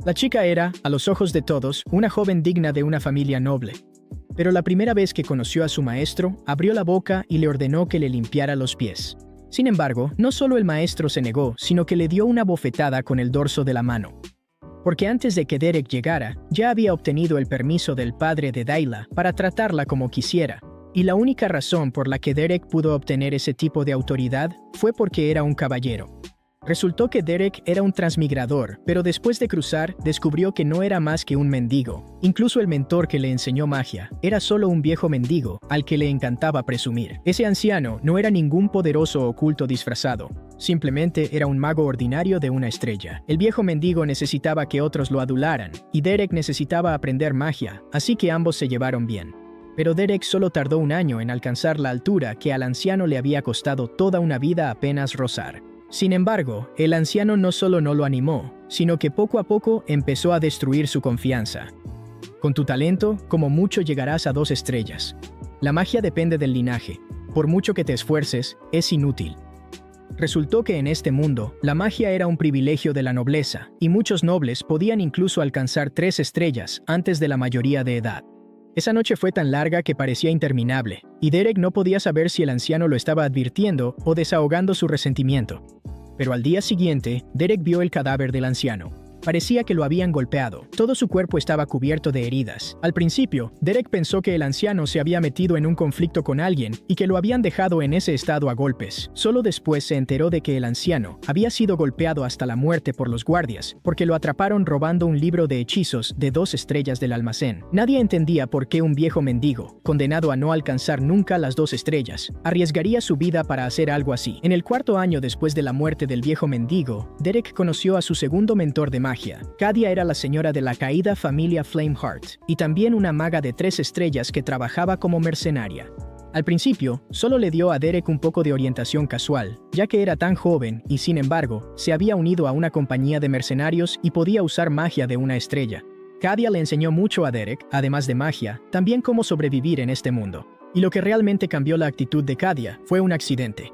La chica era, a los ojos de todos, una joven digna de una familia noble. Pero la primera vez que conoció a su maestro, abrió la boca y le ordenó que le limpiara los pies. Sin embargo, no solo el maestro se negó, sino que le dio una bofetada con el dorso de la mano. Porque antes de que Derek llegara, ya había obtenido el permiso del padre de Dayla para tratarla como quisiera. Y la única razón por la que Derek pudo obtener ese tipo de autoridad fue porque era un caballero. Resultó que Derek era un transmigrador, pero después de cruzar, descubrió que no era más que un mendigo. Incluso el mentor que le enseñó magia era solo un viejo mendigo al que le encantaba presumir. Ese anciano no era ningún poderoso oculto disfrazado. Simplemente era un mago ordinario de una estrella. El viejo mendigo necesitaba que otros lo adularan, y Derek necesitaba aprender magia, así que ambos se llevaron bien. Pero Derek solo tardó un año en alcanzar la altura que al anciano le había costado toda una vida apenas rozar. Sin embargo, el anciano no solo no lo animó, sino que poco a poco empezó a destruir su confianza. Con tu talento, como mucho llegarás a 2 estrellas. La magia depende del linaje. Por mucho que te esfuerces, es inútil. Resultó que en este mundo, la magia era un privilegio de la nobleza, y muchos nobles podían incluso alcanzar 3 estrellas antes de la mayoría de edad. Esa noche fue tan larga que parecía interminable, y Derek no podía saber si el anciano lo estaba advirtiendo o desahogando su resentimiento. Pero al día siguiente, Derek vio el cadáver del anciano. Parecía que lo habían golpeado. Todo su cuerpo estaba cubierto de heridas. Al principio, Derek pensó que el anciano se había metido en un conflicto con alguien y que lo habían dejado en ese estado a golpes. Solo después se enteró de que el anciano había sido golpeado hasta la muerte por los guardias, porque lo atraparon robando un libro de hechizos de 2 estrellas del almacén. Nadie entendía por qué un viejo mendigo, condenado a no alcanzar nunca las 2 estrellas, arriesgaría su vida para hacer algo así. En el 4.º año después de la muerte del viejo mendigo, Derek conoció a su segundo mentor de magia. Cadia era la señora de la caída familia Flameheart, y también una maga de 3 estrellas que trabajaba como mercenaria. Al principio, solo le dio a Derek un poco de orientación casual, ya que era tan joven y, sin embargo, se había unido a una compañía de mercenarios y podía usar magia de una estrella. Cadia le enseñó mucho a Derek, además de magia, también cómo sobrevivir en este mundo. Y lo que realmente cambió la actitud de Cadia fue un accidente.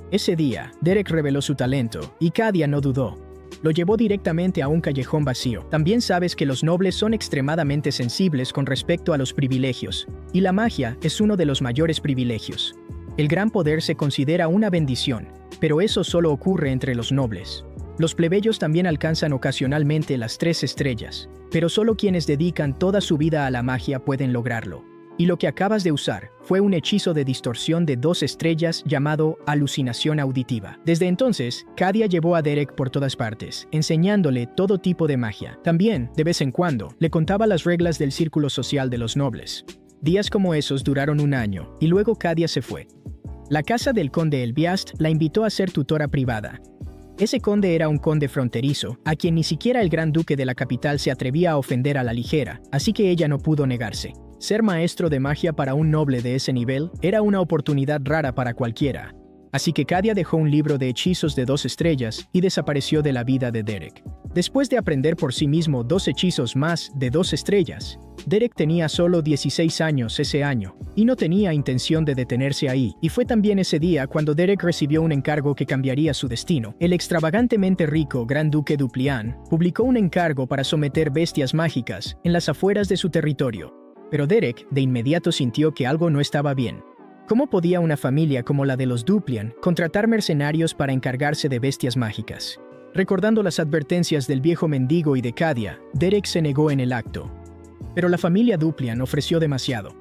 Ese día, Derek reveló su talento, y Cadia no dudó. Lo llevó directamente a un callejón vacío. También sabes que los nobles son extremadamente sensibles con respecto a los privilegios, y la magia es uno de los mayores privilegios. El gran poder se considera una bendición, pero eso solo ocurre entre los nobles. Los plebeyos también alcanzan ocasionalmente las 3 estrellas, pero solo quienes dedican toda su vida a la magia pueden lograrlo. Y lo que acabas de usar fue un hechizo de distorsión de 2 estrellas llamado alucinación auditiva. Desde entonces, Cadia llevó a Derek por todas partes, enseñándole todo tipo de magia. También, de vez en cuando, le contaba las reglas del círculo social de los nobles. Días como esos duraron un año, y luego Cadia se fue. La casa del conde Elbiast la invitó a ser tutora privada. Ese conde era un conde fronterizo, a quien ni siquiera el gran duque de la capital se atrevía a ofender a la ligera, así que ella no pudo negarse. Ser maestro de magia para un noble de ese nivel era una oportunidad rara para cualquiera. Así que Cadia dejó un libro de hechizos de 2 estrellas y desapareció de la vida de Derek. Después de aprender por sí mismo 2 hechizos más de 2 estrellas, Derek tenía solo 16 años ese año, y no tenía intención de detenerse ahí, y fue también ese día cuando Derek recibió un encargo que cambiaría su destino. El extravagantemente rico Gran Duque Duplian publicó un encargo para someter bestias mágicas en las afueras de su territorio. Pero Derek de inmediato sintió que algo no estaba bien. ¿Cómo podía una familia como la de los Duplian contratar mercenarios para encargarse de bestias mágicas? Recordando las advertencias del viejo mendigo y de Cadia, Derek se negó en el acto. Pero la familia Duplian ofreció demasiado.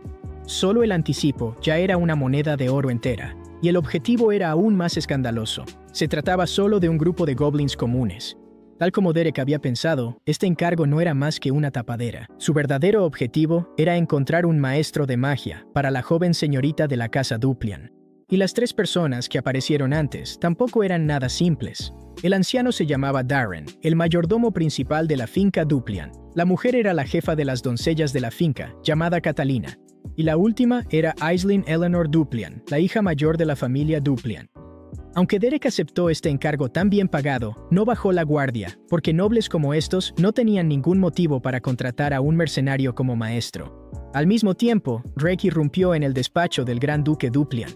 Solo el anticipo ya era una moneda de oro entera, y el objetivo era aún más escandaloso. Se trataba solo de un grupo de goblins comunes. Tal como Derek había pensado, este encargo no era más que una tapadera. Su verdadero objetivo era encontrar un maestro de magia para la joven señorita de la casa Duplian. Y las 3 personas que aparecieron antes tampoco eran nada simples. El anciano se llamaba Darren, el mayordomo principal de la finca Duplian. La mujer era la jefa de las doncellas de la finca, llamada Catalina. Y la última era Aislinn Eleanor Duplian, la hija mayor de la familia Duplian. Aunque Derek aceptó este encargo tan bien pagado, no bajó la guardia, porque nobles como estos no tenían ningún motivo para contratar a un mercenario como maestro. Al mismo tiempo, Drake irrumpió en el despacho del gran duque Duplian.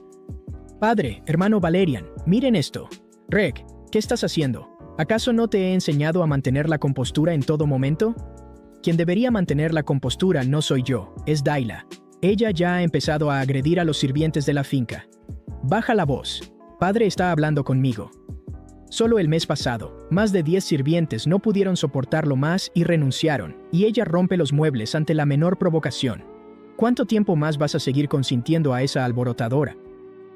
«Padre, hermano Valerian, miren esto. Reg, ¿qué estás haciendo? ¿Acaso no te he enseñado a mantener la compostura en todo momento? Quien debería mantener la compostura no soy yo, es Dayla. Ella ya ha empezado a agredir a los sirvientes de la finca. Baja la voz. Padre está hablando conmigo. Solo el mes pasado, más de 10 sirvientes no pudieron soportarlo más y renunciaron, y ella rompe los muebles ante la menor provocación. ¿Cuánto tiempo más vas a seguir consintiendo a esa alborotadora?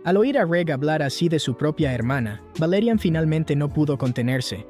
Al oír a Reg hablar así de su propia hermana, Valerian finalmente no pudo contenerse.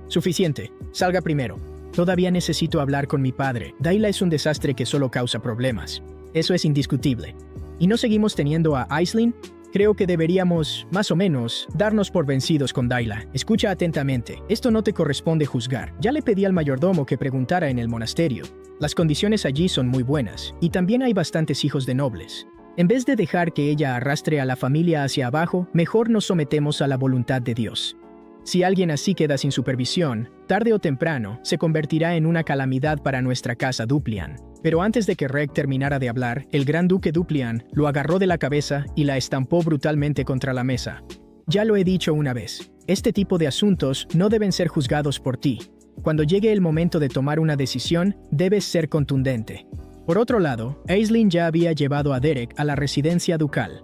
Suficiente, salga primero. Todavía necesito hablar con mi padre. Dayla es un desastre que solo causa problemas. Eso es indiscutible. ¿Y no seguimos teniendo a Aisling? Creo que deberíamos, más o menos, darnos por vencidos con Dayla. Escucha atentamente. Esto no te corresponde juzgar. Ya le pedí al mayordomo que preguntara en el monasterio. Las condiciones allí son muy buenas, y también hay bastantes hijos de nobles. En vez de dejar que ella arrastre a la familia hacia abajo, mejor nos sometemos a la voluntad de Dios. Si alguien así queda sin supervisión, tarde o temprano, se convertirá en una calamidad para nuestra casa Duplian. Pero antes de que Reg terminara de hablar, el gran duque Duplian lo agarró de la cabeza y la estampó brutalmente contra la mesa. Ya lo he dicho una vez, este tipo de asuntos no deben ser juzgados por ti. Cuando llegue el momento de tomar una decisión, debes ser contundente. Por otro lado, Aisling ya había llevado a Derek a la residencia ducal.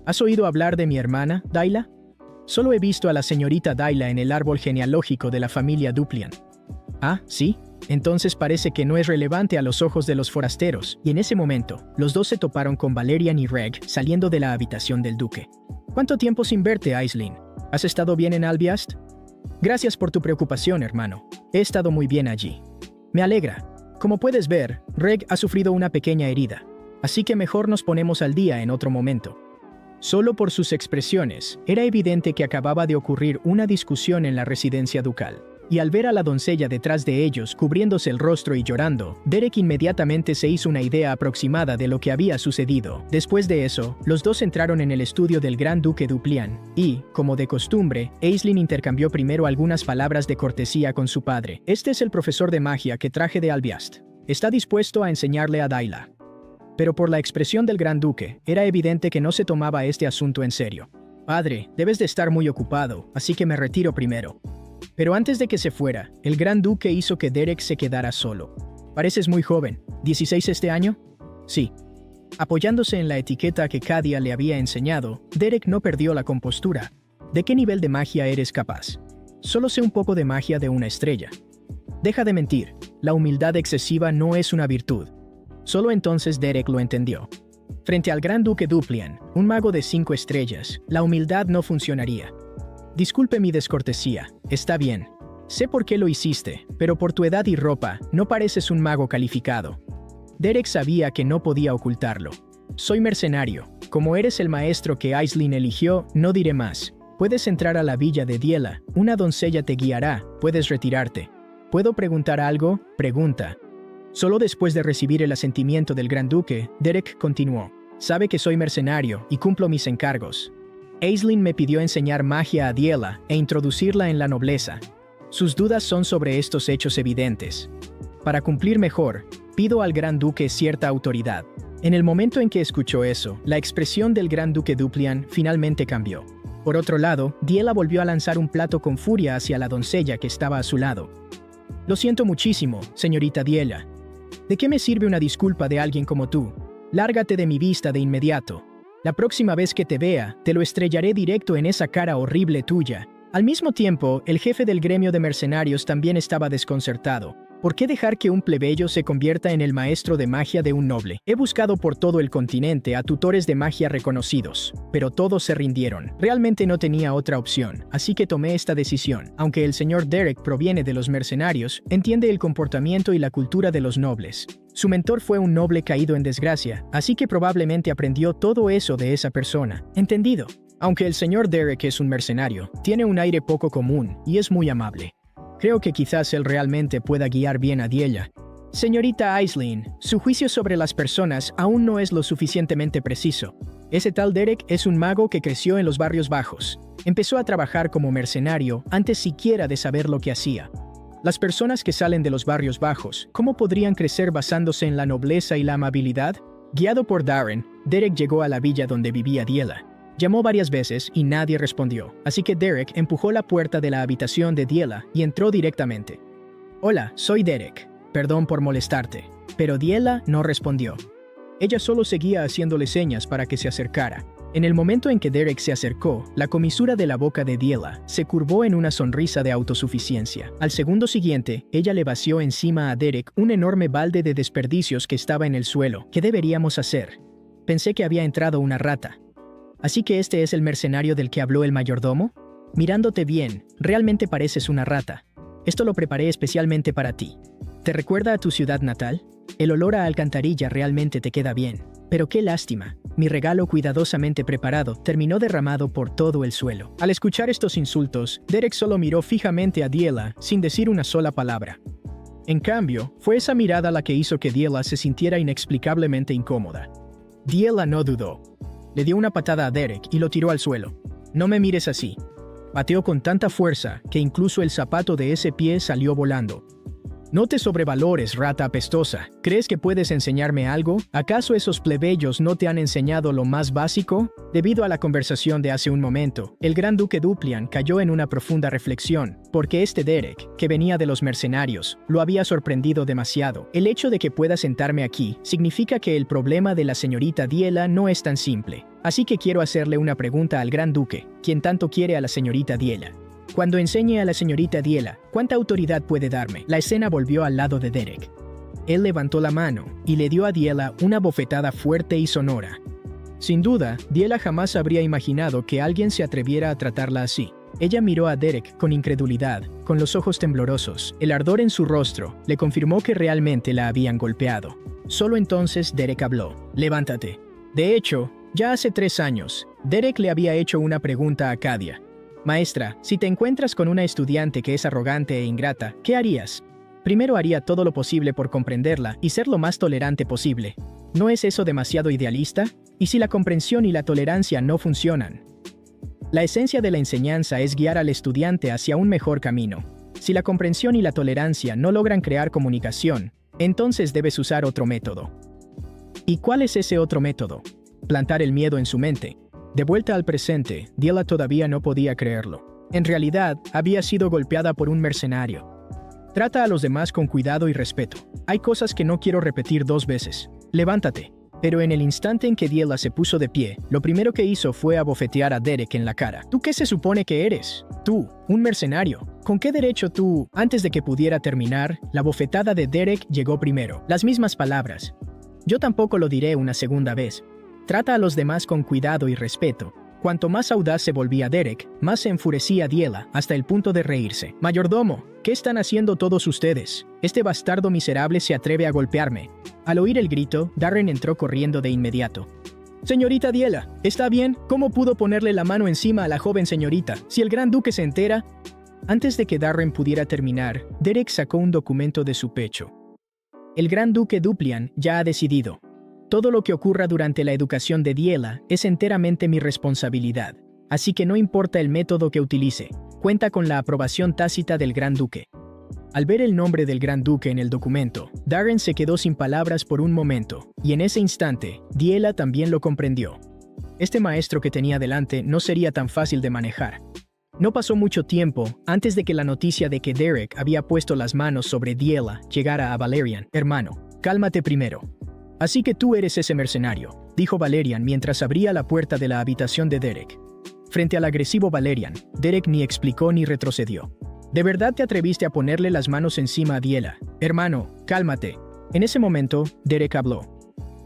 ¿Has oído hablar de mi hermana, Dayla? Solo he visto a la señorita Dayla en el árbol genealógico de la familia Duplian. Ah, ¿sí? Entonces parece que no es relevante a los ojos de los forasteros, y en ese momento, los dos se toparon con Valerian y Reg saliendo de la habitación del duque. ¿Cuánto tiempo sin verte, Aisling? ¿Has estado bien en Albiast? Gracias por tu preocupación, hermano. He estado muy bien allí. Me alegra. Como puedes ver, Reg ha sufrido una pequeña herida, así que mejor nos ponemos al día en otro momento. Solo por sus expresiones, era evidente que acababa de ocurrir una discusión en la residencia ducal. Y al ver a la doncella detrás de ellos cubriéndose el rostro y llorando, Derek inmediatamente se hizo una idea aproximada de lo que había sucedido. Después de eso, los dos entraron en el estudio del gran duque Duplian, y, como de costumbre, Aisling intercambió primero algunas palabras de cortesía con su padre. Este es el profesor de magia que traje de Albiast. Está dispuesto a enseñarle a Dayla. Pero por la expresión del gran duque, era evidente que no se tomaba este asunto en serio. Padre, debes de estar muy ocupado, así que me retiro primero. Pero antes de que se fuera, el gran duque hizo que Derek se quedara solo. Pareces muy joven. ¿16 este año? Sí. Apoyándose en la etiqueta que Cadia le había enseñado, Derek no perdió la compostura. ¿De qué nivel de magia eres capaz? Solo sé un poco de magia de una estrella. Deja de mentir. La humildad excesiva no es una virtud. Solo entonces Derek lo entendió. Frente al gran duque Duplian, un mago de 5 estrellas, la humildad no funcionaría. Disculpe mi descortesía, está bien. Sé por qué lo hiciste, pero por tu edad y ropa, no pareces un mago calificado. Derek sabía que no podía ocultarlo. Soy mercenario. Como eres el maestro que Aisling eligió, no diré más. Puedes entrar a la villa de Diela, una doncella te guiará, puedes retirarte. ¿Puedo preguntar algo? Pregunta. Solo después de recibir el asentimiento del gran duque, Derek continuó. Sabe que soy mercenario y cumplo mis encargos. Aisling me pidió enseñar magia a Diela e introducirla en la nobleza. Sus dudas son sobre estos hechos evidentes. Para cumplir mejor, pido al gran duque cierta autoridad. En el momento en que escuchó eso, la expresión del gran duque Duplian finalmente cambió. Por otro lado, Diela volvió a lanzar un plato con furia hacia la doncella que estaba a su lado. Lo siento muchísimo, señorita Diela. ¿De qué me sirve una disculpa de alguien como tú? Lárgate de mi vista de inmediato. La próxima vez que te vea, te lo estrellaré directo en esa cara horrible tuya. Al mismo tiempo, el jefe del gremio de mercenarios también estaba desconcertado. ¿Por qué dejar que un plebeyo se convierta en el maestro de magia de un noble? He buscado por todo el continente a tutores de magia reconocidos, pero todos se rindieron. Realmente no tenía otra opción, así que tomé esta decisión. Aunque el señor Derek proviene de los mercenarios, entiende el comportamiento y la cultura de los nobles. Su mentor fue un noble caído en desgracia, así que probablemente aprendió todo eso de esa persona. ¿Entendido? Aunque el señor Derek es un mercenario, tiene un aire poco común y es muy amable. Creo que quizás él realmente pueda guiar bien a Diela. Señorita Aisling, su juicio sobre las personas aún no es lo suficientemente preciso. Ese tal Derek es un mago que creció en los barrios bajos. Empezó a trabajar como mercenario antes siquiera de saber lo que hacía. Las personas que salen de los barrios bajos, ¿cómo podrían crecer basándose en la nobleza y la amabilidad? Guiado por Darren, Derek llegó a la villa donde vivía Diela. Llamó varias veces y nadie respondió, así que Derek empujó la puerta de la habitación de Diela y entró directamente. «Hola, soy Derek. Perdón por molestarte». Pero Diela no respondió. Ella solo seguía haciéndole señas para que se acercara. En el momento en que Derek se acercó, la comisura de la boca de Diela se curvó en una sonrisa de autosuficiencia. Al segundo siguiente, ella le vació encima a Derek un enorme balde de desperdicios que estaba en el suelo. «¿Qué deberíamos hacer? Pensé que había entrado una rata». «¿Así que este es el mercenario del que habló el mayordomo? Mirándote bien, realmente pareces una rata. Esto lo preparé especialmente para ti. ¿Te recuerda a tu ciudad natal? El olor a alcantarilla realmente te queda bien. Pero qué lástima. Mi regalo cuidadosamente preparado terminó derramado por todo el suelo». Al escuchar estos insultos, Derek solo miró fijamente a Diela sin decir una sola palabra. En cambio, fue esa mirada la que hizo que Diela se sintiera inexplicablemente incómoda. Diela no dudó. Le dio una patada a Derek y lo tiró al suelo. «No me mires así». Pateó con tanta fuerza que incluso el zapato de ese pie salió volando. «No te sobrevalores, rata apestosa. ¿Crees que puedes enseñarme algo? ¿Acaso esos plebeyos no te han enseñado lo más básico?» Debido a la conversación de hace un momento, el gran duque Duplian cayó en una profunda reflexión, porque este Derek, que venía de los mercenarios, lo había sorprendido demasiado. El hecho de que pueda sentarme aquí significa que el problema de la señorita Diela no es tan simple. Así que quiero hacerle una pregunta al gran duque, quien tanto quiere a la señorita Diela. Cuando enseñe a la señorita Diela, ¿cuánta autoridad puede darme? La escena volvió al lado de Derek. Él levantó la mano y le dio a Diela una bofetada fuerte y sonora. Sin duda, Diela jamás habría imaginado que alguien se atreviera a tratarla así. Ella miró a Derek con incredulidad, con los ojos temblorosos. El ardor en su rostro le confirmó que realmente la habían golpeado. Solo entonces Derek habló. «Levántate». De hecho, ya hace 3 años, Derek le había hecho una pregunta a Cadia. «Maestra, si te encuentras con una estudiante que es arrogante e ingrata, ¿qué harías?» «Primero haría todo lo posible por comprenderla y ser lo más tolerante posible. ¿No es eso demasiado idealista? ¿Y si la comprensión y la tolerancia no funcionan?» La esencia de la enseñanza es guiar al estudiante hacia un mejor camino. Si la comprensión y la tolerancia no logran crear comunicación, entonces debes usar otro método. ¿Y cuál es ese otro método? Plantar el miedo en su mente. De vuelta al presente, Diela todavía no podía creerlo. En realidad, había sido golpeada por un mercenario. «Trata a los demás con cuidado y respeto. Hay cosas que no quiero repetir 2 veces. Levántate». Pero en el instante en que Diela se puso de pie, lo primero que hizo fue abofetear a Derek en la cara. «¿Tú qué se supone que eres? Tú, un mercenario. ¿Con qué derecho tú?» Antes de que pudiera terminar, la bofetada de Derek llegó primero. Las mismas palabras. «Yo tampoco lo diré una segunda vez. Trata a los demás con cuidado y respeto». Cuanto más audaz se volvía Derek, más se enfurecía Diela, hasta el punto de reírse. «Mayordomo, ¿qué están haciendo todos ustedes? Este bastardo miserable se atreve a golpearme». Al oír el grito, Darren entró corriendo de inmediato. «Señorita Diela, ¿está bien? ¿Cómo pudo ponerle la mano encima a la joven señorita? Si el gran duque se entera...» Antes de que Darren pudiera terminar, Derek sacó un documento de su pecho. «El gran duque Duplian ya ha decidido. Todo lo que ocurra durante la educación de Diela es enteramente mi responsabilidad, así que no importa el método que utilice, cuenta con la aprobación tácita del Gran Duque». Al ver el nombre del Gran Duque en el documento, Darren se quedó sin palabras por un momento, y en ese instante, Diela también lo comprendió. Este maestro que tenía delante no sería tan fácil de manejar. No pasó mucho tiempo antes de que la noticia de que Derek había puesto las manos sobre Diela llegara a Valerian. «Hermano, cálmate primero». «Así que tú eres ese mercenario», dijo Valerian mientras abría la puerta de la habitación de Derek. Frente al agresivo Valerian, Derek ni explicó ni retrocedió. «¿De verdad te atreviste a ponerle las manos encima a Diela? Hermano, cálmate». En ese momento, Derek habló.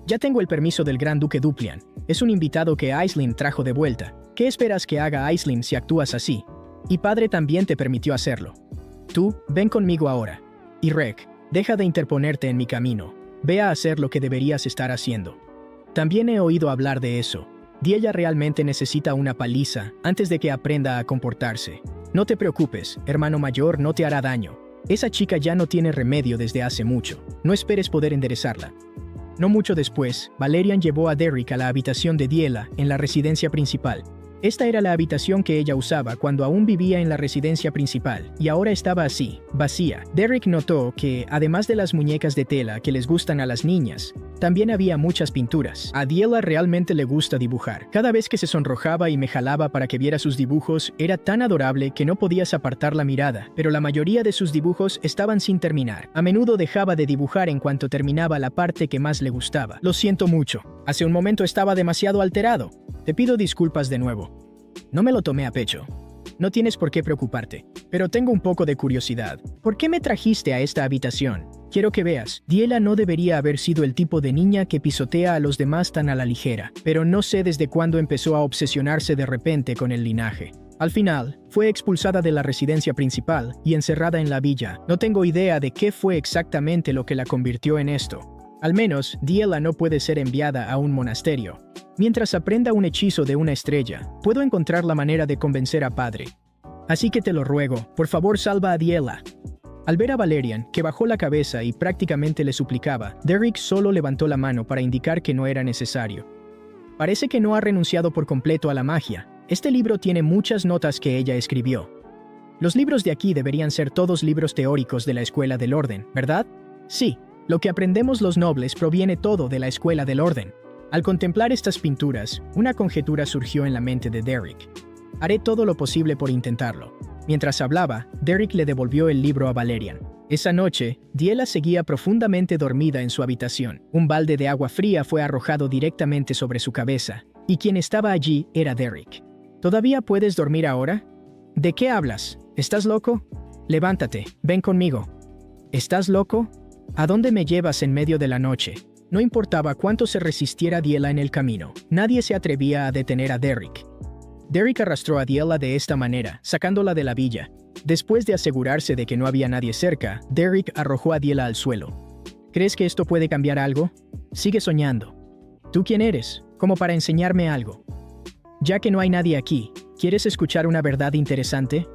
«Ya tengo el permiso del gran duque Duplian. Es un invitado que Aisling trajo de vuelta. ¿Qué esperas que haga Aisling si actúas así? Y padre también te permitió hacerlo. Tú, ven conmigo ahora. Y Rek, deja de interponerte en mi camino. Ve a hacer lo que deberías estar haciendo». «También he oído hablar de eso. Diela realmente necesita una paliza antes de que aprenda a comportarse. No te preocupes, hermano mayor no te hará daño. Esa chica ya no tiene remedio desde hace mucho. No esperes poder enderezarla». No mucho después, Valerian llevó a Derek a la habitación de Diela en la residencia principal. Esta era la habitación que ella usaba cuando aún vivía en la residencia principal, y ahora estaba así, vacía. Derek notó que, además de las muñecas de tela que les gustan a las niñas, también había muchas pinturas. A Diela realmente le gusta dibujar. Cada vez que se sonrojaba y me jalaba para que viera sus dibujos, era tan adorable que no podías apartar la mirada, pero la mayoría de sus dibujos estaban sin terminar. A menudo dejaba de dibujar en cuanto terminaba la parte que más le gustaba. Lo siento mucho. Hace un momento estaba demasiado alterado. Te pido disculpas de nuevo. No me lo tomé a pecho. No tienes por qué preocuparte, pero tengo un poco de curiosidad. ¿Por qué me trajiste a esta habitación? Quiero que veas, Diela no debería haber sido el tipo de niña que pisotea a los demás tan a la ligera, pero no sé desde cuándo empezó a obsesionarse de repente con el linaje. Al final, fue expulsada de la residencia principal y encerrada en la villa. No tengo idea de qué fue exactamente lo que la convirtió en esto. Al menos, Diela no puede ser enviada a un monasterio. Mientras aprenda un hechizo de una estrella, puedo encontrar la manera de convencer a Padre. Así que te lo ruego, por favor salva a Diela. Al ver a Valerian, que bajó la cabeza y prácticamente le suplicaba, Derek solo levantó la mano para indicar que no era necesario. Parece que no ha renunciado por completo a la magia. Este libro tiene muchas notas que ella escribió. Los libros de aquí deberían ser todos libros teóricos de la Escuela del Orden, ¿verdad? Sí, lo que aprendemos los nobles proviene todo de la Escuela del Orden. Al contemplar estas pinturas, una conjetura surgió en la mente de Derek. Haré todo lo posible por intentarlo. Mientras hablaba, Derek le devolvió el libro a Valerian. Esa noche, Diela seguía profundamente dormida en su habitación. Un balde de agua fría fue arrojado directamente sobre su cabeza, y quien estaba allí era Derek. ¿Todavía puedes dormir ahora? ¿De qué hablas? ¿Estás loco? Levántate, ven conmigo. ¿Estás loco? ¿A dónde me llevas en medio de la noche? No importaba cuánto se resistiera Diela en el camino, nadie se atrevía a detener a Derek. Derek arrastró a Diela de esta manera, sacándola de la villa. Después de asegurarse de que no había nadie cerca, Derek arrojó a Diela al suelo. ¿Crees que esto puede cambiar algo? Sigue soñando. ¿Tú quién eres? Como para enseñarme algo. Ya que no hay nadie aquí, ¿quieres escuchar una verdad interesante?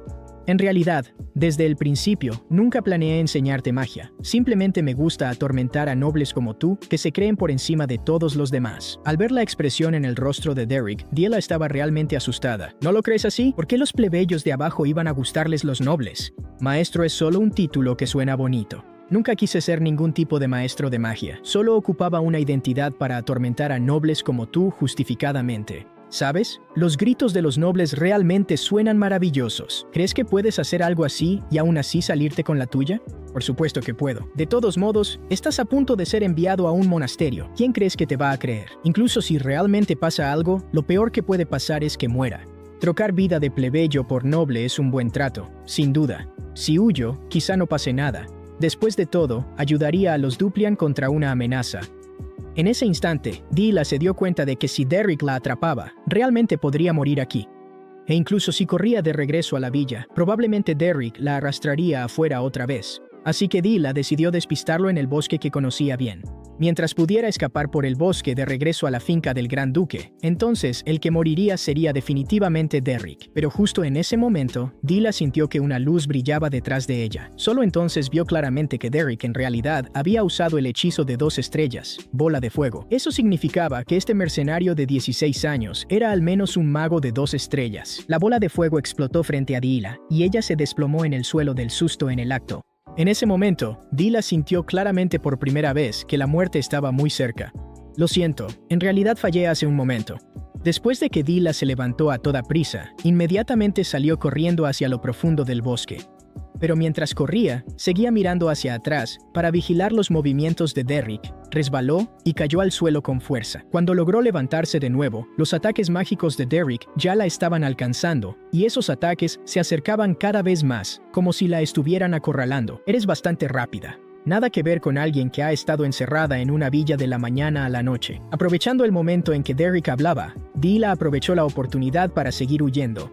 En realidad, desde el principio, nunca planeé enseñarte magia. Simplemente me gusta atormentar a nobles como tú, que se creen por encima de todos los demás. Al ver la expresión en el rostro de Derek, Diela estaba realmente asustada. ¿No lo crees así? ¿Por qué los plebeyos de abajo iban a gustarles los nobles? Maestro es solo un título que suena bonito. Nunca quise ser ningún tipo de maestro de magia. Solo ocupaba una identidad para atormentar a nobles como tú justificadamente. ¿Sabes? Los gritos de los nobles realmente suenan maravillosos. ¿Crees que puedes hacer algo así y aún así salirte con la tuya? Por supuesto que puedo. De todos modos, estás a punto de ser enviado a un monasterio. ¿Quién crees que te va a creer? Incluso si realmente pasa algo, lo peor que puede pasar es que muera. Trocar vida de plebeyo por noble es un buen trato, sin duda. Si huyo, quizá no pase nada. Después de todo, ayudaría a los Duplian contra una amenaza. En ese instante, Diela se dio cuenta de que si Derek la atrapaba, realmente podría morir aquí. E incluso si corría de regreso a la villa, probablemente Derek la arrastraría afuera otra vez. Así que Diela decidió despistarlo en el bosque que conocía bien. Mientras pudiera escapar por el bosque de regreso a la finca del Gran Duque, entonces el que moriría sería definitivamente Derek. Pero justo en ese momento, Diela sintió que una luz brillaba detrás de ella. Solo entonces vio claramente que Derek en realidad había usado el hechizo de 2 estrellas, bola de fuego. Eso significaba que este mercenario de 16 años era al menos un mago de 2 estrellas. La bola de fuego explotó frente a Diela, y ella se desplomó en el suelo del susto en el acto. En ese momento, Diela sintió claramente por primera vez que la muerte estaba muy cerca. Lo siento, en realidad fallé hace un momento. Después de que Diela se levantó a toda prisa, inmediatamente salió corriendo hacia lo profundo del bosque. Pero mientras corría, seguía mirando hacia atrás para vigilar los movimientos de Derek. Resbaló y cayó al suelo con fuerza. Cuando logró levantarse de nuevo, los ataques mágicos de Derek ya la estaban alcanzando, y esos ataques se acercaban cada vez más, como si la estuvieran acorralando. Eres bastante rápida. Nada que ver con alguien que ha estado encerrada en una villa de la mañana a la noche. Aprovechando el momento en que Derek hablaba, Diela aprovechó la oportunidad para seguir huyendo.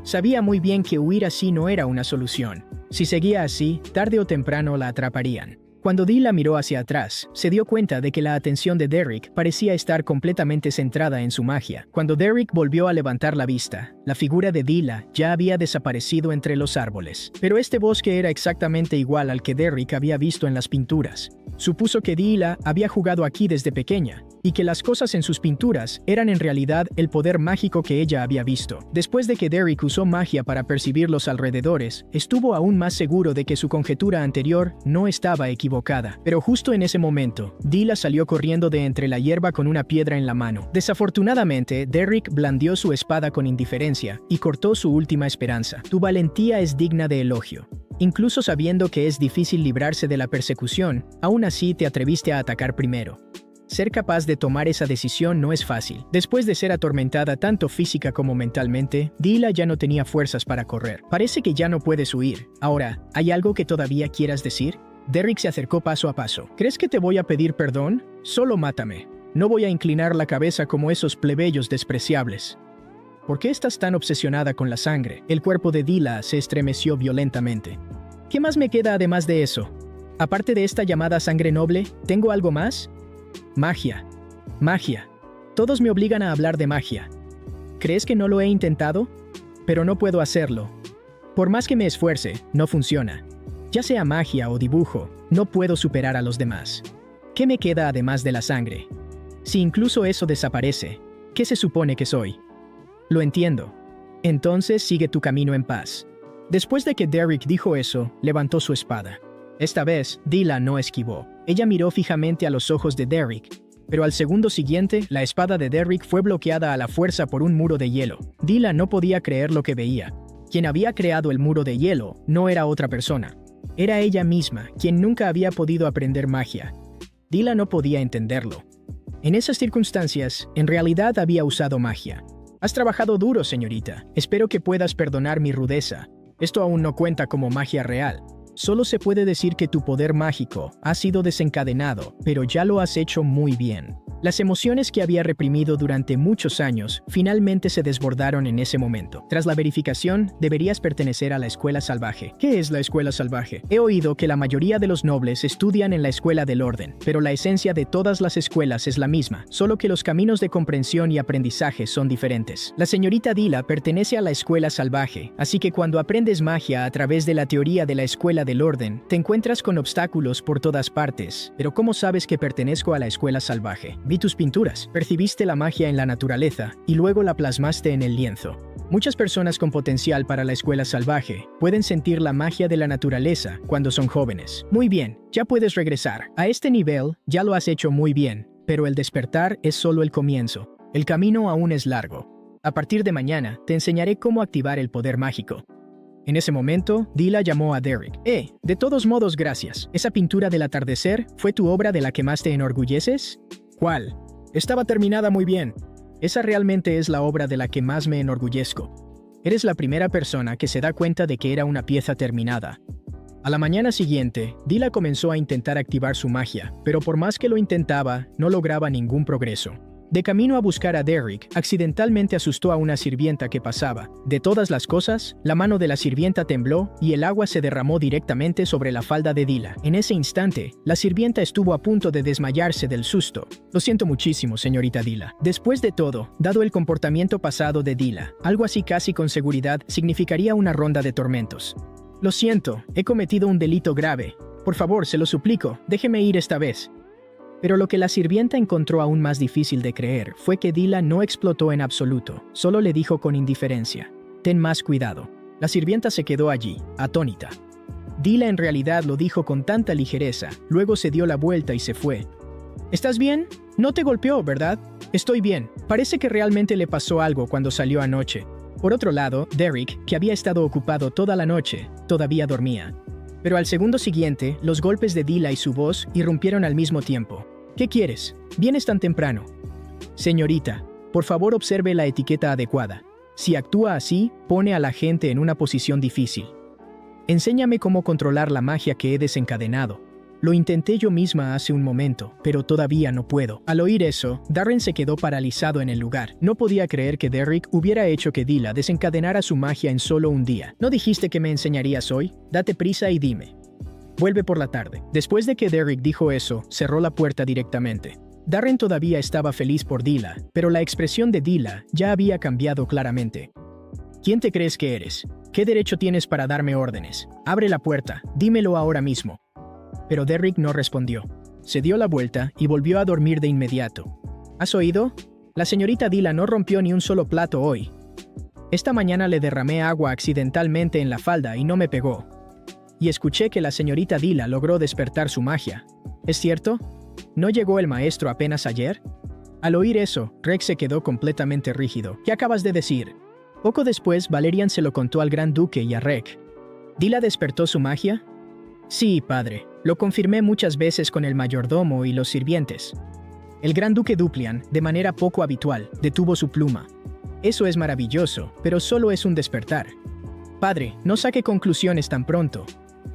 Sabía muy bien que huir así no era una solución. Si seguía así, tarde o temprano la atraparían. Cuando Diela miró hacia atrás, se dio cuenta de que la atención de Derek parecía estar completamente centrada en su magia. Cuando Derek volvió a levantar la vista, La figura de Dila ya había desaparecido entre los árboles. Pero este bosque era exactamente igual al que Derrick había visto en las pinturas. Supuso que Dila había jugado aquí desde pequeña, y que las cosas en sus pinturas eran en realidad el poder mágico que ella había visto. Después de que Derrick usó magia para percibir los alrededores, estuvo aún más seguro de que su conjetura anterior no estaba equivocada. Pero justo en ese momento, Dila salió corriendo de entre la hierba con una piedra en la mano. Desafortunadamente, Derrick blandió su espada con indiferencia y cortó su última esperanza. Tu valentía es digna de elogio. Incluso sabiendo que es difícil librarse de la persecución, aún así te atreviste a atacar primero. Ser capaz de tomar esa decisión no es fácil. Después de ser atormentada tanto física como mentalmente, Dila ya no tenía fuerzas para correr. Parece que ya no puedes huir. Ahora, ¿hay algo que todavía quieras decir? Derrick se acercó paso a paso. ¿Crees que te voy a pedir perdón? Solo mátame. No voy a inclinar la cabeza como esos plebeyos despreciables. ¿Por qué estás tan obsesionada con la sangre? El cuerpo de Dila se estremeció violentamente. ¿Qué más me queda además de eso? Aparte de esta llamada sangre noble, ¿tengo algo más? Magia. Magia. Todos me obligan a hablar de magia. ¿Crees que no lo he intentado? Pero no puedo hacerlo. Por más que me esfuerce, no funciona. Ya sea magia o dibujo, no puedo superar a los demás. ¿Qué me queda además de la sangre? Si incluso eso desaparece, ¿qué se supone que soy? Lo entiendo. Entonces sigue tu camino en paz. Después de que Derrick dijo eso, levantó su espada. Esta vez, Dila no esquivó. Ella miró fijamente a los ojos de Derrick, pero al segundo siguiente, la espada de Derrick fue bloqueada a la fuerza por un muro de hielo. Dila no podía creer lo que veía. Quien había creado el muro de hielo no era otra persona. Era ella misma, quien nunca había podido aprender magia. Dila no podía entenderlo. En esas circunstancias, en realidad había usado magia. Has trabajado duro, señorita. Espero que puedas perdonar mi rudeza. Esto aún no cuenta como magia real. Solo se puede decir que tu poder mágico ha sido desencadenado, pero ya lo has hecho muy bien. Las emociones que había reprimido durante muchos años finalmente se desbordaron en ese momento. Tras la verificación, deberías pertenecer a la escuela salvaje. ¿Qué es la escuela salvaje? He oído que la mayoría de los nobles estudian en la escuela del orden, pero la esencia de todas las escuelas es la misma, solo que los caminos de comprensión y aprendizaje son diferentes. La señorita Dila pertenece a la escuela salvaje, así que cuando aprendes magia a través de la teoría de la escuela del orden, te encuentras con obstáculos por todas partes. Pero ¿cómo sabes que pertenezco a la escuela salvaje? Vi tus pinturas, percibiste la magia en la naturaleza y luego la plasmaste en el lienzo. Muchas personas con potencial para la escuela salvaje pueden sentir la magia de la naturaleza cuando son jóvenes. Muy bien, ya puedes regresar. A este nivel ya lo has hecho muy bien, pero el despertar es solo el comienzo. El camino aún es largo. A partir de mañana te enseñaré cómo activar el poder mágico. En ese momento, Dila llamó a Derrick. De todos modos, gracias. ¿Esa pintura del atardecer fue tu obra de la que más te enorgulleces? ¿Cuál? Estaba terminada muy bien. Esa realmente es la obra de la que más me enorgullezco. Eres la primera persona que se da cuenta de que era una pieza terminada. A la mañana siguiente, Dila comenzó a intentar activar su magia, pero por más que lo intentaba, no lograba ningún progreso. De camino a buscar a Derrick, accidentalmente asustó a una sirvienta que pasaba. De todas las cosas, la mano de la sirvienta tembló y el agua se derramó directamente sobre la falda de Dila. En ese instante, la sirvienta estuvo a punto de desmayarse del susto. Lo siento muchísimo, señorita Dila. Después de todo, dado el comportamiento pasado de Dila, algo así casi con seguridad significaría una ronda de tormentos. Lo siento, he cometido un delito grave. Por favor, se lo suplico, déjeme ir esta vez. Pero lo que la sirvienta encontró aún más difícil de creer fue que Dila no explotó en absoluto, solo le dijo con indiferencia: «Ten más cuidado». La sirvienta se quedó allí, atónita. Dila en realidad lo dijo con tanta ligereza, luego se dio la vuelta y se fue. ¿Estás bien? No te golpeó, ¿verdad? Estoy bien. Parece que realmente le pasó algo cuando salió anoche. Por otro lado, Derrick, que había estado ocupado toda la noche, todavía dormía. Pero al segundo siguiente, los golpes de Dila y su voz irrumpieron al mismo tiempo. ¿Qué quieres? ¿Vienes tan temprano? Señorita, por favor observe la etiqueta adecuada. Si actúa así, pone a la gente en una posición difícil. Enséñame cómo controlar la magia que he desencadenado. Lo intenté yo misma hace un momento, pero todavía no puedo. Al oír eso, Darren se quedó paralizado en el lugar. No podía creer que Derrick hubiera hecho que Dila desencadenara su magia en solo un día. ¿No dijiste que me enseñarías hoy? Date prisa y dime. Vuelve por la tarde. Después de que Derrick dijo eso, cerró la puerta directamente. Darren todavía estaba feliz por Dila, pero la expresión de Dila ya había cambiado claramente. ¿Quién te crees que eres? ¿Qué derecho tienes para darme órdenes? Abre la puerta, dímelo ahora mismo. Pero Derrick no respondió. Se dio la vuelta y volvió a dormir de inmediato. ¿Has oído? La señorita Dila no rompió ni un solo plato hoy. Esta mañana le derramé agua accidentalmente en la falda y no me pegó. Y escuché que la señorita Dila logró despertar su magia. ¿Es cierto? ¿No llegó el maestro apenas ayer? Al oír eso, Rex se quedó completamente rígido. ¿Qué acabas de decir? Poco después, Valerian se lo contó al Gran Duque y a Reg. ¿Dila despertó su magia? Sí, padre. Lo confirmé muchas veces con el mayordomo y los sirvientes. El Gran Duque Duplian, de manera poco habitual, detuvo su pluma. Eso es maravilloso, pero solo es un despertar. Padre, no saque conclusiones tan pronto.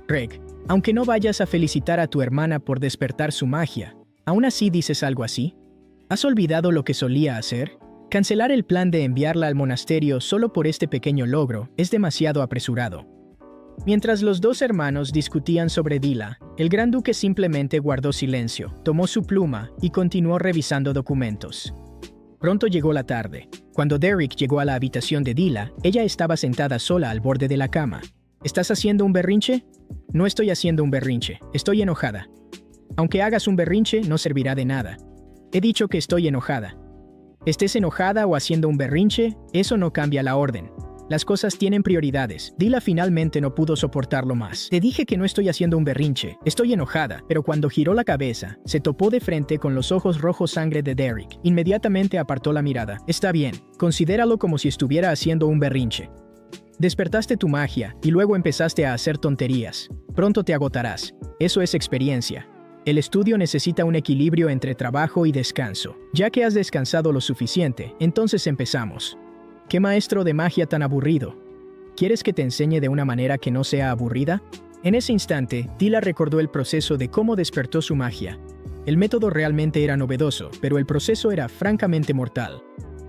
Reg, aunque no vayas a felicitar a tu hermana por despertar su magia, ¿aún así dices algo así? ¿Has olvidado lo que solía hacer? Cancelar el plan de enviarla al monasterio solo por este pequeño logro es demasiado apresurado. Mientras los dos hermanos discutían sobre Dila, el Gran Duque simplemente guardó silencio, tomó su pluma y continuó revisando documentos. Pronto llegó la tarde. Cuando Derrick llegó a la habitación de Dila, ella estaba sentada sola al borde de la cama. ¿Estás haciendo un berrinche? No estoy haciendo un berrinche, estoy enojada. Aunque hagas un berrinche, no servirá de nada. He dicho que estoy enojada. Estés enojada o haciendo un berrinche, eso no cambia la orden. Las cosas tienen prioridades. Dila finalmente no pudo soportarlo más. Te dije que no estoy haciendo un berrinche, estoy enojada, pero cuando giró la cabeza, se topó de frente con los ojos rojos sangre de Derrick. Inmediatamente apartó la mirada. Está bien, considéralo como si estuviera haciendo un berrinche. Despertaste tu magia y luego empezaste a hacer tonterías. Pronto te agotarás. Eso es experiencia. El estudio necesita un equilibrio entre trabajo y descanso. Ya que has descansado lo suficiente, entonces empezamos. ¿Qué maestro de magia tan aburrido? ¿Quieres que te enseñe de una manera que no sea aburrida? En ese instante, Dila recordó el proceso de cómo despertó su magia. El método realmente era novedoso, pero el proceso era francamente mortal.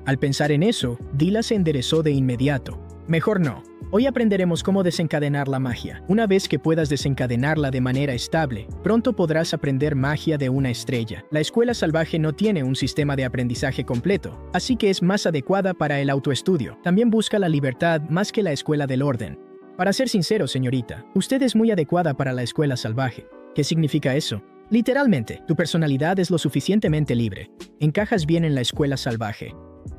Al pensar en eso, Dila se enderezó de inmediato. Mejor no. Hoy aprenderemos cómo desencadenar la magia. Una vez que puedas desencadenarla de manera estable, pronto podrás aprender magia de una estrella. La escuela salvaje no tiene un sistema de aprendizaje completo, así que es más adecuada para el autoestudio. También busca la libertad más que la escuela del orden. Para ser sincero, señorita, usted es muy adecuada para la escuela salvaje. ¿Qué significa eso? Literalmente, tu personalidad es lo suficientemente libre. Encajas bien en la escuela salvaje.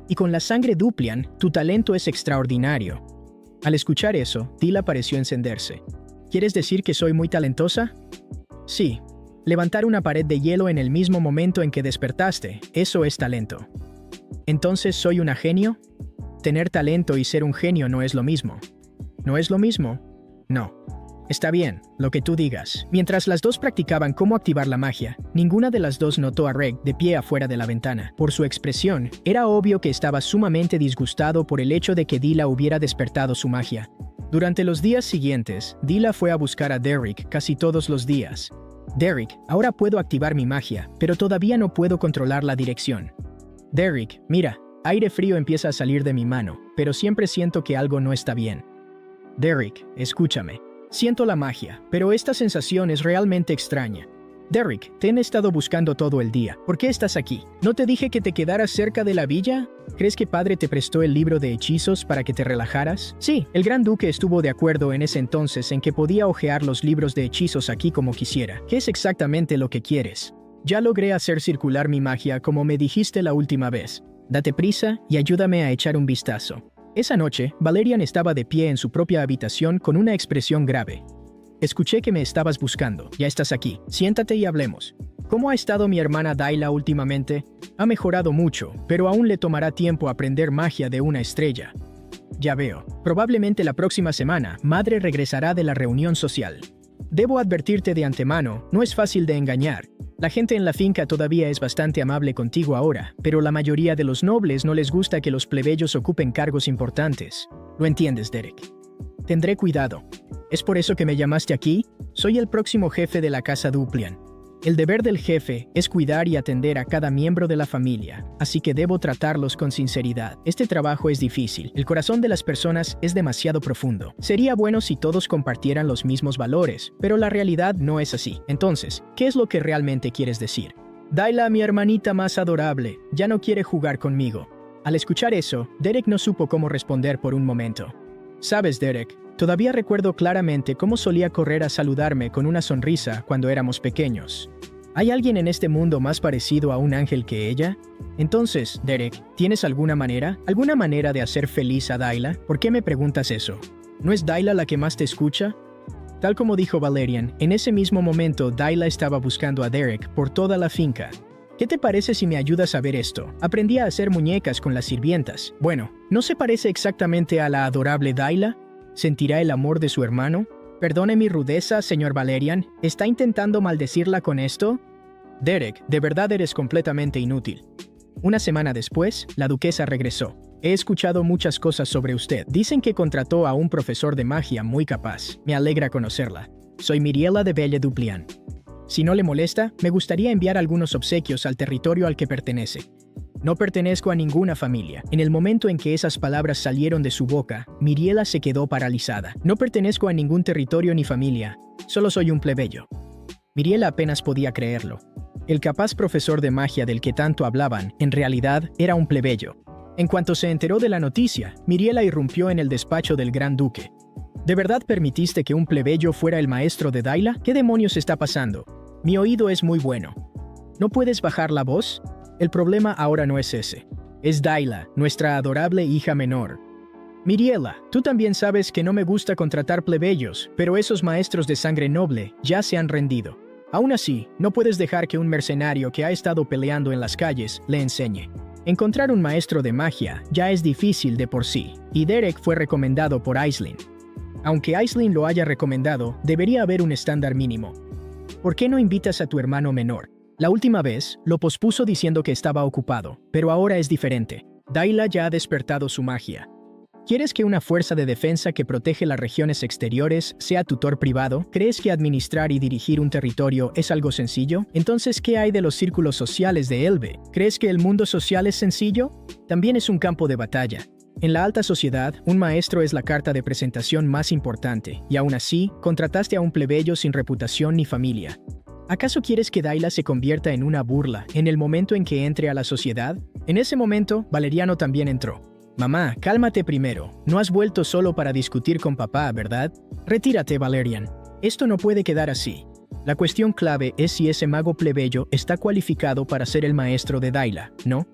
Y con la sangre Duplian, tu talento es extraordinario. Al escuchar eso, Dila pareció encenderse. ¿Quieres decir que soy muy talentosa? Sí. Levantar una pared de hielo en el mismo momento en que despertaste, eso es talento. ¿Entonces soy una genio? Tener talento y ser un genio no es lo mismo. ¿No es lo mismo? No. Está bien, lo que tú digas. Mientras las dos practicaban cómo activar la magia, ninguna de las dos notó a Reg de pie afuera de la ventana. Por su expresión, era obvio que estaba sumamente disgustado por el hecho de que Dila hubiera despertado su magia. Durante los días siguientes, Dila fue a buscar a Derrick casi todos los días. Derrick, ahora puedo activar mi magia, pero todavía no puedo controlar la dirección. Derrick, mira, aire frío empieza a salir de mi mano, pero siempre siento que algo no está bien. Derrick, escúchame. Siento la magia, pero esta sensación es realmente extraña. Derrick, te he estado buscando todo el día. ¿Por qué estás aquí? ¿No te dije que te quedaras cerca de la villa? ¿Crees que padre te prestó el libro de hechizos para que te relajaras? Sí, el Gran Duque estuvo de acuerdo en ese entonces en que podía hojear los libros de hechizos aquí como quisiera. ¿Qué es exactamente lo que quieres? Ya logré hacer circular mi magia como me dijiste la última vez. Date prisa y ayúdame a echar un vistazo. Esa noche, Valerian estaba de pie en su propia habitación con una expresión grave. Escuché que me estabas buscando. Ya estás aquí. Siéntate y hablemos. ¿Cómo ha estado mi hermana Dila últimamente? Ha mejorado mucho, pero aún le tomará tiempo aprender magia de una estrella. Ya veo. Probablemente la próxima semana, madre regresará de la reunión social. Debo advertirte de antemano, no es fácil de engañar. La gente en la finca todavía es bastante amable contigo ahora, pero la mayoría de los nobles no les gusta que los plebeyos ocupen cargos importantes. ¿Lo entiendes, Derek? Tendré cuidado. ¿Es por eso que me llamaste aquí? Soy el próximo jefe de la casa Duplian. El deber del jefe es cuidar y atender a cada miembro de la familia, así que debo tratarlos con sinceridad. Este trabajo es difícil. El corazón de las personas es demasiado profundo. Sería bueno si todos compartieran los mismos valores, pero la realidad no es así. Entonces, ¿qué es lo que realmente quieres decir? Dila, mi hermanita más adorable, ya no quiere jugar conmigo. Al escuchar eso, Derek no supo cómo responder por un momento. Sabes, Derek, todavía recuerdo claramente cómo solía correr a saludarme con una sonrisa cuando éramos pequeños. ¿Hay alguien en este mundo más parecido a un ángel que ella? Entonces, Derek, ¿tienes alguna manera de hacer feliz a Dayla? ¿Por qué me preguntas eso? ¿No es Dayla la que más te escucha? Tal como dijo Valerian, en ese mismo momento Dayla estaba buscando a Derek por toda la finca. ¿Qué te parece si me ayudas a ver esto? Aprendí a hacer muñecas con las sirvientas. Bueno, ¿no se parece exactamente a la adorable Dayla? ¿Sentirá el amor de su hermano? Perdone mi rudeza, señor Valerian. ¿Está intentando maldecirla con esto? Derek, de verdad eres completamente inútil. Una semana después, la duquesa regresó. He escuchado muchas cosas sobre usted. Dicen que contrató a un profesor de magia muy capaz. Me alegra conocerla. Soy Miriela de Belle Duplian. Si no le molesta, me gustaría enviar algunos obsequios al territorio al que pertenece. No pertenezco a ninguna familia. En el momento en que esas palabras salieron de su boca, Miriela se quedó paralizada. No pertenezco a ningún territorio ni familia. Solo soy un plebeyo. Miriela apenas podía creerlo. El capaz profesor de magia del que tanto hablaban, en realidad, era un plebeyo. En cuanto se enteró de la noticia, Miriela irrumpió en el despacho del gran duque. ¿De verdad permitiste que un plebeyo fuera el maestro de Dayla? ¿Qué demonios está pasando? Mi oído es muy bueno. ¿No puedes bajar la voz? El problema ahora no es ese. Es Dayla, nuestra adorable hija menor. Miriela, tú también sabes que no me gusta contratar plebeyos, pero esos maestros de sangre noble ya se han rendido. Aún así, no puedes dejar que un mercenario que ha estado peleando en las calles le enseñe. Encontrar un maestro de magia ya es difícil de por sí, y Derek fue recomendado por Aislinn. Aunque Aislinn lo haya recomendado, debería haber un estándar mínimo. ¿Por qué no invitas a tu hermano menor? La última vez, lo pospuso diciendo que estaba ocupado, pero ahora es diferente. Dayla ya ha despertado su magia. ¿Quieres que una fuerza de defensa que protege las regiones exteriores sea tutor privado? ¿Crees que administrar y dirigir un territorio es algo sencillo? Entonces, ¿qué hay de los círculos sociales de Elbe? ¿Crees que el mundo social es sencillo? También es un campo de batalla. En la alta sociedad, un maestro es la carta de presentación más importante, y aún así, contrataste a un plebeyo sin reputación ni familia. ¿Acaso quieres que Dayla se convierta en una burla en el momento en que entre a la sociedad? En ese momento, Valeriano también entró. Mamá, cálmate primero. No has vuelto solo para discutir con papá, ¿verdad? Retírate, Valerian. Esto no puede quedar así. La cuestión clave es si ese mago plebeyo está cualificado para ser el maestro de Dayla, ¿no?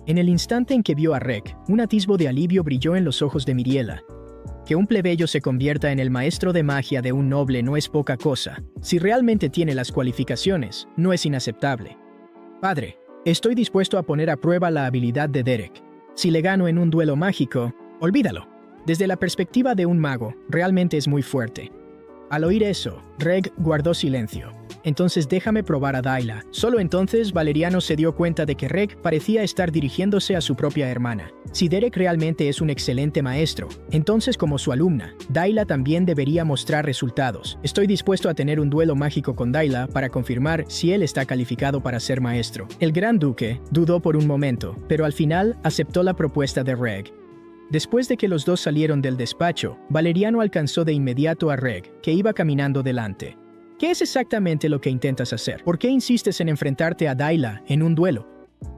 En el instante en que vio a Rek, un atisbo de alivio brilló en los ojos de Miriela. Que un plebeyo se convierta en el maestro de magia de un noble no es poca cosa. Si realmente tiene las cualificaciones, no es inaceptable. Padre, estoy dispuesto a poner a prueba la habilidad de Derek. Si le gano en un duelo mágico, olvídalo. Desde la perspectiva de un mago, realmente es muy fuerte. Al oír eso, Reg guardó silencio. Entonces déjame probar a Dayla. Solo entonces Valeriano se dio cuenta de que Reg parecía estar dirigiéndose a su propia hermana. Si Derek realmente es un excelente maestro, entonces como su alumna, Dayla también debería mostrar resultados. Estoy dispuesto a tener un duelo mágico con Dayla para confirmar si él está calificado para ser maestro. El gran duque dudó por un momento, pero al final aceptó la propuesta de Reg. Después de que los dos salieron del despacho, Valeriano alcanzó de inmediato a Reg, que iba caminando delante. ¿Qué es exactamente lo que intentas hacer? ¿Por qué insistes en enfrentarte a Dayla en un duelo?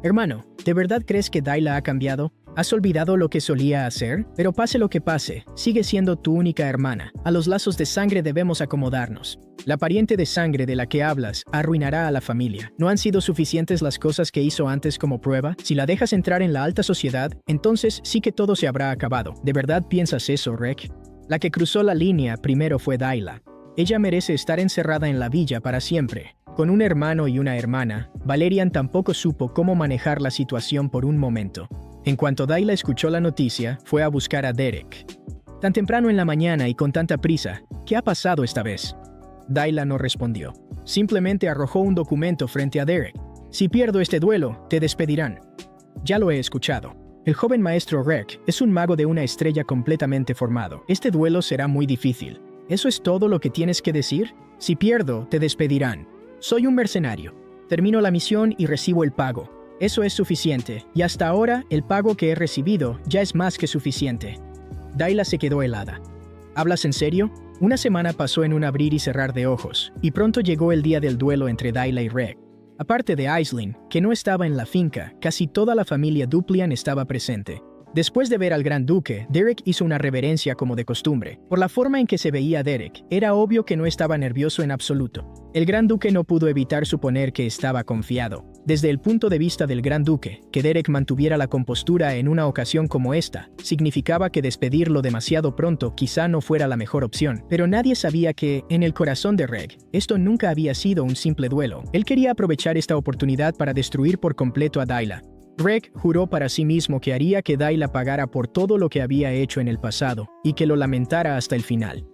Hermano, ¿de verdad crees que Dayla ha cambiado? ¿Has olvidado lo que solía hacer? Pero pase lo que pase, sigue siendo tu única hermana. A los lazos de sangre debemos acomodarnos. La pariente de sangre de la que hablas arruinará a la familia. ¿No han sido suficientes las cosas que hizo antes como prueba? Si la dejas entrar en la alta sociedad, entonces sí que todo se habrá acabado. ¿De verdad piensas eso, Reg? La que cruzó la línea primero fue Dayla. Ella merece estar encerrada en la villa para siempre. Con un hermano y una hermana, Valerian tampoco supo cómo manejar la situación por un momento. En cuanto Dayla escuchó la noticia, fue a buscar a Derek. Tan temprano en la mañana y con tanta prisa, ¿qué ha pasado esta vez? Dayla no respondió. Simplemente arrojó un documento frente a Derek. Si pierdo este duelo, te despedirán. Ya lo he escuchado. El joven maestro Reg es un mago de una estrella completamente formado. Este duelo será muy difícil. ¿Eso es todo lo que tienes que decir? Si pierdo, te despedirán. Soy un mercenario. Termino la misión y recibo el pago. Eso es suficiente, y hasta ahora el pago que he recibido ya es más que suficiente. Dayla se quedó helada. ¿Hablas en serio? Una semana pasó en un abrir y cerrar de ojos, y pronto llegó el día del duelo entre Dayla y Reg. Aparte de Aisling, que no estaba en la finca, casi toda la familia Duplian estaba presente. Después de ver al Gran Duque, Derek hizo una reverencia como de costumbre. Por la forma en que se veía Derek, era obvio que no estaba nervioso en absoluto. El Gran Duque no pudo evitar suponer que estaba confiado. Desde el punto de vista del Gran Duque, que Derek mantuviera la compostura en una ocasión como esta, significaba que despedirlo demasiado pronto quizá no fuera la mejor opción. Pero nadie sabía que, en el corazón de Reg, esto nunca había sido un simple duelo. Él quería aprovechar esta oportunidad para destruir por completo a Dayla. Reg juró para sí mismo que haría que Dayla pagara por todo lo que había hecho en el pasado, y que lo lamentara hasta el final.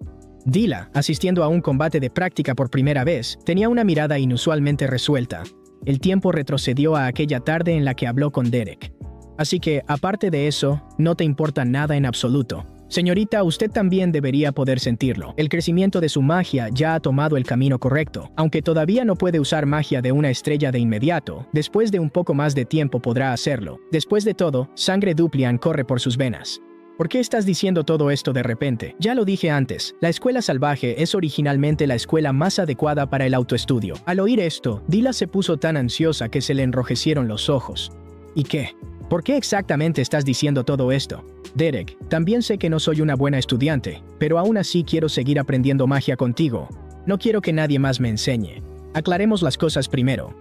Dila, asistiendo a un combate de práctica por primera vez, tenía una mirada inusualmente resuelta. El tiempo retrocedió a aquella tarde en la que habló con Derek. Así que, aparte de eso, no te importa nada en absoluto. Señorita, usted también debería poder sentirlo. El crecimiento de su magia ya ha tomado el camino correcto. Aunque todavía no puede usar magia de una estrella de inmediato, después de un poco más de tiempo podrá hacerlo. Después de todo, sangre Duplian corre por sus venas. ¿Por qué estás diciendo todo esto de repente? Ya lo dije antes, la escuela salvaje es originalmente la escuela más adecuada para el autoestudio. Al oír esto, Dila se puso tan ansiosa que se le enrojecieron los ojos. ¿Y qué? ¿Por qué exactamente estás diciendo todo esto? Derek, también sé que no soy una buena estudiante, pero aún así quiero seguir aprendiendo magia contigo. No quiero que nadie más me enseñe. Aclaremos las cosas primero.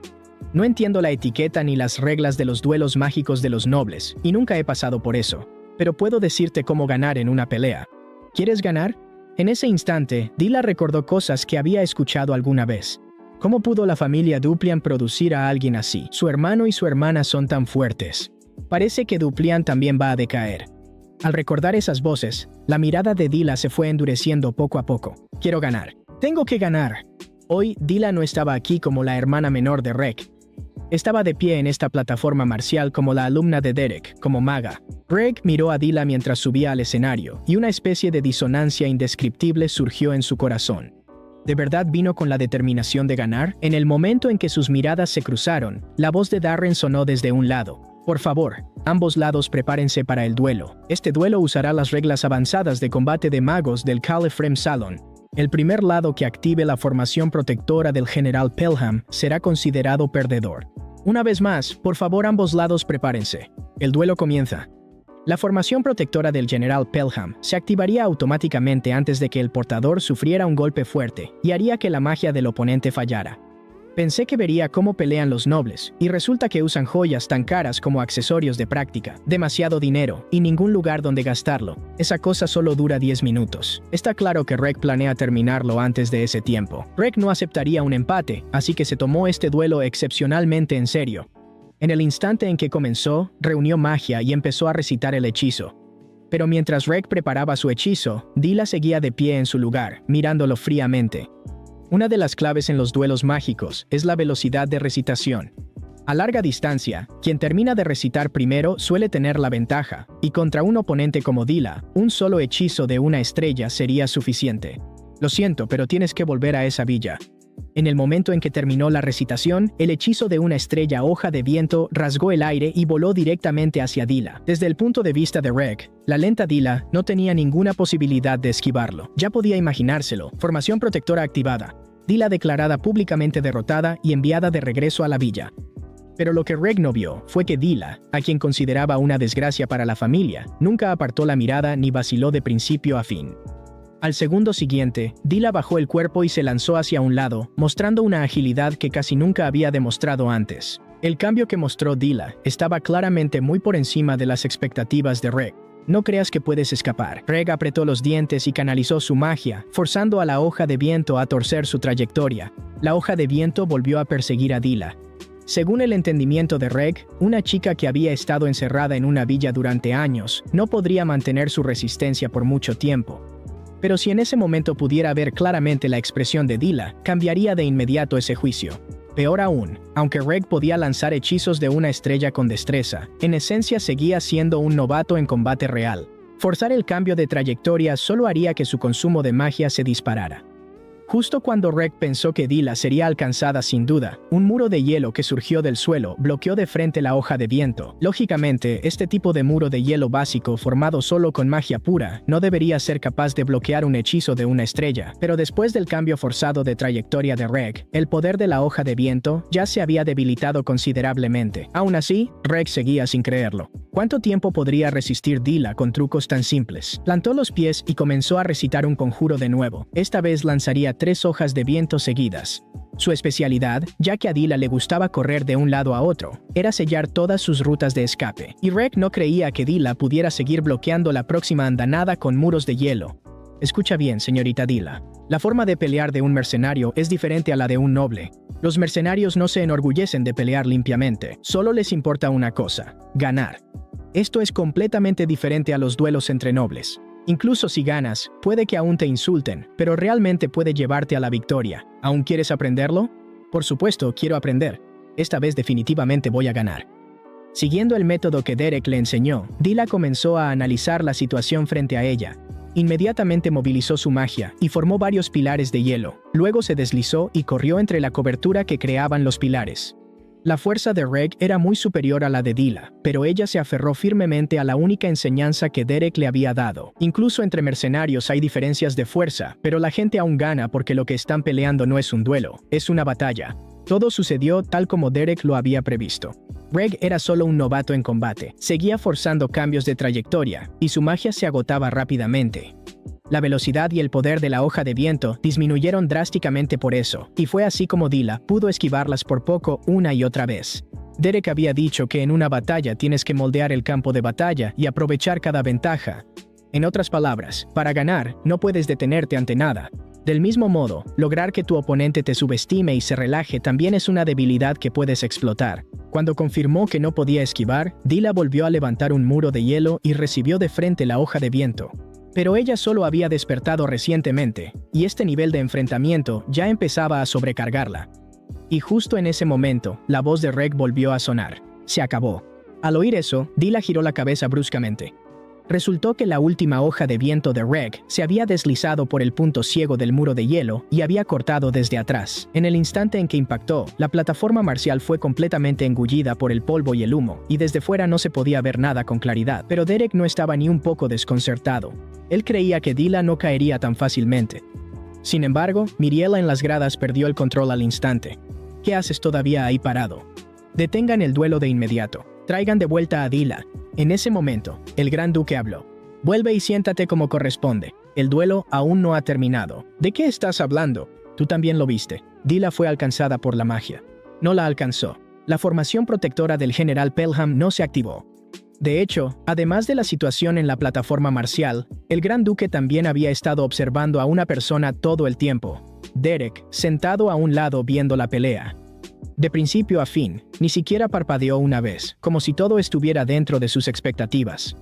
No entiendo la etiqueta ni las reglas de los duelos mágicos de los nobles, y nunca he pasado por eso. Pero puedo decirte cómo ganar en una pelea. ¿Quieres ganar? En ese instante, Dila recordó cosas que había escuchado alguna vez. ¿Cómo pudo la familia Duplian producir a alguien así? Su hermano y su hermana son tan fuertes. Parece que Duplian también va a decaer. Al recordar esas voces, la mirada de Dila se fue endureciendo poco a poco. Quiero ganar. Tengo que ganar. Hoy, Dila no estaba aquí como la hermana menor de Reg. Estaba de pie en esta plataforma marcial como la alumna de Derek, como maga. Reg miró a Dila mientras subía al escenario, y una especie de disonancia indescriptible surgió en su corazón. ¿De verdad vino con la determinación de ganar? En el momento en que sus miradas se cruzaron, la voz de Darren sonó desde un lado. Por favor, ambos lados prepárense para el duelo. Este duelo usará las reglas avanzadas de combate de magos del Califrem Salon. El primer lado que active la formación protectora del General Pelham será considerado perdedor. Una vez más, por favor ambos lados prepárense. El duelo comienza. La formación protectora del General Pelham se activaría automáticamente antes de que el portador sufriera un golpe fuerte y haría que la magia del oponente fallara. Pensé que vería cómo pelean los nobles, y resulta que usan joyas tan caras como accesorios de práctica, demasiado dinero, y ningún lugar donde gastarlo. Esa cosa solo dura 10 minutos. Está claro que Reg planea terminarlo antes de ese tiempo. Reg no aceptaría un empate, así que se tomó este duelo excepcionalmente en serio. En el instante en que comenzó, reunió magia y empezó a recitar el hechizo. Pero mientras Reg preparaba su hechizo, Dila seguía de pie en su lugar, mirándolo fríamente. Una de las claves en los duelos mágicos es la velocidad de recitación. A larga distancia, quien termina de recitar primero suele tener la ventaja, y contra un oponente como Dila, un solo hechizo de una estrella sería suficiente. Lo siento, pero tienes que volver a esa villa. En el momento en que terminó la recitación, el hechizo de una estrella hoja de viento rasgó el aire y voló directamente hacia Dila. Desde el punto de vista de Reg, la lenta Dila no tenía ninguna posibilidad de esquivarlo. Ya podía imaginárselo. Formación protectora activada. Dila declarada públicamente derrotada y enviada de regreso a la villa. Pero lo que Reg no vio fue que Dila, a quien consideraba una desgracia para la familia, nunca apartó la mirada ni vaciló de principio a fin. Al segundo siguiente, Dila bajó el cuerpo y se lanzó hacia un lado, mostrando una agilidad que casi nunca había demostrado antes. El cambio que mostró Dila estaba claramente muy por encima de las expectativas de Reg. No creas que puedes escapar. Reg apretó los dientes y canalizó su magia, forzando a la hoja de viento a torcer su trayectoria. La hoja de viento volvió a perseguir a Dila. Según el entendimiento de Reg, una chica que había estado encerrada en una villa durante años no podría mantener su resistencia por mucho tiempo. Pero si en ese momento pudiera ver claramente la expresión de Dila, cambiaría de inmediato ese juicio. Peor aún, aunque Reg podía lanzar hechizos de una estrella con destreza, en esencia seguía siendo un novato en combate real. Forzar el cambio de trayectoria solo haría que su consumo de magia se disparara. Justo cuando Reg pensó que Dila sería alcanzada sin duda, un muro de hielo que surgió del suelo bloqueó de frente la hoja de viento. Lógicamente, este tipo de muro de hielo básico formado solo con magia pura no debería ser capaz de bloquear un hechizo de una estrella, pero después del cambio forzado de trayectoria de Reg, el poder de la hoja de viento ya se había debilitado considerablemente. Aún así, Reg seguía sin creerlo. ¿Cuánto tiempo podría resistir Dila con trucos tan simples? Plantó los pies y comenzó a recitar un conjuro de nuevo. Esta vez lanzaría 3 hojas de viento seguidas. Su especialidad, ya que a Dila le gustaba correr de un lado a otro, era sellar todas sus rutas de escape, y Reg no creía que Dila pudiera seguir bloqueando la próxima andanada con muros de hielo. Escucha bien, señorita Dila. La forma de pelear de un mercenario es diferente a la de un noble. Los mercenarios no se enorgullecen de pelear limpiamente, solo les importa una cosa: ganar. Esto es completamente diferente a los duelos entre nobles. Incluso si ganas, puede que aún te insulten, pero realmente puede llevarte a la victoria. ¿Aún quieres aprenderlo? Por supuesto, quiero aprender. Esta vez definitivamente voy a ganar. Siguiendo el método que Derek le enseñó, Dila comenzó a analizar la situación frente a ella. Inmediatamente movilizó su magia y formó varios pilares de hielo. Luego se deslizó y corrió entre la cobertura que creaban los pilares. La fuerza de Reg era muy superior a la de Dila, pero ella se aferró firmemente a la única enseñanza que Derek le había dado. Incluso entre mercenarios hay diferencias de fuerza, pero la gente aún gana porque lo que están peleando no es un duelo, es una batalla. Todo sucedió tal como Derek lo había previsto. Reg era solo un novato en combate, seguía forzando cambios de trayectoria, y su magia se agotaba rápidamente. La velocidad y el poder de la hoja de viento disminuyeron drásticamente por eso, y fue así como Dila pudo esquivarlas por poco una y otra vez. Derek había dicho que en una batalla tienes que moldear el campo de batalla y aprovechar cada ventaja. En otras palabras, para ganar, no puedes detenerte ante nada. Del mismo modo, lograr que tu oponente te subestime y se relaje también es una debilidad que puedes explotar. Cuando confirmó que no podía esquivar, Dila volvió a levantar un muro de hielo y recibió de frente la hoja de viento. Pero ella solo había despertado recientemente, y este nivel de enfrentamiento ya empezaba a sobrecargarla. Y justo en ese momento, la voz de Reg volvió a sonar. Se acabó. Al oír eso, Dila giró la cabeza bruscamente. Resultó que la última hoja de viento de Reg se había deslizado por el punto ciego del muro de hielo y había cortado desde atrás. En el instante en que impactó, la plataforma marcial fue completamente engullida por el polvo y el humo, y desde fuera no se podía ver nada con claridad. Pero Derek no estaba ni un poco desconcertado. Él creía que Dila no caería tan fácilmente. Sin embargo, Miriela en las gradas perdió el control al instante. ¿Qué haces todavía ahí parado? Detengan el duelo de inmediato. Traigan de vuelta a Dila. En ese momento, el gran duque habló. Vuelve y siéntate como corresponde. El duelo aún no ha terminado. ¿De qué estás hablando? Tú también lo viste. Dila fue alcanzada por la magia. No la alcanzó. La formación protectora del general Pelham no se activó. De hecho, además de la situación en la plataforma marcial, el gran duque también había estado observando a una persona todo el tiempo. Derek, sentado a un lado viendo la pelea. De principio a fin, ni siquiera parpadeó una vez, como si todo estuviera dentro de sus expectativas.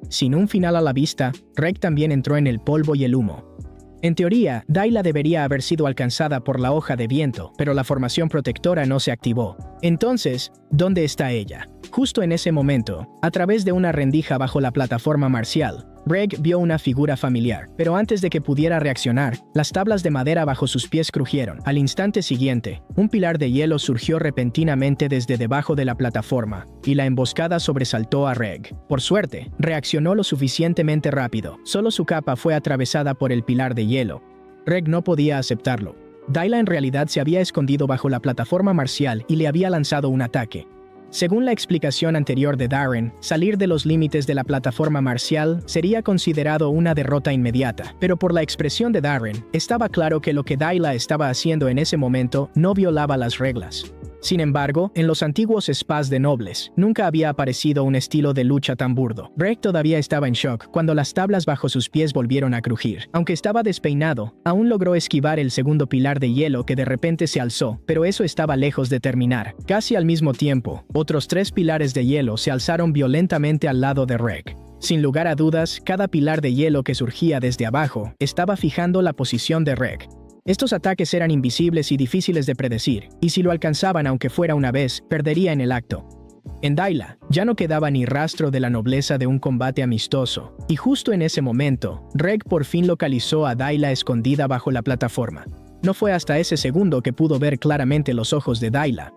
Sin un final a la vista, Reg también entró en el polvo y el humo. En teoría, Dila debería haber sido alcanzada por la hoja de viento, pero la formación protectora no se activó. Entonces, ¿dónde está ella? Justo en ese momento, a través de una rendija bajo la plataforma marcial, Reg vio una figura familiar, pero antes de que pudiera reaccionar, las tablas de madera bajo sus pies crujieron. Al instante siguiente, un pilar de hielo surgió repentinamente desde debajo de la plataforma, y la emboscada sobresaltó a Reg. Por suerte, reaccionó lo suficientemente rápido. Solo su capa fue atravesada por el pilar de hielo. Reg no podía aceptarlo. Dila en realidad se había escondido bajo la plataforma marcial y le había lanzado un ataque. Según la explicación anterior de Darren, salir de los límites de la plataforma marcial sería considerado una derrota inmediata, pero por la expresión de Darren, estaba claro que lo que Dila estaba haciendo en ese momento no violaba las reglas. Sin embargo, en los antiguos spas de nobles, nunca había aparecido un estilo de lucha tan burdo. Reg todavía estaba en shock cuando las tablas bajo sus pies volvieron a crujir. Aunque estaba despeinado, aún logró esquivar el segundo pilar de hielo que de repente se alzó, pero eso estaba lejos de terminar. Casi al mismo tiempo, otros 3 pilares de hielo se alzaron violentamente al lado de Reg. Sin lugar a dudas, cada pilar de hielo que surgía desde abajo estaba fijando la posición de Reg. Estos ataques eran invisibles y difíciles de predecir, y si lo alcanzaban aunque fuera una vez, perdería en el acto. En Dila, ya no quedaba ni rastro de la nobleza de un combate amistoso, y justo en ese momento, Reg por fin localizó a Dila escondida bajo la plataforma. No fue hasta ese segundo que pudo ver claramente los ojos de Dayla.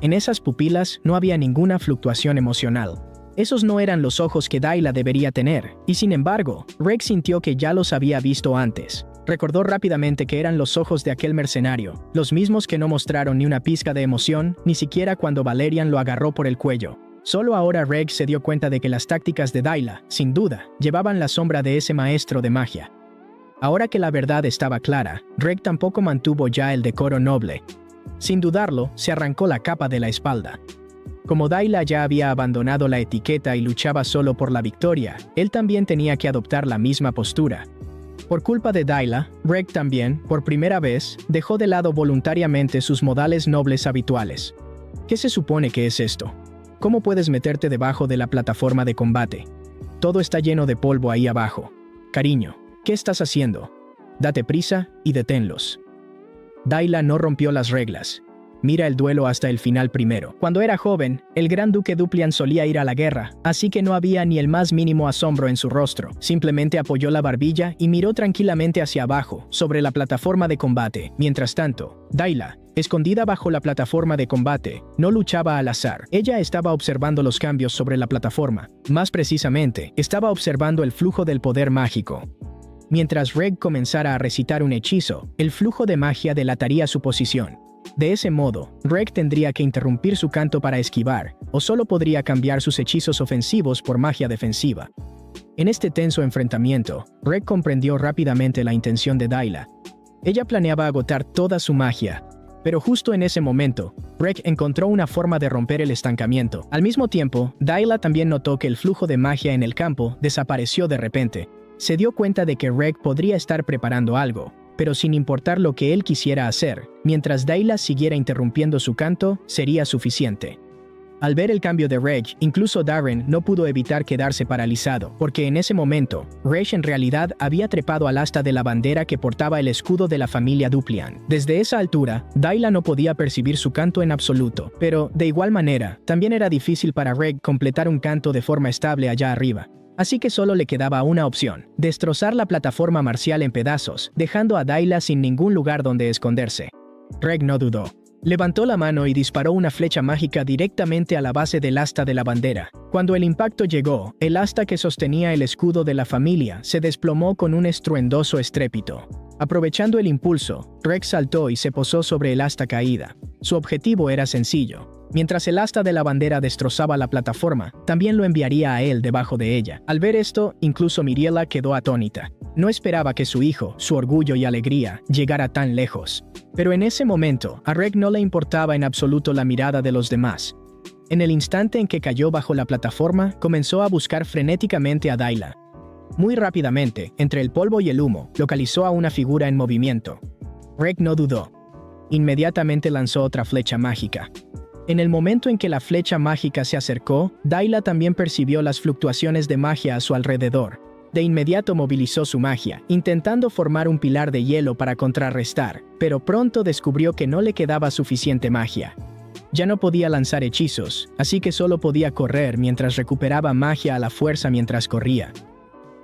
En esas pupilas no había ninguna fluctuación emocional. Esos no eran los ojos que Dayla debería tener, y sin embargo, Reg sintió que ya los había visto antes. Recordó rápidamente que eran los ojos de aquel mercenario, los mismos que no mostraron ni una pizca de emoción, ni siquiera cuando Valerian lo agarró por el cuello. Solo ahora Reg se dio cuenta de que las tácticas de Dayla, sin duda, llevaban la sombra de ese maestro de magia. Ahora que la verdad estaba clara, Reg tampoco mantuvo ya el decoro noble. Sin dudarlo, se arrancó la capa de la espalda. Como Dayla ya había abandonado la etiqueta y luchaba solo por la victoria, él también tenía que adoptar la misma postura. Por culpa de Dayla, Reg también, por primera vez, dejó de lado voluntariamente sus modales nobles habituales. ¿Qué se supone que es esto? ¿Cómo puedes meterte debajo de la plataforma de combate? Todo está lleno de polvo ahí abajo. Cariño, ¿qué estás haciendo? Date prisa y deténlos. Dayla no rompió las reglas. Mira el duelo hasta el final primero. Cuando era joven, el gran duque Duplian solía ir a la guerra, así que no había ni el más mínimo asombro en su rostro. Simplemente apoyó la barbilla y miró tranquilamente hacia abajo, sobre la plataforma de combate. Mientras tanto, Dayla, escondida bajo la plataforma de combate, no luchaba al azar. Ella estaba observando los cambios sobre la plataforma. Más precisamente, estaba observando el flujo del poder mágico. Mientras Reg comenzara a recitar un hechizo, el flujo de magia delataría su posición. De ese modo, Reg tendría que interrumpir su canto para esquivar, o solo podría cambiar sus hechizos ofensivos por magia defensiva. En este tenso enfrentamiento, Reg comprendió rápidamente la intención de Dayla. Ella planeaba agotar toda su magia, pero justo en ese momento, Reg encontró una forma de romper el estancamiento. Al mismo tiempo, Dayla también notó que el flujo de magia en el campo desapareció de repente. Se dio cuenta de que Reg podría estar preparando algo, pero sin importar lo que él quisiera hacer, mientras Dayla siguiera interrumpiendo su canto, sería suficiente. Al ver el cambio de Reg, incluso Darren no pudo evitar quedarse paralizado, porque en ese momento, Reg en realidad había trepado al asta de la bandera que portaba el escudo de la familia Duplian. Desde esa altura, Dayla no podía percibir su canto en absoluto, pero, de igual manera, también era difícil para Reg completar un canto de forma estable allá arriba. Así que solo le quedaba una opción: destrozar la plataforma marcial en pedazos, dejando a Dayla sin ningún lugar donde esconderse. Reg no dudó. Levantó la mano y disparó una flecha mágica directamente a la base del asta de la bandera. Cuando el impacto llegó, el asta que sostenía el escudo de la familia se desplomó con un estruendoso estrépito. Aprovechando el impulso, Reg saltó y se posó sobre el asta caída. Su objetivo era sencillo. Mientras el asta de la bandera destrozaba la plataforma, también lo enviaría a él debajo de ella. Al ver esto, incluso Miriela quedó atónita. No esperaba que su hijo, su orgullo y alegría, llegara tan lejos. Pero en ese momento, a Reg no le importaba en absoluto la mirada de los demás. En el instante en que cayó bajo la plataforma, comenzó a buscar frenéticamente a Dayla. Muy rápidamente, entre el polvo y el humo, localizó a una figura en movimiento. Reg no dudó. Inmediatamente lanzó otra flecha mágica. En el momento en que la flecha mágica se acercó, Dayla también percibió las fluctuaciones de magia a su alrededor. De inmediato movilizó su magia, intentando formar un pilar de hielo para contrarrestar, pero pronto descubrió que no le quedaba suficiente magia. Ya no podía lanzar hechizos, así que solo podía correr mientras recuperaba magia a la fuerza mientras corría.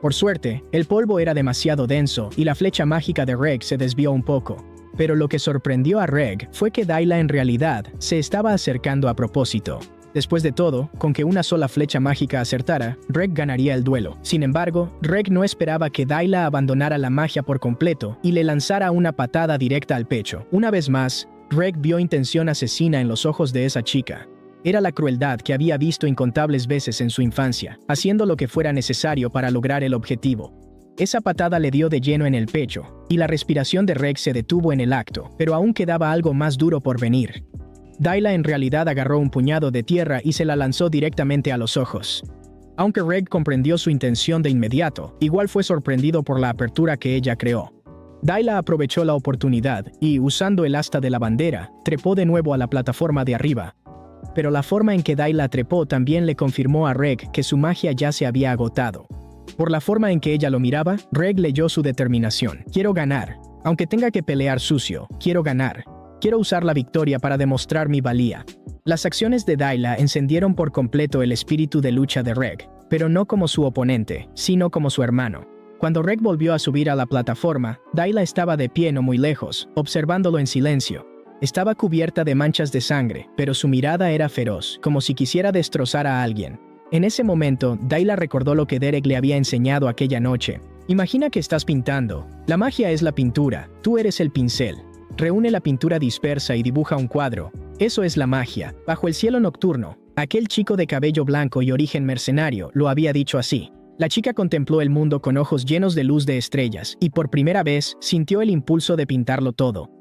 Por suerte, el polvo era demasiado denso y la flecha mágica de Reg se desvió un poco. Pero lo que sorprendió a Reg fue que Dayla en realidad se estaba acercando a propósito. Después de todo, con que una sola flecha mágica acertara, Reg ganaría el duelo. Sin embargo, Reg no esperaba que Dayla abandonara la magia por completo y le lanzara una patada directa al pecho. Una vez más, Reg vio intención asesina en los ojos de esa chica. Era la crueldad que había visto incontables veces en su infancia, haciendo lo que fuera necesario para lograr el objetivo. Esa patada le dio de lleno en el pecho, y la respiración de Reg se detuvo en el acto, pero aún quedaba algo más duro por venir. Dayla en realidad agarró un puñado de tierra y se la lanzó directamente a los ojos. Aunque Reg comprendió su intención de inmediato, igual fue sorprendido por la apertura que ella creó. Dayla aprovechó la oportunidad y, usando el asta de la bandera, trepó de nuevo a la plataforma de arriba. Pero la forma en que Dayla trepó también le confirmó a Reg que su magia ya se había agotado. Por la forma en que ella lo miraba, Reg leyó su determinación. Quiero ganar. Aunque tenga que pelear sucio, quiero ganar. Quiero usar la victoria para demostrar mi valía. Las acciones de Dayla encendieron por completo el espíritu de lucha de Reg, pero no como su oponente, sino como su hermano. Cuando Reg volvió a subir a la plataforma, Dayla estaba de pie no muy lejos, observándolo en silencio. Estaba cubierta de manchas de sangre, pero su mirada era feroz, como si quisiera destrozar a alguien. En ese momento, Dayla recordó lo que Derek le había enseñado aquella noche. Imagina que estás pintando. La magia es la pintura, tú eres el pincel. Reúne la pintura dispersa y dibuja un cuadro. Eso es la magia. Bajo el cielo nocturno, aquel chico de cabello blanco y origen mercenario lo había dicho así. La chica contempló el mundo con ojos llenos de luz de estrellas y por primera vez sintió el impulso de pintarlo todo.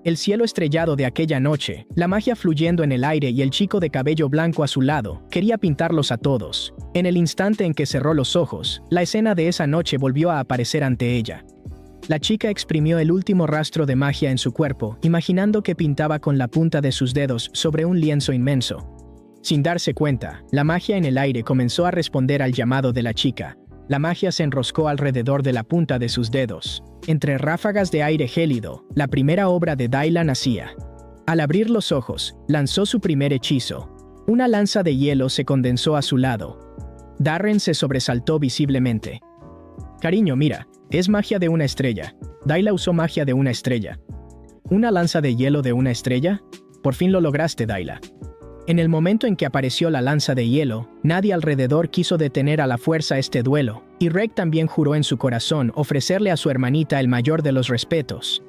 El cielo estrellado de aquella noche, la magia fluyendo en el aire y el chico de cabello blanco a su lado, quería pintarlos a todos. En el instante en que cerró los ojos, la escena de esa noche volvió a aparecer ante ella. La chica exprimió el último rastro de magia en su cuerpo, imaginando que pintaba con la punta de sus dedos sobre un lienzo inmenso. Sin darse cuenta, la magia en el aire comenzó a responder al llamado de la chica. La magia se enroscó alrededor de la punta de sus dedos. Entre ráfagas de aire gélido, la primera obra de Dayla nacía. Al abrir los ojos, lanzó su primer hechizo. Una lanza de hielo se condensó a su lado. Darren se sobresaltó visiblemente. Cariño, mira, es magia de una estrella. Dayla usó magia de una estrella. ¿Una lanza de hielo de una estrella? Por fin lo lograste, Dayla. En el momento en que apareció la lanza de hielo, nadie alrededor quiso detener a la fuerza este duelo, y Reg también juró en su corazón ofrecerle a su hermanita el mayor de los respetos.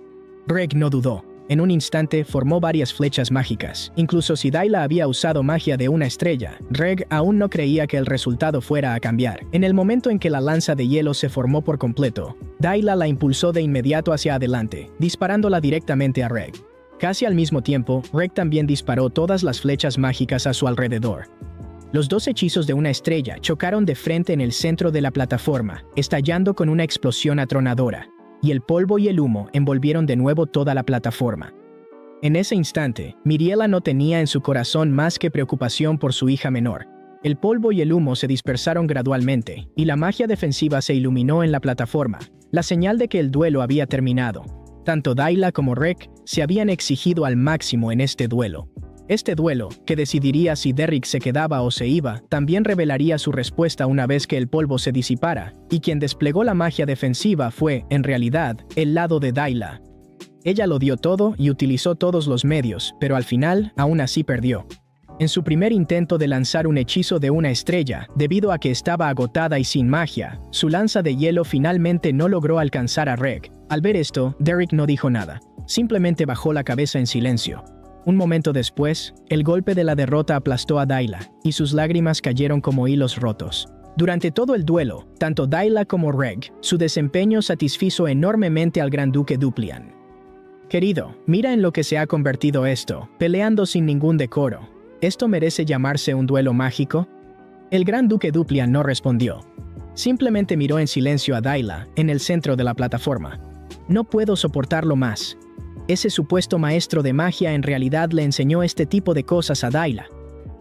Reg no dudó. En un instante formó varias flechas mágicas. Incluso si Dayla había usado magia de una estrella, Reg aún no creía que el resultado fuera a cambiar. En el momento en que la lanza de hielo se formó por completo, Dayla la impulsó de inmediato hacia adelante, disparándola directamente a Reg. Casi al mismo tiempo, Reg también disparó todas las flechas mágicas a su alrededor. Los dos hechizos de una estrella chocaron de frente en el centro de la plataforma, estallando con una explosión atronadora, y el polvo y el humo envolvieron de nuevo toda la plataforma. En ese instante, Miriela no tenía en su corazón más que preocupación por su hija menor. El polvo y el humo se dispersaron gradualmente, y la magia defensiva se iluminó en la plataforma, la señal de que el duelo había terminado. Tanto Dayla como Reg se habían exigido al máximo en este duelo. Este duelo, que decidiría si Derek se quedaba o se iba, también revelaría su respuesta una vez que el polvo se disipara, y quien desplegó la magia defensiva fue, en realidad, el lado de Dayla. Ella lo dio todo y utilizó todos los medios, pero al final, aún así perdió. En su primer intento de lanzar un hechizo de una estrella, debido a que estaba agotada y sin magia, su lanza de hielo finalmente no logró alcanzar a Reg. Al ver esto, Derek no dijo nada. Simplemente bajó la cabeza en silencio. Un momento después, el golpe de la derrota aplastó a Dayla, y sus lágrimas cayeron como hilos rotos. Durante todo el duelo, tanto Dayla como Reg, su desempeño satisfizo enormemente al Gran Duque Duplian. Querido, mira en lo que se ha convertido esto, peleando sin ningún decoro. ¿Esto merece llamarse un duelo mágico? El Gran Duque Duplian no respondió. Simplemente miró en silencio a Dayla, en el centro de la plataforma. No puedo soportarlo más. Ese supuesto maestro de magia en realidad le enseñó este tipo de cosas a Dayla.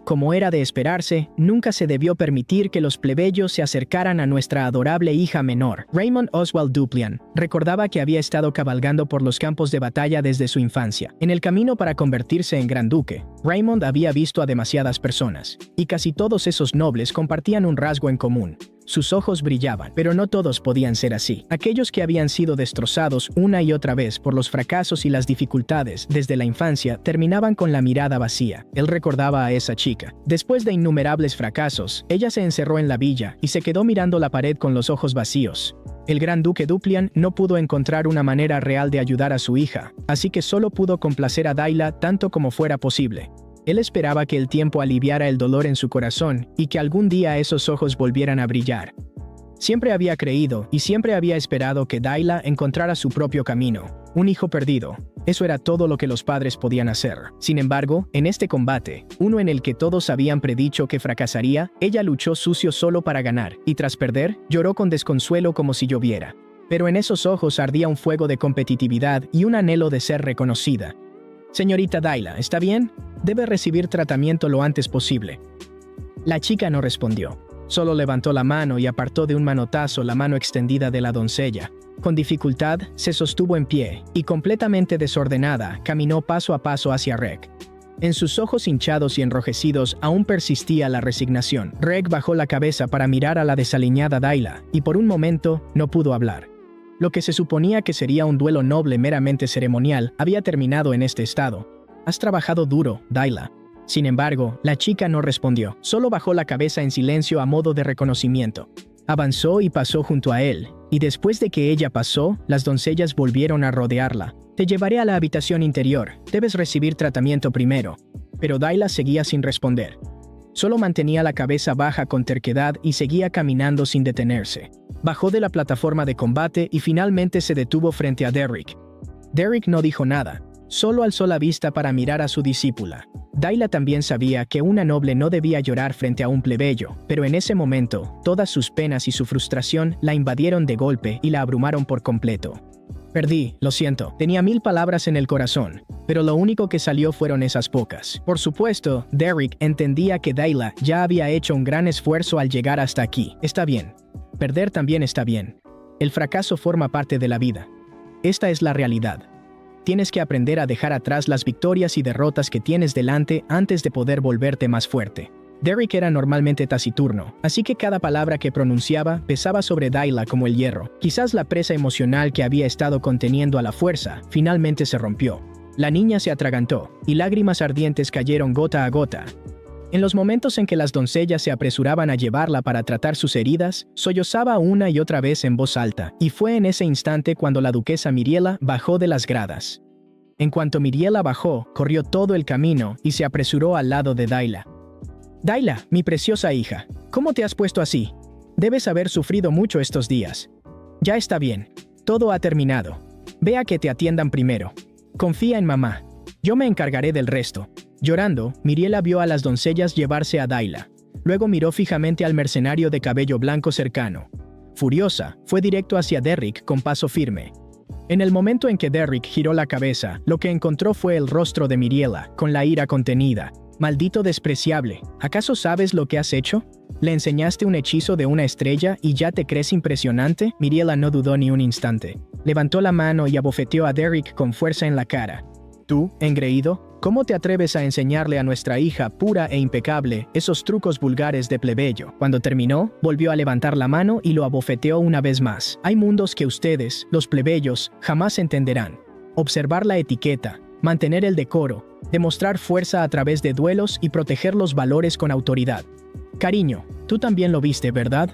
Como era de esperarse, nunca se debió permitir que los plebeyos se acercaran a nuestra adorable hija menor. Raymond Oswald Duplian recordaba que había estado cabalgando por los campos de batalla desde su infancia. En el camino para convertirse en gran duque, Raymond había visto a demasiadas personas, y casi todos esos nobles compartían un rasgo en común. Sus ojos brillaban, pero no todos podían ser así. Aquellos que habían sido destrozados una y otra vez por los fracasos y las dificultades desde la infancia terminaban con la mirada vacía. Él recordaba a esa chica. Después de innumerables fracasos, ella se encerró en la villa y se quedó mirando la pared con los ojos vacíos. El Gran Duque Duplian no pudo encontrar una manera real de ayudar a su hija, así que solo pudo complacer a Dayla tanto como fuera posible. Él esperaba que el tiempo aliviara el dolor en su corazón y que algún día esos ojos volvieran a brillar. Siempre había creído y siempre había esperado que Dayla encontrara su propio camino. Un hijo perdido. Eso era todo lo que los padres podían hacer. Sin embargo, en este combate, uno en el que todos habían predicho que fracasaría, ella luchó sucio solo para ganar, y tras perder, lloró con desconsuelo como si lloviera. Pero en esos ojos ardía un fuego de competitividad y un anhelo de ser reconocida. Señorita Dayla, ¿está bien? Debe recibir tratamiento lo antes posible. La chica no respondió. Solo levantó la mano y apartó de un manotazo la mano extendida de la doncella. Con dificultad, se sostuvo en pie y completamente desordenada, caminó paso a paso hacia Reg. En sus ojos hinchados y enrojecidos aún persistía la resignación. Reg bajó la cabeza para mirar a la desaliñada Dayla, y por un momento no pudo hablar. Lo que se suponía que sería un duelo noble meramente ceremonial había terminado en este estado. «Has trabajado duro, Dayla». Sin embargo, la chica no respondió, solo bajó la cabeza en silencio a modo de reconocimiento. Avanzó y pasó junto a él, y después de que ella pasó, las doncellas volvieron a rodearla. «Te llevaré a la habitación interior, debes recibir tratamiento primero». Pero Dayla seguía sin responder. Solo mantenía la cabeza baja con terquedad y seguía caminando sin detenerse. Bajó de la plataforma de combate y finalmente se detuvo frente a Derrick. Derrick no dijo nada, solo alzó la vista para mirar a su discípula. Dayla también sabía que una noble no debía llorar frente a un plebeyo, pero en ese momento, todas sus penas y su frustración la invadieron de golpe y la abrumaron por completo. «Perdí, lo siento. Tenía 1000 palabras en el corazón, pero lo único que salió fueron esas pocas». Por supuesto, Derrick entendía que Dayla ya había hecho un gran esfuerzo al llegar hasta aquí. Está bien. Perder también está bien. El fracaso forma parte de la vida. Esta es la realidad. Tienes que aprender a dejar atrás las victorias y derrotas que tienes delante antes de poder volverte más fuerte. Derrick era normalmente taciturno, así que cada palabra que pronunciaba pesaba sobre Dayla como el hierro. Quizás la presa emocional que había estado conteniendo a la fuerza finalmente se rompió. La niña se atragantó, y lágrimas ardientes cayeron gota a gota. En los momentos en que las doncellas se apresuraban a llevarla para tratar sus heridas, sollozaba una y otra vez en voz alta, y fue en ese instante cuando la duquesa Miriela bajó de las gradas. En cuanto Miriela bajó, corrió todo el camino y se apresuró al lado de Dayla. «Dayla, mi preciosa hija, ¿cómo te has puesto así? Debes haber sufrido mucho estos días. Ya está bien. Todo ha terminado. Ve a que te atiendan primero. Confía en mamá. Yo me encargaré del resto». Llorando, Miriela vio a las doncellas llevarse a Dayla. Luego miró fijamente al mercenario de cabello blanco cercano. Furiosa, fue directo hacia Derrick con paso firme. En el momento en que Derrick giró la cabeza, lo que encontró fue el rostro de Miriela, con la ira contenida. «Maldito despreciable, ¿acaso sabes lo que has hecho? ¿Le enseñaste un hechizo de una estrella y ya te crees impresionante?» Miriela no dudó ni un instante. Levantó la mano y abofeteó a Derrick con fuerza en la cara. «¿Tú, engreído? ¿Cómo te atreves a enseñarle a nuestra hija pura e impecable esos trucos vulgares de plebeyo?» Cuando terminó, volvió a levantar la mano y lo abofeteó una vez más. «Hay mundos que ustedes, los plebeyos, jamás entenderán. Observar la etiqueta, mantener el decoro, demostrar fuerza a través de duelos y proteger los valores con autoridad. Cariño, tú también lo viste, ¿verdad?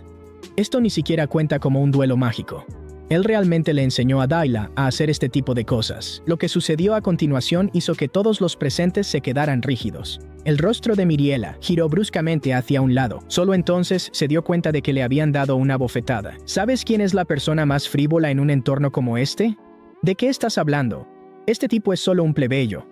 Esto ni siquiera cuenta como un duelo mágico». Él realmente le enseñó a Dayla a hacer este tipo de cosas. Lo que sucedió a continuación hizo que todos los presentes se quedaran rígidos. El rostro de Miriela giró bruscamente hacia un lado. Solo entonces se dio cuenta de que le habían dado una bofetada. ¿Sabes quién es la persona más frívola en un entorno como este? ¿De qué estás hablando? Este tipo es solo un plebeyo.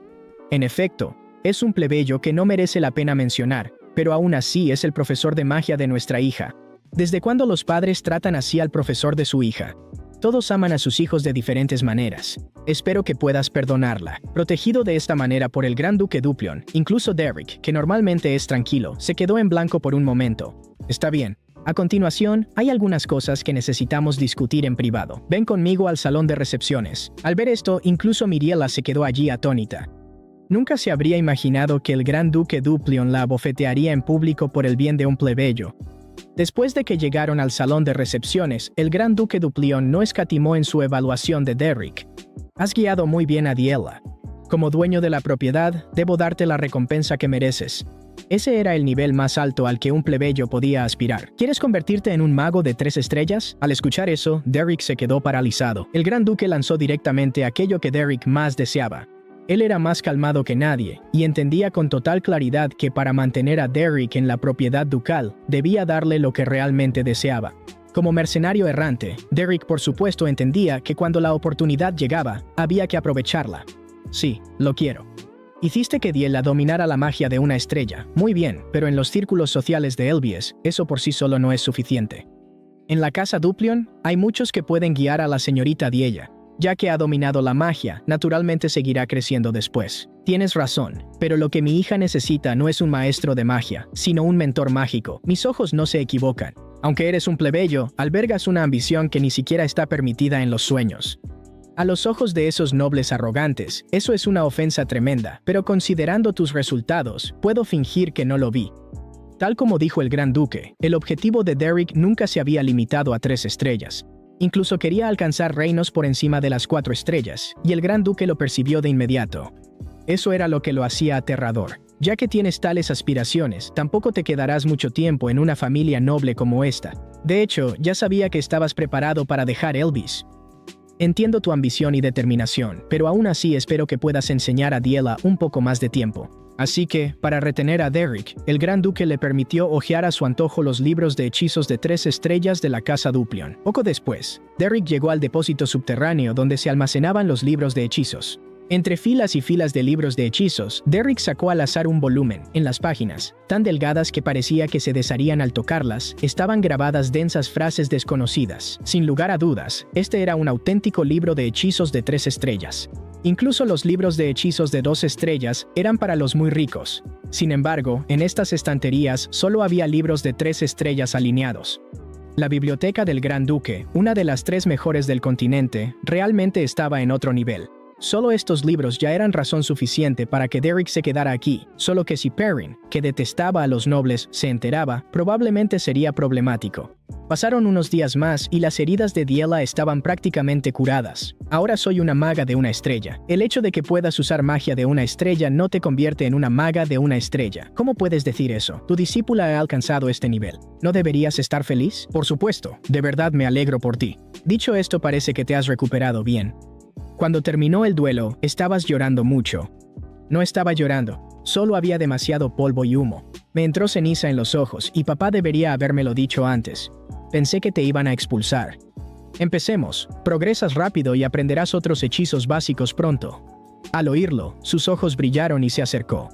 En efecto, es un plebeyo que no merece la pena mencionar, pero aún así es el profesor de magia de nuestra hija. ¿Desde cuándo los padres tratan así al profesor de su hija? Todos aman a sus hijos de diferentes maneras. Espero que puedas perdonarla. Protegido de esta manera por el gran duque Duplion, incluso Derrick, que normalmente es tranquilo, se quedó en blanco por un momento. Está bien. A continuación, hay algunas cosas que necesitamos discutir en privado. Ven conmigo al salón de recepciones. Al ver esto, incluso Miriela se quedó allí atónita. Nunca se habría imaginado que el gran duque Duplion la abofetearía en público por el bien de un plebeyo. Después de que llegaron al salón de recepciones, el gran duque Duplion no escatimó en su evaluación de Derrick. «Has guiado muy bien a Diela. Como dueño de la propiedad, debo darte la recompensa que mereces». Ese era el nivel más alto al que un plebeyo podía aspirar. ¿Quieres convertirte en un mago de 3 estrellas? Al escuchar eso, Derrick se quedó paralizado. El gran duque lanzó directamente aquello que Derrick más deseaba. Él era más calmado que nadie, y entendía con total claridad que para mantener a Derrick en la propiedad ducal, debía darle lo que realmente deseaba. Como mercenario errante, Derrick por supuesto entendía que cuando la oportunidad llegaba, había que aprovecharla. «Sí, lo quiero. Hiciste que Diela dominara la magia de una estrella. Muy bien, pero en los círculos sociales de Elvies, eso por sí solo no es suficiente. En la casa Duplion, hay muchos que pueden guiar a la señorita Diella. Ya que ha dominado la magia, naturalmente seguirá creciendo después. Tienes razón, pero lo que mi hija necesita no es un maestro de magia, sino un mentor mágico. Mis ojos no se equivocan. Aunque eres un plebeyo, albergas una ambición que ni siquiera está permitida en los sueños. A los ojos de esos nobles arrogantes, eso es una ofensa tremenda, pero considerando tus resultados, puedo fingir que no lo vi. Tal como dijo el Gran Duque, el objetivo de Derek nunca se había limitado a 3 estrellas. Incluso quería alcanzar reinos por encima de las 4 estrellas, y el Gran Duque lo percibió de inmediato. Eso era lo que lo hacía aterrador. Ya que tienes tales aspiraciones, tampoco te quedarás mucho tiempo en una familia noble como esta. De hecho, ya sabía que estabas preparado para dejar Elvis. Entiendo tu ambición y determinación, pero aún así espero que puedas enseñar a Diela un poco más de tiempo. Así que, para retener a Derek, el Gran Duque le permitió hojear a su antojo los libros de hechizos de 3 estrellas de la Casa Duplion. Poco después, Derek llegó al depósito subterráneo donde se almacenaban los libros de hechizos. Entre filas y filas de libros de hechizos, Derek sacó al azar un volumen. En las páginas, tan delgadas que parecía que se desharían al tocarlas, estaban grabadas densas frases desconocidas. Sin lugar a dudas, este era un auténtico libro de hechizos de 3 estrellas. Incluso los libros de hechizos de 2 estrellas eran para los muy ricos. Sin embargo, en estas estanterías solo había libros de 3 estrellas alineados. La biblioteca del Gran Duque, una de las 3 mejores del continente, realmente estaba en otro nivel. Solo estos libros ya eran razón suficiente para que Derek se quedara aquí, solo que si Perrin, que detestaba a los nobles, se enteraba, probablemente sería problemático. Pasaron unos días más y las heridas de Diela estaban prácticamente curadas. Ahora soy una maga de una estrella. El hecho de que puedas usar magia de una estrella no te convierte en una maga de una estrella. ¿Cómo puedes decir eso? Tu discípula ha alcanzado este nivel. ¿No deberías estar feliz? Por supuesto, de verdad me alegro por ti. Dicho esto, parece que te has recuperado bien. Cuando terminó el duelo, estabas llorando mucho. No estaba llorando, solo había demasiado polvo y humo. Me entró ceniza en los ojos y papá debería habérmelo dicho antes. Pensé que te iban a expulsar. Empecemos, progresas rápido y aprenderás otros hechizos básicos pronto. Al oírlo, sus ojos brillaron y se acercó.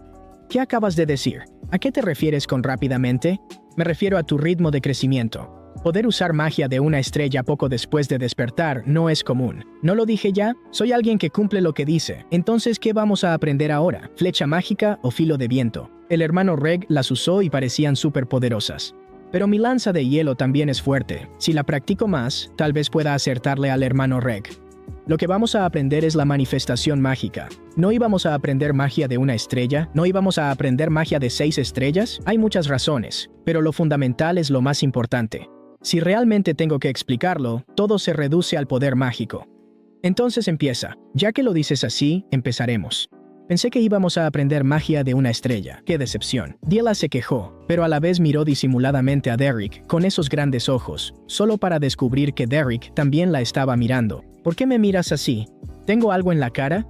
¿Qué acabas de decir? ¿A qué te refieres con rápidamente? Me refiero a tu ritmo de crecimiento. Poder usar magia de una estrella poco después de despertar no es común. ¿No lo dije ya? Soy alguien que cumple lo que dice. Entonces, ¿qué vamos a aprender ahora? ¿Flecha mágica o filo de viento? El hermano Reg las usó y parecían súper poderosas. Pero mi lanza de hielo también es fuerte. Si la practico más, tal vez pueda acertarle al hermano Reg. Lo que vamos a aprender es la manifestación mágica. ¿No íbamos a aprender magia de una estrella? ¿No íbamos a aprender magia de 6 estrellas? Hay muchas razones, pero lo fundamental es lo más importante. Si realmente tengo que explicarlo, todo se reduce al poder mágico. Entonces empieza. Ya que lo dices así, empezaremos. Pensé que íbamos a aprender magia de una estrella. ¡Qué decepción! Diela se quejó, pero a la vez miró disimuladamente a Derek con esos grandes ojos, solo para descubrir que Derek también la estaba mirando. ¿Por qué me miras así? ¿Tengo algo en la cara?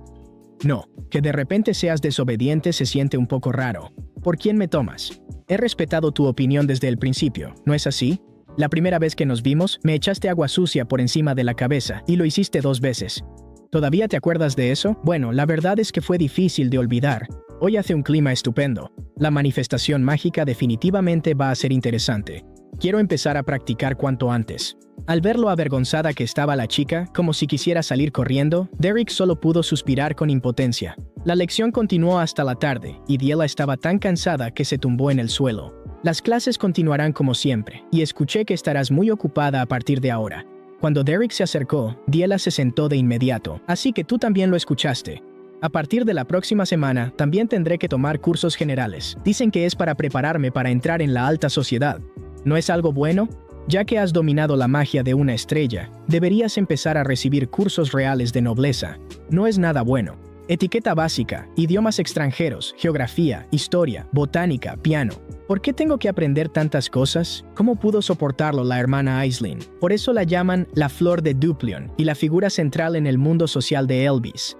No, que de repente seas desobediente se siente un poco raro. ¿Por quién me tomas? He respetado tu opinión desde el principio, ¿no es así? La primera vez que nos vimos, me echaste agua sucia por encima de la cabeza y lo hiciste 2 veces. ¿Todavía te acuerdas de eso? Bueno, la verdad es que fue difícil de olvidar. Hoy hace un clima estupendo. La manifestación mágica definitivamente va a ser interesante. Quiero empezar a practicar cuanto antes. Al ver lo avergonzada que estaba la chica, como si quisiera salir corriendo, Derek solo pudo suspirar con impotencia. La lección continuó hasta la tarde, y Diela estaba tan cansada que se tumbó en el suelo. Las clases continuarán como siempre, y escuché que estarás muy ocupada a partir de ahora. Cuando Derek se acercó, Diela se sentó de inmediato, así que tú también lo escuchaste. A partir de la próxima semana, también tendré que tomar cursos generales. Dicen que es para prepararme para entrar en la alta sociedad. ¿No es algo bueno? Ya que has dominado la magia de una estrella, deberías empezar a recibir cursos reales de nobleza. No es nada bueno. Etiqueta básica, idiomas extranjeros, geografía, historia, botánica, piano. ¿Por qué tengo que aprender tantas cosas? ¿Cómo pudo soportarlo la hermana Aisling? Por eso la llaman la flor de Duplion y la figura central en el mundo social de Elvis.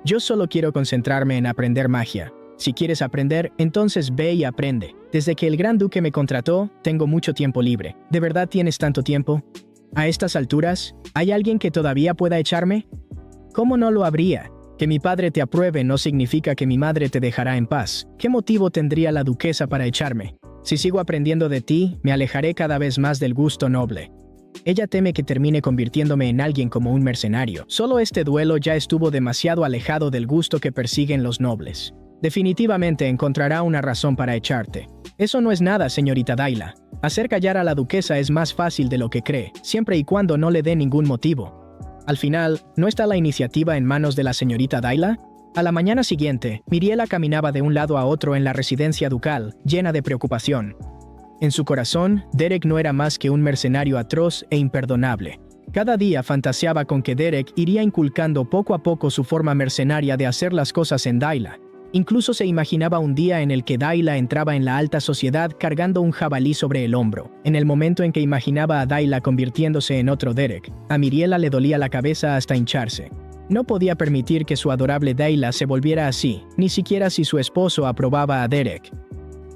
Yo solo quiero concentrarme en aprender magia. Si quieres aprender, entonces ve y aprende. Desde que el Gran Duque me contrató, tengo mucho tiempo libre. ¿De verdad tienes tanto tiempo? A estas alturas, ¿hay alguien que todavía pueda echarme? ¿Cómo no lo habría? Que mi padre te apruebe no significa que mi madre te dejará en paz. ¿Qué motivo tendría la duquesa para echarme? Si sigo aprendiendo de ti, me alejaré cada vez más del gusto noble. Ella teme que termine convirtiéndome en alguien como un mercenario. Solo este duelo ya estuvo demasiado alejado del gusto que persiguen los nobles. Definitivamente encontrará una razón para echarte. Eso no es nada, señorita Daila. Hacer callar a la duquesa es más fácil de lo que cree, siempre y cuando no le dé ningún motivo. Al final, ¿no está la iniciativa en manos de la señorita Dayla? A la mañana siguiente, Miriela caminaba de un lado a otro en la residencia ducal, llena de preocupación. En su corazón, Derek no era más que un mercenario atroz e imperdonable. Cada día fantaseaba con que Derek iría inculcando poco a poco su forma mercenaria de hacer las cosas en Dayla. Incluso se imaginaba un día en el que Dayla entraba en la alta sociedad cargando un jabalí sobre el hombro. En el momento en que imaginaba a Dayla convirtiéndose en otro Derek, a Miriela le dolía la cabeza hasta hincharse. No podía permitir que su adorable Dayla se volviera así, ni siquiera si su esposo aprobaba a Derek.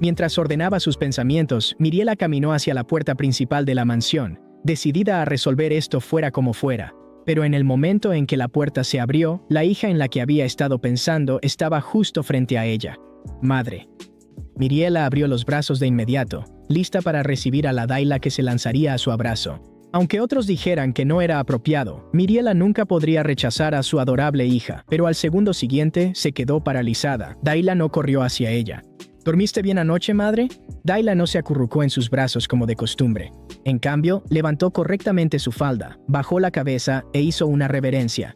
Mientras ordenaba sus pensamientos, Miriela caminó hacia la puerta principal de la mansión, decidida a resolver esto fuera como fuera. Pero en el momento en que la puerta se abrió, la hija en la que había estado pensando estaba justo frente a ella. Madre. Miriela abrió los brazos de inmediato, lista para recibir a la Dayla que se lanzaría a su abrazo. Aunque otros dijeran que no era apropiado, Miriela nunca podría rechazar a su adorable hija, pero al segundo siguiente se quedó paralizada. Dayla no corrió hacia ella. ¿Dormiste bien anoche, madre? Dayla no se acurrucó en sus brazos como de costumbre. En cambio, levantó correctamente su falda, bajó la cabeza e hizo una reverencia.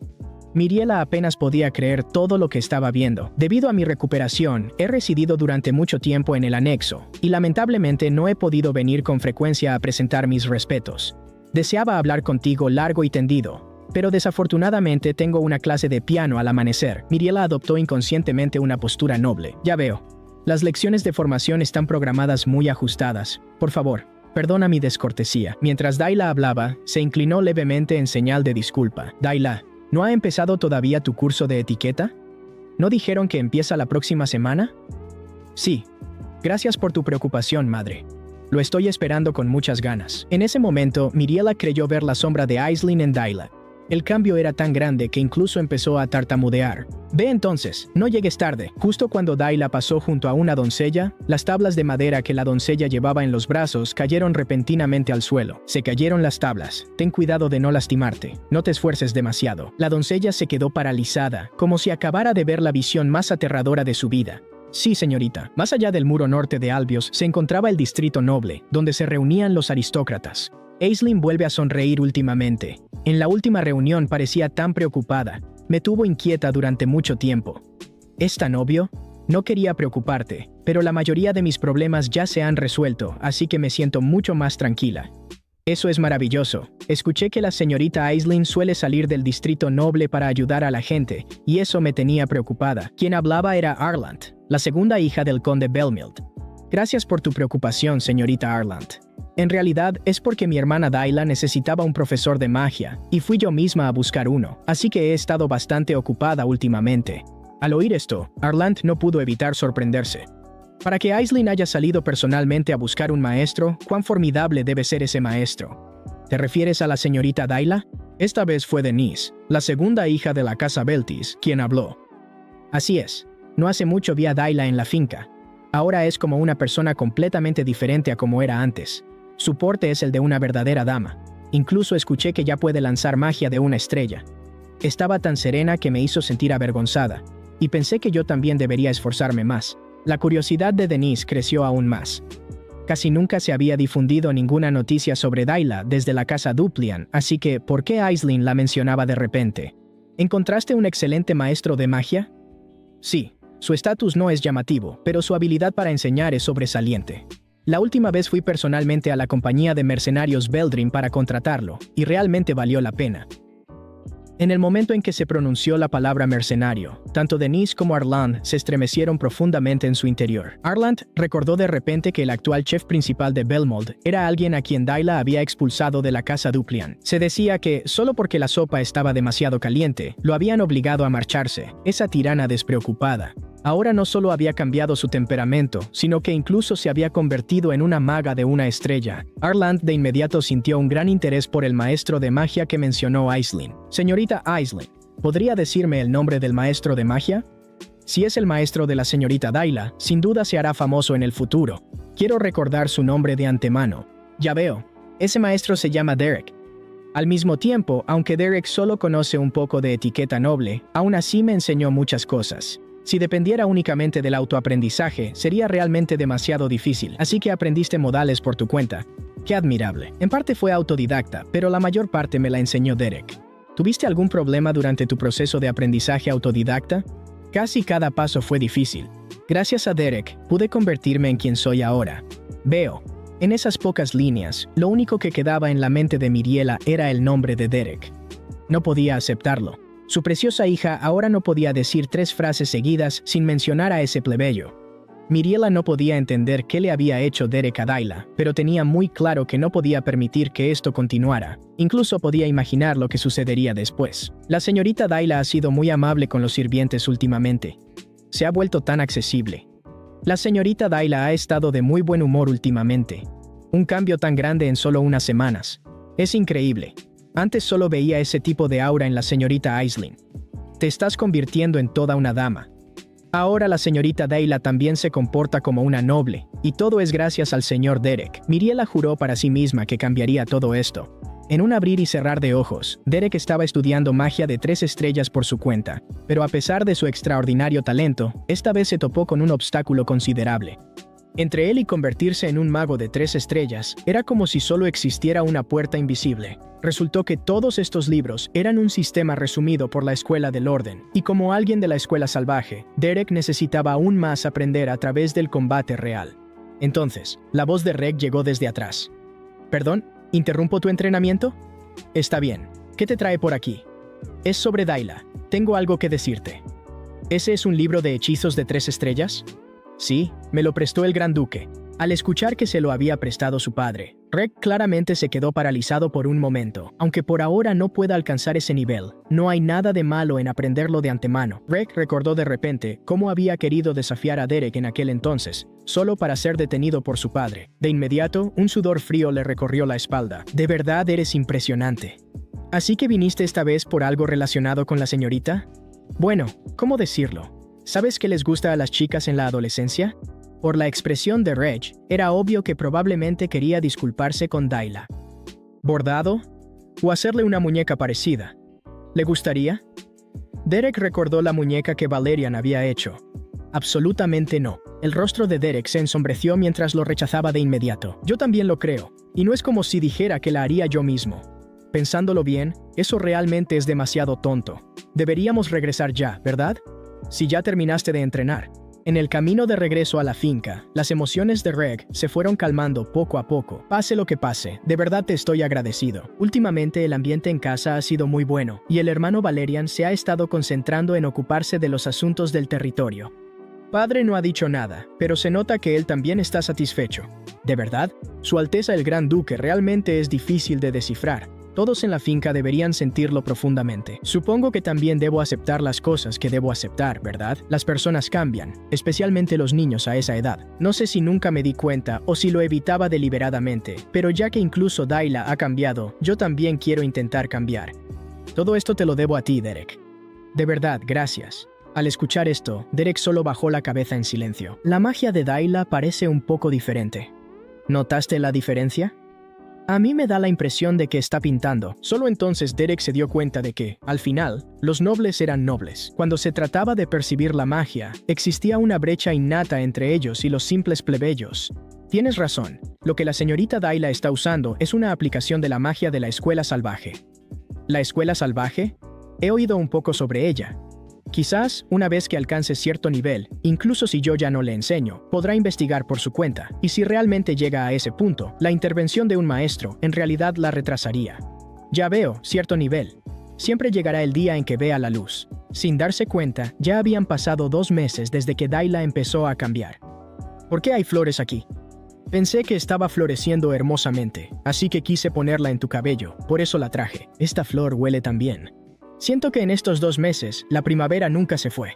Miriela apenas podía creer todo lo que estaba viendo. Debido a mi recuperación, he residido durante mucho tiempo en el anexo, y lamentablemente no he podido venir con frecuencia a presentar mis respetos. Deseaba hablar contigo largo y tendido, pero desafortunadamente tengo una clase de piano al amanecer. Miriela adoptó inconscientemente una postura noble. Ya veo. Las lecciones de formación están programadas muy ajustadas. Por favor, perdona mi descortesía. Mientras Dayla hablaba, se inclinó levemente en señal de disculpa. Dayla, ¿no ha empezado todavía tu curso de etiqueta? ¿No dijeron que empieza la próxima semana? Sí. Gracias por tu preocupación, madre. Lo estoy esperando con muchas ganas. En ese momento, Miriela creyó ver la sombra de Aislinn en Dayla. El cambio era tan grande que incluso empezó a tartamudear. Ve entonces, no llegues tarde. Justo cuando Dayla pasó junto a una doncella, las tablas de madera que la doncella llevaba en los brazos cayeron repentinamente al suelo. Se cayeron las tablas. Ten cuidado de no lastimarte. No te esfuerces demasiado. La doncella se quedó paralizada, como si acabara de ver la visión más aterradora de su vida. Sí, señorita. Más allá del muro norte de Albios se encontraba el distrito noble, donde se reunían los aristócratas. Aislinn vuelve a sonreír últimamente. En la última reunión parecía tan preocupada. Me tuvo inquieta durante mucho tiempo. ¿Es tan obvio? No quería preocuparte, pero la mayoría de mis problemas ya se han resuelto, así que me siento mucho más tranquila. Eso es maravilloso. Escuché que la señorita Aislinn suele salir del distrito noble para ayudar a la gente, y eso me tenía preocupada. Quien hablaba era Arlant, la segunda hija del conde Belmild. Gracias por tu preocupación, señorita Arlant. En realidad es porque mi hermana Dayla necesitaba un profesor de magia, y fui yo misma a buscar uno, así que he estado bastante ocupada últimamente. Al oír esto, Arlant no pudo evitar sorprenderse. Para que Aislinn haya salido personalmente a buscar un maestro, ¿cuán formidable debe ser ese maestro? ¿Te refieres a la señorita Dayla? Esta vez fue Denise, la segunda hija de la casa Beltis, quien habló. Así es. No hace mucho vi a Dayla en la finca. Ahora es como una persona completamente diferente a como era antes. Su porte es el de una verdadera dama. Incluso escuché que ya puede lanzar magia de una estrella. Estaba tan serena que me hizo sentir avergonzada, y pensé que yo también debería esforzarme más. La curiosidad de Denise creció aún más. Casi nunca se había difundido ninguna noticia sobre Dayla desde la casa Duplian, así que ¿por qué Aislinn la mencionaba de repente? ¿Encontraste un excelente maestro de magia? Sí, su estatus no es llamativo, pero su habilidad para enseñar es sobresaliente. La última vez fui personalmente a la compañía de mercenarios Beldrim para contratarlo, y realmente valió la pena. En el momento en que se pronunció la palabra mercenario, tanto Denise como Arlant se estremecieron profundamente en su interior. Arlant recordó de repente que el actual chef principal de Belmold era alguien a quien Dayla había expulsado de la casa Duplian. Se decía que, solo porque la sopa estaba demasiado caliente, lo habían obligado a marcharse, esa tirana despreocupada. Ahora no solo había cambiado su temperamento, sino que incluso se había convertido en una maga de una estrella. Arlant de inmediato sintió un gran interés por el maestro de magia que mencionó Aislinn. Señorita Aislinn, ¿podría decirme el nombre del maestro de magia? Si es el maestro de la señorita Dayla, sin duda se hará famoso en el futuro. Quiero recordar su nombre de antemano. Ya veo. Ese maestro se llama Derek. Al mismo tiempo, aunque Derek solo conoce un poco de etiqueta noble, aún así me enseñó muchas cosas. Si dependiera únicamente del autoaprendizaje, sería realmente demasiado difícil, así que aprendiste modales por tu cuenta. ¡Qué admirable! En parte fue autodidacta, pero la mayor parte me la enseñó Derek. ¿Tuviste algún problema durante tu proceso de aprendizaje autodidacta? Casi cada paso fue difícil. Gracias a Derek, pude convertirme en quien soy ahora. Veo. En esas pocas líneas, lo único que quedaba en la mente de Miriela era el nombre de Derek. No podía aceptarlo. Su preciosa hija ahora no podía decir 3 frases seguidas sin mencionar a ese plebeyo. Miriela no podía entender qué le había hecho Derek a Dayla, pero tenía muy claro que no podía permitir que esto continuara. Incluso podía imaginar lo que sucedería después. La señorita Dayla ha sido muy amable con los sirvientes últimamente. Se ha vuelto tan accesible. La señorita Dayla ha estado de muy buen humor últimamente. Un cambio tan grande en solo unas semanas. Es increíble. Antes solo veía ese tipo de aura en la señorita Aisling. Te estás convirtiendo en toda una dama. Ahora la señorita Dayla también se comporta como una noble, y todo es gracias al señor Derek. Miriela juró para sí misma que cambiaría todo esto. En un abrir y cerrar de ojos, Derek estaba estudiando magia de 3 estrellas por su cuenta, pero a pesar de su extraordinario talento, esta vez se topó con un obstáculo considerable. Entre él y convertirse en un mago de 3 estrellas, era como si solo existiera una puerta invisible. Resultó que todos estos libros eran un sistema resumido por la Escuela del Orden, y como alguien de la Escuela Salvaje, Derek necesitaba aún más aprender a través del combate real. Entonces, la voz de Reg llegó desde atrás. «¿Perdón? ¿Interrumpo tu entrenamiento?» «Está bien. ¿Qué te trae por aquí?» «Es sobre Dayla. Tengo algo que decirte». «¿Ese es un libro de hechizos de 3 estrellas?» «Sí, me lo prestó el Gran Duque». Al escuchar que se lo había prestado su padre, Reg claramente se quedó paralizado por un momento. Aunque por ahora no pueda alcanzar ese nivel, no hay nada de malo en aprenderlo de antemano. Reg recordó de repente cómo había querido desafiar a Derek en aquel entonces, solo para ser detenido por su padre. De inmediato, un sudor frío le recorrió la espalda. «De verdad eres impresionante. ¿Así que viniste esta vez por algo relacionado con la señorita?» «Bueno, ¿cómo decirlo? ¿Sabes qué les gusta a las chicas en la adolescencia?» Por la expresión de Reg, era obvio que probablemente quería disculparse con Dayla. ¿Bordado? ¿O hacerle una muñeca parecida? ¿Le gustaría? Derek recordó la muñeca que Valerian había hecho. Absolutamente no. El rostro de Derek se ensombreció mientras lo rechazaba de inmediato. Yo también lo creo, y no es como si dijera que la haría yo mismo. Pensándolo bien, eso realmente es demasiado tonto. Deberíamos regresar ya, ¿verdad? Si ya terminaste de entrenar. En el camino de regreso a la finca, las emociones de Reg se fueron calmando poco a poco. Pase lo que pase, de verdad te estoy agradecido. Últimamente el ambiente en casa ha sido muy bueno, y el hermano Valerian se ha estado concentrando en ocuparse de los asuntos del territorio. Padre no ha dicho nada, pero se nota que él también está satisfecho. ¿De verdad? Su Alteza el Gran Duque realmente es difícil de descifrar. Todos en la finca deberían sentirlo profundamente. Supongo que también debo aceptar las cosas que debo aceptar, ¿verdad? Las personas cambian, especialmente los niños a esa edad. No sé si nunca me di cuenta o si lo evitaba deliberadamente, pero ya que incluso Dayla ha cambiado, yo también quiero intentar cambiar. Todo esto te lo debo a ti, Derek. De verdad, gracias. Al escuchar esto, Derek solo bajó la cabeza en silencio. La magia de Dayla parece un poco diferente. ¿Notaste la diferencia? A mí me da la impresión de que está pintando. Solo entonces Derek se dio cuenta de que, al final, los nobles eran nobles. Cuando se trataba de percibir la magia, existía una brecha innata entre ellos y los simples plebeyos. Tienes razón. Lo que la señorita Dayla está usando es una aplicación de la magia de la Escuela Salvaje. ¿La Escuela Salvaje? He oído un poco sobre ella. Quizás, una vez que alcance cierto nivel, incluso si yo ya no le enseño, podrá investigar por su cuenta, y si realmente llega a ese punto, la intervención de un maestro en realidad la retrasaría. Ya veo, cierto nivel. Siempre llegará el día en que vea la luz. Sin darse cuenta, ya habían pasado 2 meses desde que Dayla empezó a cambiar. ¿Por qué hay flores aquí? Pensé que estaba floreciendo hermosamente, así que quise ponerla en tu cabello, por eso la traje. Esta flor huele tan bien. Siento que en estos 2 meses, la primavera nunca se fue.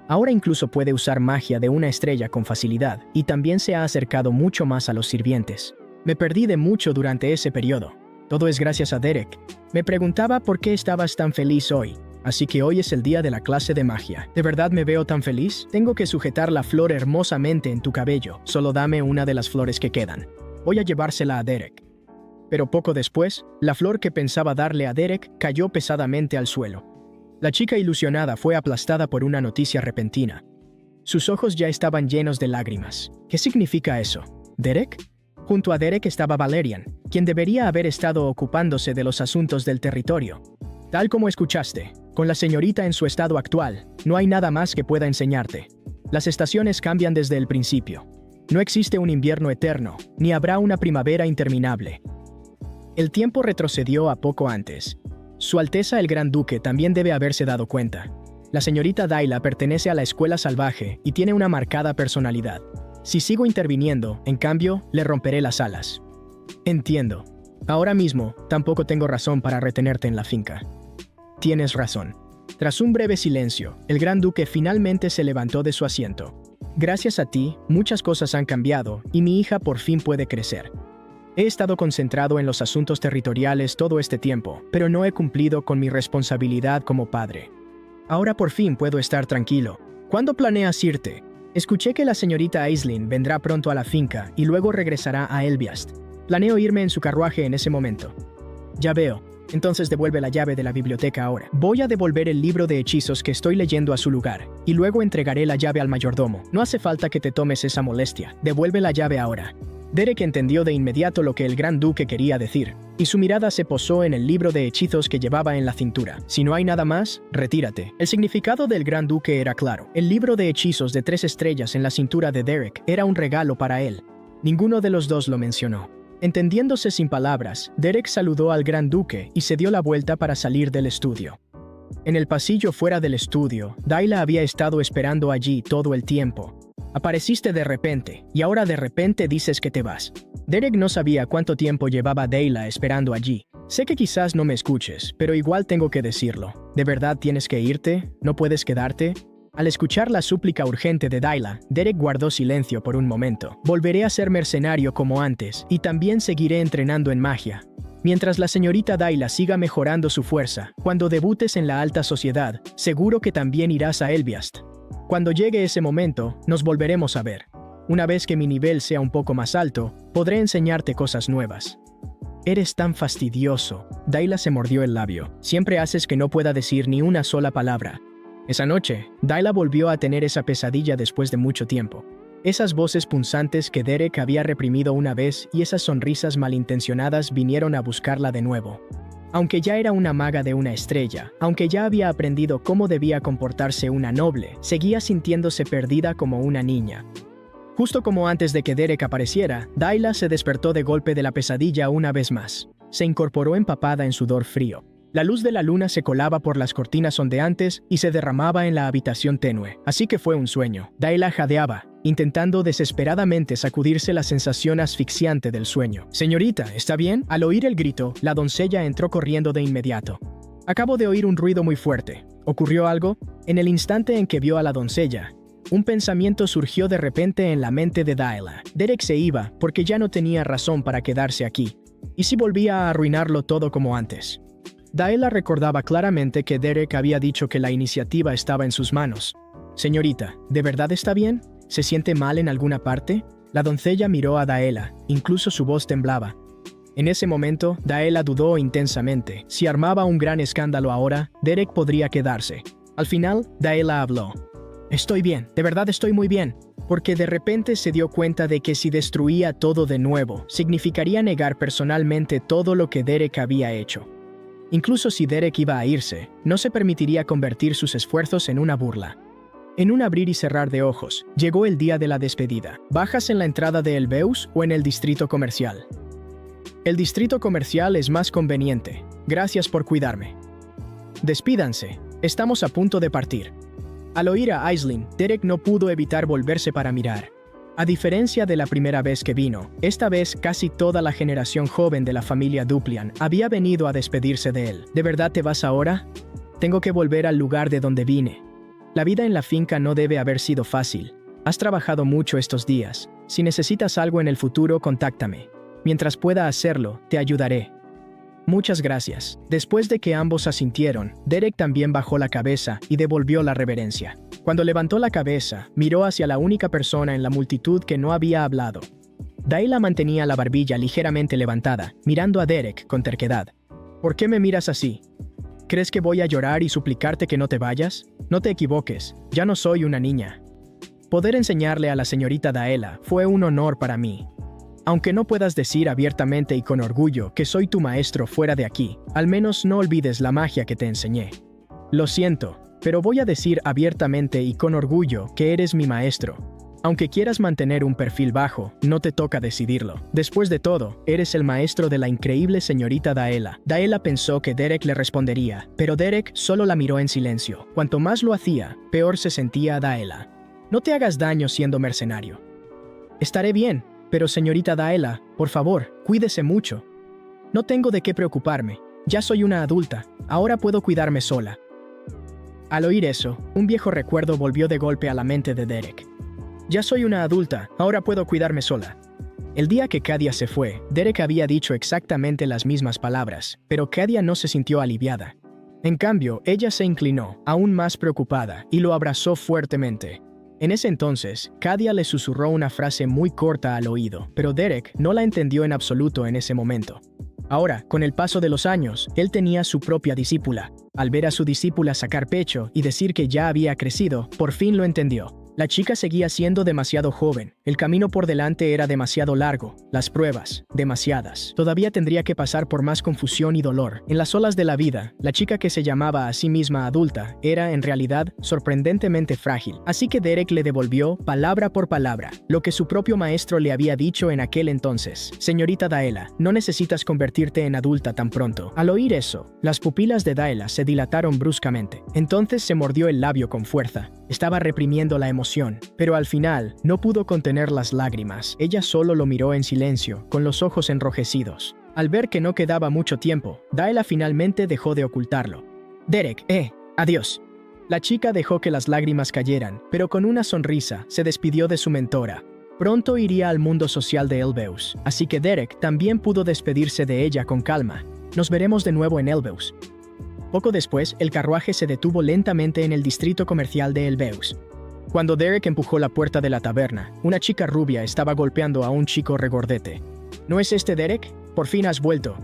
Ahora incluso puede usar magia de una estrella con facilidad, y también se ha acercado mucho más a los sirvientes. Me perdí de mucho durante ese periodo. Todo es gracias a Derek. Me preguntaba por qué estabas tan feliz hoy, así que hoy es el día de la clase de magia. ¿De verdad me veo tan feliz? Tengo que sujetar la flor hermosamente en tu cabello. Solo dame una de las flores que quedan. Voy a llevársela a Derek. Pero poco después, la flor que pensaba darle a Derek cayó pesadamente al suelo. La chica ilusionada fue aplastada por una noticia repentina. Sus ojos ya estaban llenos de lágrimas. ¿Qué significa eso? ¿Derek? Junto a Derek estaba Valerian, quien debería haber estado ocupándose de los asuntos del territorio. Tal como escuchaste, con la señorita en su estado actual, no hay nada más que pueda enseñarte. Las estaciones cambian desde el principio. No existe un invierno eterno, ni habrá una primavera interminable. El tiempo retrocedió a poco antes. Su Alteza el Gran Duque también debe haberse dado cuenta. La señorita Dayla pertenece a la escuela salvaje y tiene una marcada personalidad. Si sigo interviniendo, en cambio, le romperé las alas. Entiendo. Ahora mismo, tampoco tengo razón para retenerte en la finca. Tienes razón. Tras un breve silencio, el Gran Duque finalmente se levantó de su asiento. Gracias a ti, muchas cosas han cambiado y mi hija por fin puede crecer. He estado concentrado en los asuntos territoriales todo este tiempo, pero no he cumplido con mi responsabilidad como padre. Ahora por fin puedo estar tranquilo. ¿Cuándo planeas irte? Escuché que la señorita Aisling vendrá pronto a la finca y luego regresará a Elbiast. Planeo irme en su carruaje en ese momento. Ya veo. Entonces devuelve la llave de la biblioteca ahora. Voy a devolver el libro de hechizos que estoy leyendo a su lugar, y luego entregaré la llave al mayordomo. No hace falta que te tomes esa molestia. Devuelve la llave ahora. Derek entendió de inmediato lo que el Gran Duque quería decir, y su mirada se posó en el libro de hechizos que llevaba en la cintura. Si no hay nada más, retírate. El significado del Gran Duque era claro. El libro de hechizos de 3 estrellas en la cintura de Derek era un regalo para él. Ninguno de los dos lo mencionó. Entendiéndose sin palabras, Derek saludó al Gran Duque y se dio la vuelta para salir del estudio. En el pasillo fuera del estudio, Dayla había estado esperando allí todo el tiempo. Apareciste de repente, y ahora de repente dices que te vas. Derek no sabía cuánto tiempo llevaba Dayla esperando allí. Sé que quizás no me escuches, pero igual tengo que decirlo. ¿De verdad tienes que irte? ¿No puedes quedarte? Al escuchar la súplica urgente de Dayla, Derek guardó silencio por un momento. Volveré a ser mercenario como antes, y también seguiré entrenando en magia. Mientras la señorita Dayla siga mejorando su fuerza, cuando debutes en la alta sociedad, seguro que también irás a Elbiast. Cuando llegue ese momento, nos volveremos a ver. Una vez que mi nivel sea un poco más alto, podré enseñarte cosas nuevas. Eres tan fastidioso. Dayla se mordió el labio. Siempre haces que no pueda decir ni una sola palabra. Esa noche, Dayla volvió a tener esa pesadilla después de mucho tiempo. Esas voces punzantes que Derek había reprimido una vez y esas sonrisas malintencionadas vinieron a buscarla de nuevo. Aunque ya era una maga de una estrella, aunque ya había aprendido cómo debía comportarse una noble, seguía sintiéndose perdida como una niña. Justo como antes de que Derek apareciera, Dayla se despertó de golpe de la pesadilla una vez más. Se incorporó empapada en sudor frío. La luz de la luna se colaba por las cortinas ondeantes y se derramaba en la habitación tenue, así que fue un sueño. Dayla jadeaba, intentando desesperadamente sacudirse la sensación asfixiante del sueño. «Señorita, ¿está bien?» Al oír el grito, la doncella entró corriendo de inmediato. «Acabo de oír un ruido muy fuerte. ¿Ocurrió algo?» En el instante en que vio a la doncella, un pensamiento surgió de repente en la mente de Dayla. Derek se iba porque ya no tenía razón para quedarse aquí. ¿Y si volvía a arruinarlo todo como antes? Dayla recordaba claramente que Derek había dicho que la iniciativa estaba en sus manos. «Señorita, ¿de verdad está bien? ¿Se siente mal en alguna parte?» La doncella miró a Dayla, incluso su voz temblaba. En ese momento, Dayla dudó intensamente. Si armaba un gran escándalo ahora, Derek podría quedarse. Al final, Dayla habló. «Estoy bien, de verdad estoy muy bien», porque de repente se dio cuenta de que si destruía todo de nuevo, significaría negar personalmente todo lo que Derek había hecho. Incluso si Derek iba a irse, no se permitiría convertir sus esfuerzos en una burla. En un abrir y cerrar de ojos, llegó el día de la despedida. ¿Bajas en la entrada de Elbeus o en el distrito comercial? El distrito comercial es más conveniente. Gracias por cuidarme. Despídanse. Estamos a punto de partir. Al oír a Aisling, Derek no pudo evitar volverse para mirar. A diferencia de la primera vez que vino, esta vez casi toda la generación joven de la familia Duplian había venido a despedirse de él. ¿De verdad te vas ahora? Tengo que volver al lugar de donde vine. La vida en la finca no debe haber sido fácil. Has trabajado mucho estos días. Si necesitas algo en el futuro, contáctame. Mientras pueda hacerlo, te ayudaré. Muchas gracias. Después de que ambos asintieron, Derek también bajó la cabeza y devolvió la reverencia. Cuando levantó la cabeza, miró hacia la única persona en la multitud que no había hablado. Dayla mantenía la barbilla ligeramente levantada, mirando a Derek con terquedad. ¿Por qué me miras así? ¿Crees que voy a llorar y suplicarte que no te vayas? No te equivoques, ya no soy una niña. Poder enseñarle a la señorita Dayla fue un honor para mí. Aunque no puedas decir abiertamente y con orgullo que soy tu maestro fuera de aquí, al menos no olvides la magia que te enseñé. Lo siento, pero voy a decir abiertamente y con orgullo que eres mi maestro. Aunque quieras mantener un perfil bajo, no te toca decidirlo. Después de todo, eres el maestro de la increíble señorita Daela. Daela pensó que Derek le respondería, pero Derek solo la miró en silencio. Cuanto más lo hacía, peor se sentía Daela. No te hagas daño siendo mercenario. Estaré bien, pero señorita Daela, por favor, cuídese mucho. No tengo de qué preocuparme. Ya soy una adulta, ahora puedo cuidarme sola. Al oír eso, un viejo recuerdo volvió de golpe a la mente de Derek. Ya soy una adulta, ahora puedo cuidarme sola. El día que Kadia se fue, Derek había dicho exactamente las mismas palabras, pero Kadia no se sintió aliviada. En cambio, ella se inclinó, aún más preocupada, y lo abrazó fuertemente. En ese entonces, Kadia le susurró una frase muy corta al oído, pero Derek no la entendió en absoluto en ese momento. Ahora, con el paso de los años, él tenía su propia discípula. Al ver a su discípula sacar pecho y decir que ya había crecido, por fin lo entendió. La chica seguía siendo demasiado joven, el camino por delante era demasiado largo, las pruebas, demasiadas. Todavía tendría que pasar por más confusión y dolor. En las olas de la vida, la chica que se llamaba a sí misma adulta era, en realidad, sorprendentemente frágil. Así que Derek le devolvió, palabra por palabra, lo que su propio maestro le había dicho en aquel entonces. Señorita Daela, no necesitas convertirte en adulta tan pronto. Al oír eso, las pupilas de Daela se dilataron bruscamente. Entonces se mordió el labio con fuerza. Estaba reprimiendo la emoción, pero al final no pudo contener las lágrimas. Ella solo lo miró en silencio, con los ojos enrojecidos. Al ver que no quedaba mucho tiempo, Daela finalmente dejó de ocultarlo. Derek, adiós. La chica dejó que las lágrimas cayeran, pero con una sonrisa se despidió de su mentora. Pronto iría al mundo social de Elbeus, así que Derek también pudo despedirse de ella con calma. Nos veremos de nuevo en Elbeus. Poco después, el carruaje se detuvo lentamente en el distrito comercial de Elbeus. Cuando Derek empujó la puerta de la taberna, una chica rubia estaba golpeando a un chico regordete. ¿No es este Derek? Por fin has vuelto.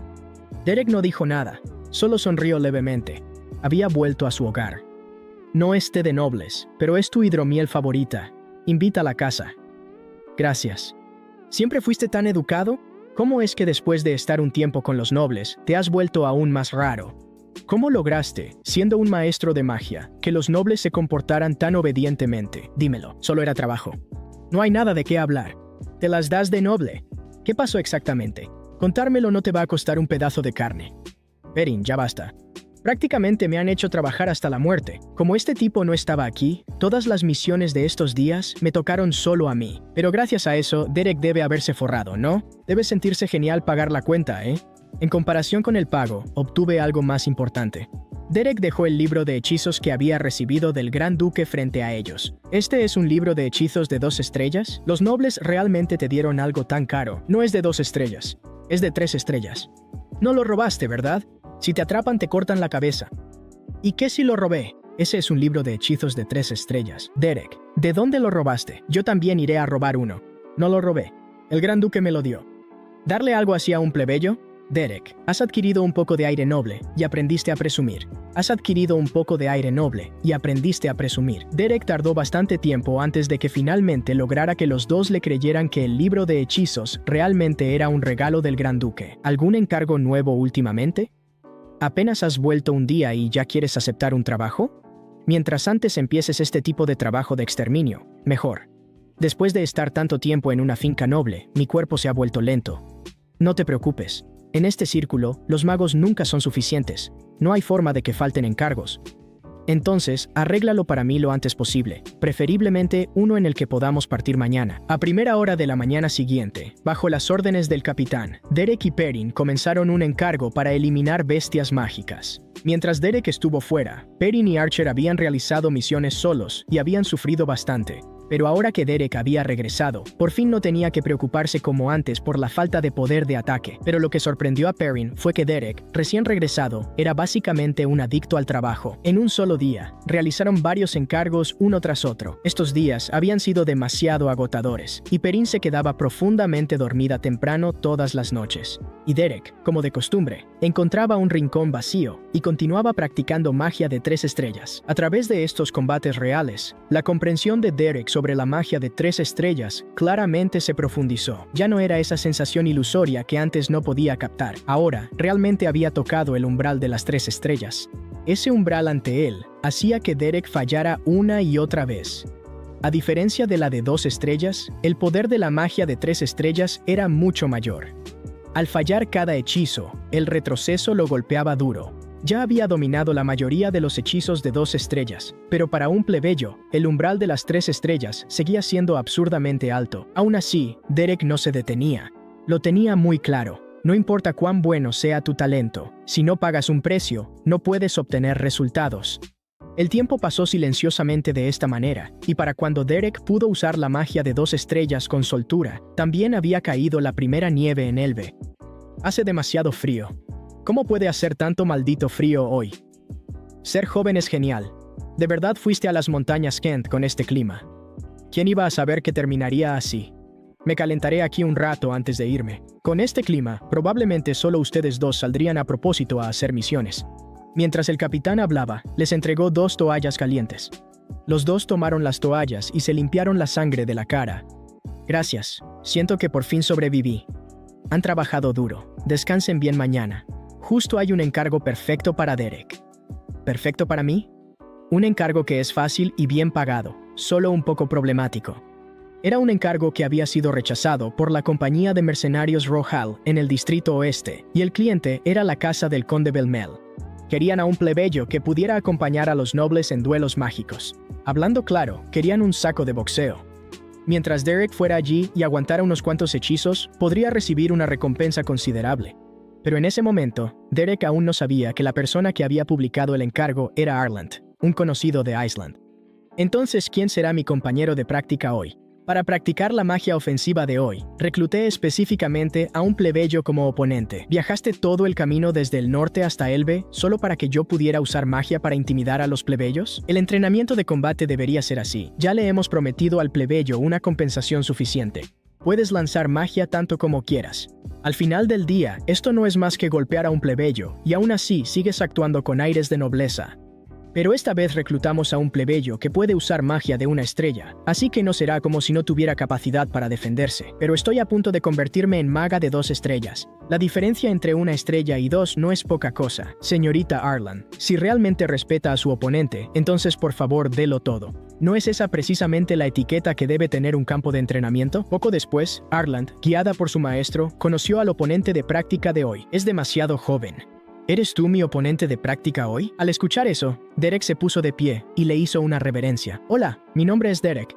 Derek no dijo nada, solo sonrió levemente. Había vuelto a su hogar. No es té de nobles, pero es tu hidromiel favorita. Invita a la casa. Gracias. ¿Siempre fuiste tan educado? ¿Cómo es que después de estar un tiempo con los nobles, te has vuelto aún más raro? ¿Cómo lograste, siendo un maestro de magia, que los nobles se comportaran tan obedientemente? Dímelo, solo era trabajo. No hay nada de qué hablar. Te las das de noble. ¿Qué pasó exactamente? Contármelo no te va a costar un pedazo de carne. Perrin, ya basta. Prácticamente me han hecho trabajar hasta la muerte. Como este tipo no estaba aquí, todas las misiones de estos días me tocaron solo a mí. Pero gracias a eso, Derek debe haberse forrado, ¿no? Debe sentirse genial pagar la cuenta, ¿eh? En comparación con el pago, obtuve algo más importante. Derek dejó el libro de hechizos que había recibido del Gran Duque frente a ellos. ¿Este es un libro de hechizos de 2 estrellas? Los nobles realmente te dieron algo tan caro. No es de 2 estrellas, es de 3 estrellas. No lo robaste, ¿verdad? Si te atrapan te cortan la cabeza. ¿Y qué si lo robé? Ese es un libro de hechizos de 3 estrellas. Derek, ¿de dónde lo robaste? Yo también iré a robar uno. No lo robé. El Gran Duque me lo dio. ¿Darle algo así a un plebeyo? Derek, has adquirido un poco de aire noble y aprendiste a presumir. Has adquirido un poco de aire noble y aprendiste a presumir. Derek tardó bastante tiempo antes de que finalmente lograra que los dos le creyeran que el libro de hechizos realmente era un regalo del Gran Duque. ¿Algún encargo nuevo últimamente? ¿Apenas has vuelto un día y ya quieres aceptar un trabajo? Mientras antes empieces este tipo de trabajo de exterminio, mejor. Después de estar tanto tiempo en una finca noble, mi cuerpo se ha vuelto lento. No te preocupes. En este círculo, los magos nunca son suficientes. No hay forma de que falten encargos. Entonces, arréglalo para mí lo antes posible, preferiblemente uno en el que podamos partir mañana. A primera hora de la mañana siguiente, bajo las órdenes del capitán, Derek y Perrin comenzaron un encargo para eliminar bestias mágicas. Mientras Derek estuvo fuera, Perrin y Archer habían realizado misiones solos y habían sufrido bastante. Pero ahora que Derek había regresado, por fin no tenía que preocuparse como antes por la falta de poder de ataque. Pero lo que sorprendió a Perrin fue que Derek, recién regresado, era básicamente un adicto al trabajo. En un solo día, realizaron varios encargos uno tras otro. Estos días habían sido demasiado agotadores, y Perrin se quedaba profundamente dormida temprano todas las noches. Y Derek, como de costumbre, encontraba un rincón vacío y continuaba practicando magia de 3 estrellas. A través de estos combates reales, la comprensión de Derek sobre la magia de 3 estrellas claramente se profundizó. Ya no era esa sensación ilusoria que antes no podía captar. Ahora, realmente había tocado el umbral de las 3 estrellas. Ese umbral ante él hacía que Derek fallara una y otra vez. A diferencia de la de 2 estrellas, el poder de la magia de 3 estrellas era mucho mayor. Al fallar cada hechizo, el retroceso lo golpeaba duro. Ya había dominado la mayoría de los hechizos de 2 estrellas, pero para un plebeyo, el umbral de las 3 estrellas seguía siendo absurdamente alto. Aún así, Derek no se detenía. Lo tenía muy claro. No importa cuán bueno sea tu talento, si no pagas un precio, no puedes obtener resultados. El tiempo pasó silenciosamente de esta manera, y para cuando Derek pudo usar la magia de 2 estrellas con soltura, también había caído la primera nieve en Elbe. Hace demasiado frío. ¿Cómo puede hacer tanto maldito frío hoy? Ser joven es genial. ¿De verdad fuiste a las montañas Kent con este clima? ¿Quién iba a saber que terminaría así? Me calentaré aquí un rato antes de irme. Con este clima, probablemente solo ustedes dos saldrían a propósito a hacer misiones. Mientras el capitán hablaba, les entregó 2 toallas calientes. Los dos tomaron las toallas y se limpiaron la sangre de la cara. Gracias, siento que por fin sobreviví. Han trabajado duro, descansen bien mañana. Justo hay un encargo perfecto para Derek. ¿Perfecto para mí? Un encargo que es fácil y bien pagado, solo un poco problemático. Era un encargo que había sido rechazado por la compañía de mercenarios Rohal en el Distrito Oeste, y el cliente era la casa del conde Belmel. Querían a un plebeyo que pudiera acompañar a los nobles en duelos mágicos. Hablando claro, querían un saco de boxeo. Mientras Derek fuera allí y aguantara unos cuantos hechizos, podría recibir una recompensa considerable. Pero en ese momento, Derek aún no sabía que la persona que había publicado el encargo era Arland, un conocido de Iceland. Entonces, ¿quién será mi compañero de práctica hoy? Para practicar la magia ofensiva de hoy, recluté específicamente a un plebeyo como oponente. ¿Viajaste todo el camino desde el norte hasta Elbe solo para que yo pudiera usar magia para intimidar a los plebeyos? El entrenamiento de combate debería ser así. Ya le hemos prometido al plebeyo una compensación suficiente. Puedes lanzar magia tanto como quieras. Al final del día, esto no es más que golpear a un plebeyo, y aún así sigues actuando con aires de nobleza. Pero esta vez reclutamos a un plebeyo que puede usar magia de 1 estrella, así que no será como si no tuviera capacidad para defenderse. Pero estoy a punto de convertirme en maga de 2 estrellas. La diferencia entre 1 estrella y 2 no es poca cosa, señorita Arland. Si realmente respeta a su oponente, entonces por favor délo todo. ¿No es esa precisamente la etiqueta que debe tener un campo de entrenamiento? Poco después, Arland, guiada por su maestro, conoció al oponente de práctica de hoy. Es demasiado joven. ¿Eres tú mi oponente de práctica hoy? Al escuchar eso, Derek se puso de pie y le hizo una reverencia. Hola, mi nombre es Derek.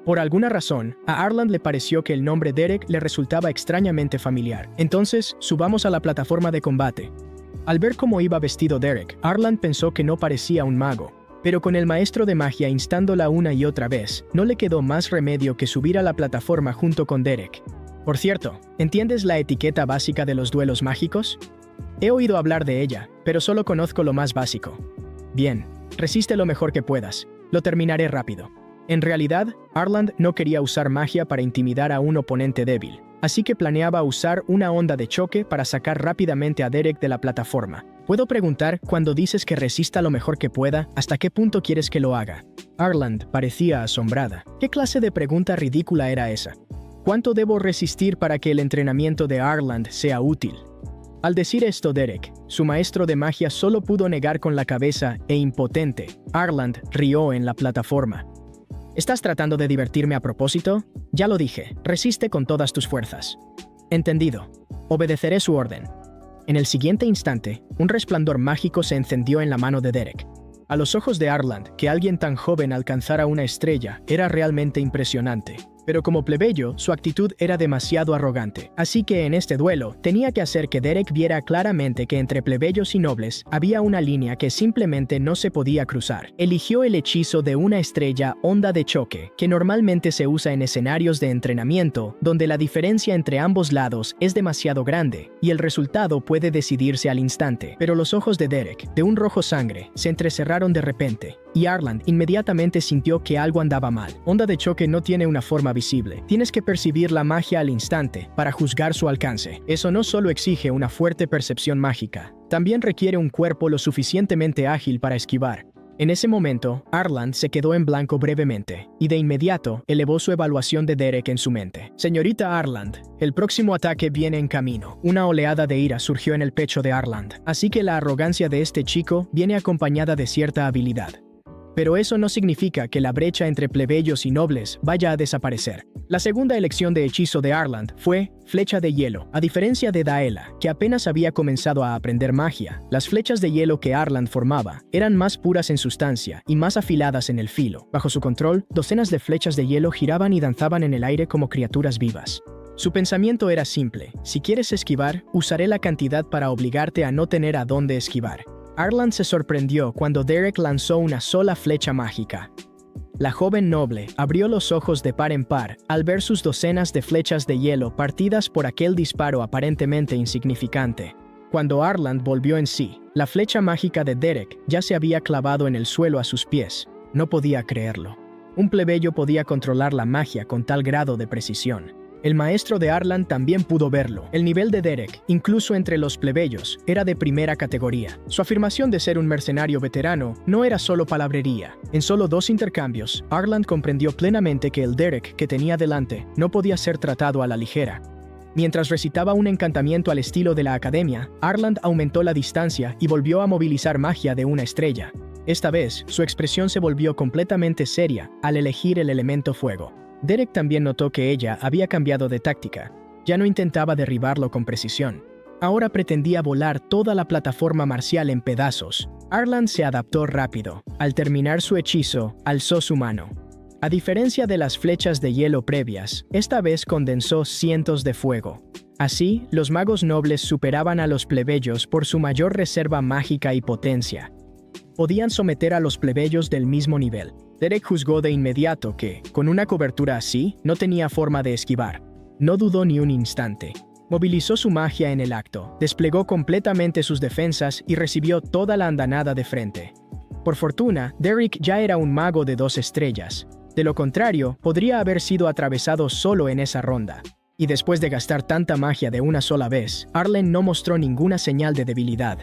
Por alguna razón, a Arland le pareció que el nombre Derek le resultaba extrañamente familiar. Entonces, subamos a la plataforma de combate. Al ver cómo iba vestido Derek, Arland pensó que no parecía un mago. Pero con el maestro de magia instándola una y otra vez, no le quedó más remedio que subir a la plataforma junto con Derek. Por cierto, ¿entiendes la etiqueta básica de los duelos mágicos? He oído hablar de ella, pero solo conozco lo más básico. Bien, resiste lo mejor que puedas. Lo terminaré rápido. En realidad, Arland no quería usar magia para intimidar a un oponente débil, así que planeaba usar una onda de choque para sacar rápidamente a Derek de la plataforma. ¿Puedo preguntar, cuando dices que resista lo mejor que pueda, hasta qué punto quieres que lo haga? Arland parecía asombrada. ¿Qué clase de pregunta ridícula era esa? ¿Cuánto debo resistir para que el entrenamiento de Arland sea útil? Al decir esto Derek, su maestro de magia solo pudo negar con la cabeza e impotente. Arland rió en la plataforma. ¿Estás tratando de divertirme a propósito? Ya lo dije, resiste con todas tus fuerzas. Entendido. Obedeceré su orden. En el siguiente instante, un resplandor mágico se encendió en la mano de Derek. A los ojos de Arland, que alguien tan joven alcanzara una estrella era realmente impresionante. Pero como plebeyo, su actitud era demasiado arrogante. Así que en este duelo, tenía que hacer que Derek viera claramente que entre plebeyos y nobles había una línea que simplemente no se podía cruzar. Eligió el hechizo de 1 estrella onda de choque, que normalmente se usa en escenarios de entrenamiento, donde la diferencia entre ambos lados es demasiado grande, y el resultado puede decidirse al instante. Pero los ojos de Derek, de un rojo sangre, se entrecerraron de repente. y Arland inmediatamente sintió que algo andaba mal. Onda de choque no tiene una forma visible. Tienes que percibir la magia al instante para juzgar su alcance. Eso no solo exige una fuerte percepción mágica, también requiere un cuerpo lo suficientemente ágil para esquivar. En ese momento, Arland se quedó en blanco brevemente, y de inmediato elevó su evaluación de Derek en su mente. Señorita Arland, el próximo ataque viene en camino. Una oleada de ira surgió en el pecho de Arland, así que la arrogancia de este chico viene acompañada de cierta habilidad. Pero eso no significa que la brecha entre plebeyos y nobles vaya a desaparecer. La segunda elección de hechizo de Arland fue Flecha de Hielo. A diferencia de Daela, que apenas había comenzado a aprender magia, las flechas de hielo que Arland formaba eran más puras en sustancia y más afiladas en el filo. Bajo su control, docenas de flechas de hielo giraban y danzaban en el aire como criaturas vivas. Su pensamiento era simple: si quieres esquivar, usaré la cantidad para obligarte a no tener a dónde esquivar. Arland se sorprendió cuando Derek lanzó una sola flecha mágica. La joven noble abrió los ojos de par en par al ver sus docenas de flechas de hielo partidas por aquel disparo aparentemente insignificante. Cuando Arland volvió en sí, la flecha mágica de Derek ya se había clavado en el suelo a sus pies. No podía creerlo. Un plebeyo podía controlar la magia con tal grado de precisión. El maestro de Arland también pudo verlo. El nivel de Derek, incluso entre los plebeyos, era de primera categoría. Su afirmación de ser un mercenario veterano no era solo palabrería. En solo 2 intercambios, Arland comprendió plenamente que el Derek que tenía delante no podía ser tratado a la ligera. Mientras recitaba un encantamiento al estilo de la academia, Arland aumentó la distancia y volvió a movilizar magia de una estrella. Esta vez, su expresión se volvió completamente seria al elegir el elemento fuego. Derek también notó que ella había cambiado de táctica. Ya no intentaba derribarlo con precisión. Ahora pretendía volar toda la plataforma marcial en pedazos. Arland se adaptó rápido. Al terminar su hechizo, alzó su mano. A diferencia de las flechas de hielo previas, esta vez condensó cientos de fuego. Así, los magos nobles superaban a los plebeyos por su mayor reserva mágica y potencia. Podían someter a los plebeyos del mismo nivel. Derek juzgó de inmediato que, con una cobertura así, no tenía forma de esquivar. No dudó ni un instante. Movilizó su magia en el acto, desplegó completamente sus defensas y recibió toda la andanada de frente. Por fortuna, Derek ya era un mago de 2 estrellas. De lo contrario, podría haber sido atravesado solo en esa ronda. Y después de gastar tanta magia de una sola vez, Arland no mostró ninguna señal de debilidad.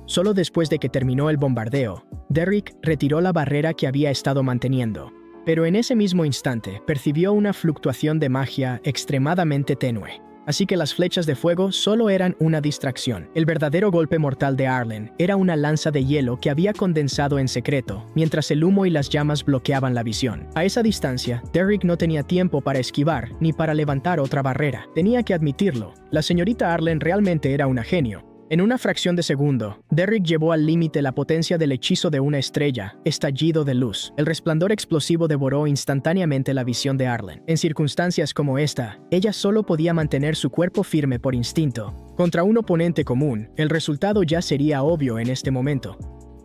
Solo después de que terminó el bombardeo, Derek retiró la barrera que había estado manteniendo. Pero en ese mismo instante percibió una fluctuación de magia extremadamente tenue. Así que las flechas de fuego solo eran una distracción. El verdadero golpe mortal de Arland era una lanza de hielo que había condensado en secreto, mientras el humo y las llamas bloqueaban la visión. A esa distancia, Derek no tenía tiempo para esquivar ni para levantar otra barrera. Tenía que admitirlo, la señorita Arland realmente era una genio. En una fracción de segundo, Derek llevó al límite la potencia del hechizo de una estrella, estallido de luz. El resplandor explosivo devoró instantáneamente la visión de Arland. En circunstancias como esta, ella solo podía mantener su cuerpo firme por instinto. Contra un oponente común, el resultado ya sería obvio en este momento.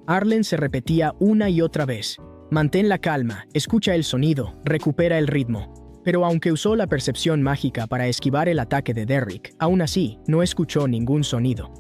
Arland se repetía una y otra vez: mantén la calma, escucha el sonido, recupera el ritmo. Pero aunque usó la percepción mágica para esquivar el ataque de Derek, aún así no escuchó ningún sonido.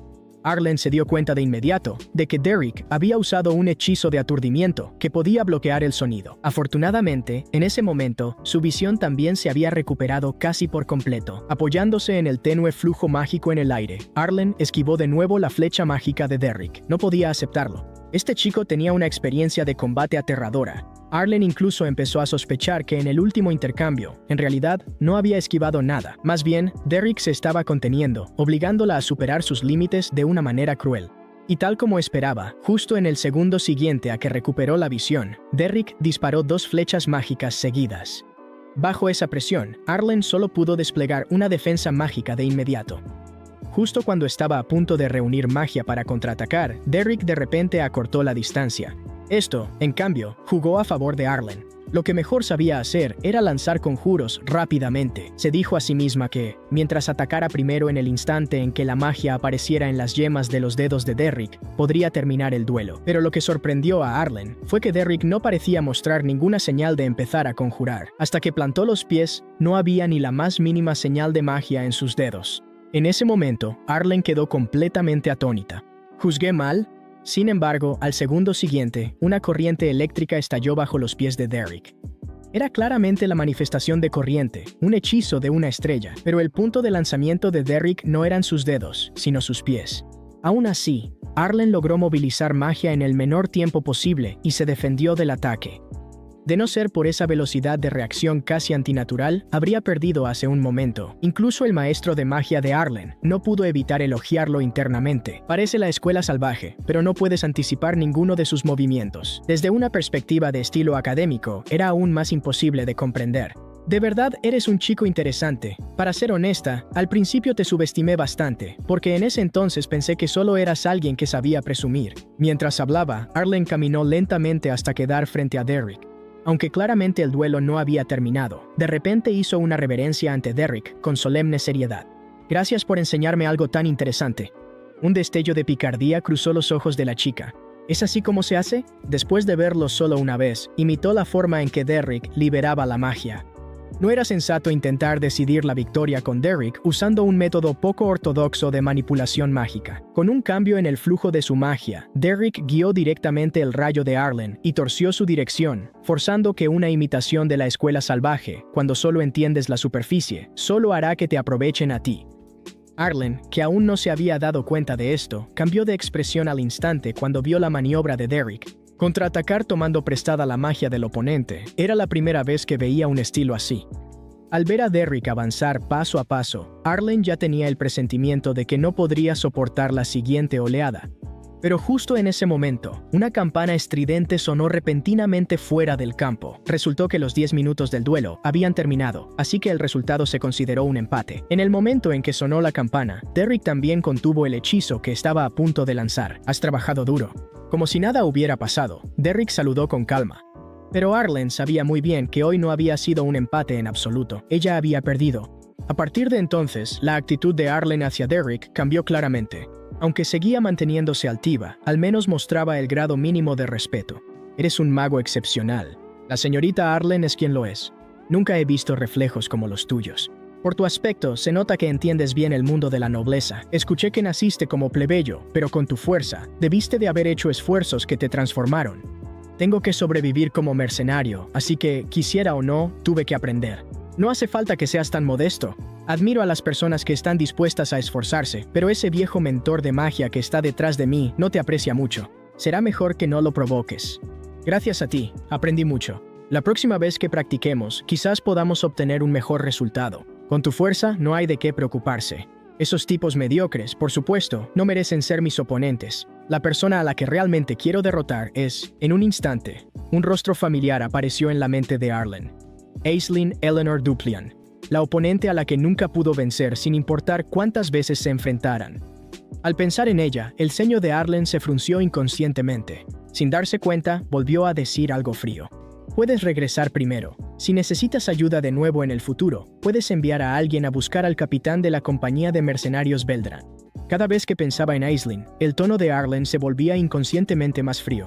Arland se dio cuenta de inmediato de que Derek había usado un hechizo de aturdimiento que podía bloquear el sonido. Afortunadamente, en ese momento, su visión también se había recuperado casi por completo. Apoyándose en el tenue flujo mágico en el aire, Arland esquivó de nuevo la flecha mágica de Derek. No podía aceptarlo. Este chico tenía una experiencia de combate aterradora. Arland incluso empezó a sospechar que en el último intercambio, en realidad, no había esquivado nada. Más bien, Derek se estaba conteniendo, obligándola a superar sus límites de una manera cruel. Y tal como esperaba, justo en el segundo siguiente a que recuperó la visión, Derek disparó 2 flechas mágicas seguidas. Bajo esa presión, Arland solo pudo desplegar una defensa mágica de inmediato. Justo cuando estaba a punto de reunir magia para contraatacar, Derek de repente acortó la distancia. Esto, en cambio, jugó a favor de Arland. Lo que mejor sabía hacer era lanzar conjuros rápidamente. Se dijo a sí misma que, mientras atacara primero en el instante en que la magia apareciera en las yemas de los dedos de Derek, podría terminar el duelo. Pero lo que sorprendió a Arland fue que Derek no parecía mostrar ninguna señal de empezar a conjurar. Hasta que plantó los pies, no había ni la más mínima señal de magia en sus dedos. En ese momento, Arland quedó completamente atónita. ¿Juzgué mal? Sin embargo, al segundo siguiente, una corriente eléctrica estalló bajo los pies de Derek. Era claramente la manifestación de corriente, un hechizo de una estrella, pero el punto de lanzamiento de Derek no eran sus dedos, sino sus pies. Aún así, Arlen logró movilizar magia en el menor tiempo posible y se defendió del ataque. De no ser por esa velocidad de reacción casi antinatural, habría perdido hace un momento. Incluso el maestro de magia de Arlen no pudo evitar elogiarlo internamente. Parece la escuela salvaje, pero no puedes anticipar ninguno de sus movimientos. Desde una perspectiva de estilo académico, era aún más imposible de comprender. De verdad eres un chico interesante. Para ser honesta, al principio te subestimé bastante, porque en ese entonces pensé que solo eras alguien que sabía presumir. Mientras hablaba, Arlen caminó lentamente hasta quedar frente a Derek. Aunque claramente el duelo no había terminado, de repente hizo una reverencia ante Derek con solemne seriedad. Gracias por enseñarme algo tan interesante. Un destello de picardía cruzó los ojos de la chica. ¿Es así como se hace? Después de verlo solo una vez, imitó la forma en que Derek liberaba la magia. No era sensato intentar decidir la victoria con Derek usando un método poco ortodoxo de manipulación mágica. Con un cambio en el flujo de su magia, Derek guió directamente el rayo de Arlen y torció su dirección, forzando que una imitación de la escuela salvaje, cuando solo entiendes la superficie, solo hará que te aprovechen a ti. Arlen, que aún no se había dado cuenta de esto, cambió de expresión al instante cuando vio la maniobra de Derek. Contraatacar tomando prestada la magia del oponente era la primera vez que veía un estilo así. Al ver a Derek avanzar paso a paso, Arlen ya tenía el presentimiento de que no podría soportar la siguiente oleada. Pero justo en ese momento, una campana estridente sonó repentinamente fuera del campo. Resultó que los 10 minutos del duelo habían terminado, así que el resultado se consideró un empate. En el momento en que sonó la campana, Derek también contuvo el hechizo que estaba a punto de lanzar. «Has trabajado duro». Como si nada hubiera pasado, Derek saludó con calma. Pero Arlen sabía muy bien que hoy no había sido un empate en absoluto. Ella había perdido. A partir de entonces, la actitud de Arlen hacia Derek cambió claramente. Aunque seguía manteniéndose altiva, al menos mostraba el grado mínimo de respeto. «Eres un mago excepcional. La señorita Arlen es quien lo es. Nunca he visto reflejos como los tuyos. Por tu aspecto, se nota que entiendes bien el mundo de la nobleza. Escuché que naciste como plebeyo, pero con tu fuerza, debiste de haber hecho esfuerzos que te transformaron. Tengo que sobrevivir como mercenario, así que, quisiera o no, tuve que aprender. No hace falta que seas tan modesto. Admiro a las personas que están dispuestas a esforzarse, pero ese viejo mentor de magia que está detrás de mí no te aprecia mucho. Será mejor que no lo provoques. Gracias a ti, aprendí mucho. La próxima vez que practiquemos, quizás podamos obtener un mejor resultado. Con tu fuerza no hay de qué preocuparse. Esos tipos mediocres, por supuesto, no merecen ser mis oponentes. La persona a la que realmente quiero derrotar es, en un instante, un rostro familiar apareció en la mente de Arlen. Aisling Eleanor Duplian, la oponente a la que nunca pudo vencer sin importar cuántas veces se enfrentaran. Al pensar en ella, el ceño de Arlen se frunció inconscientemente. Sin darse cuenta, volvió a decir algo frío. Puedes regresar primero. Si necesitas ayuda de nuevo en el futuro, puedes enviar a alguien a buscar al capitán de la compañía de mercenarios Beldran. Cada vez que pensaba en Aisling, el tono de Arlen se volvía inconscientemente más frío.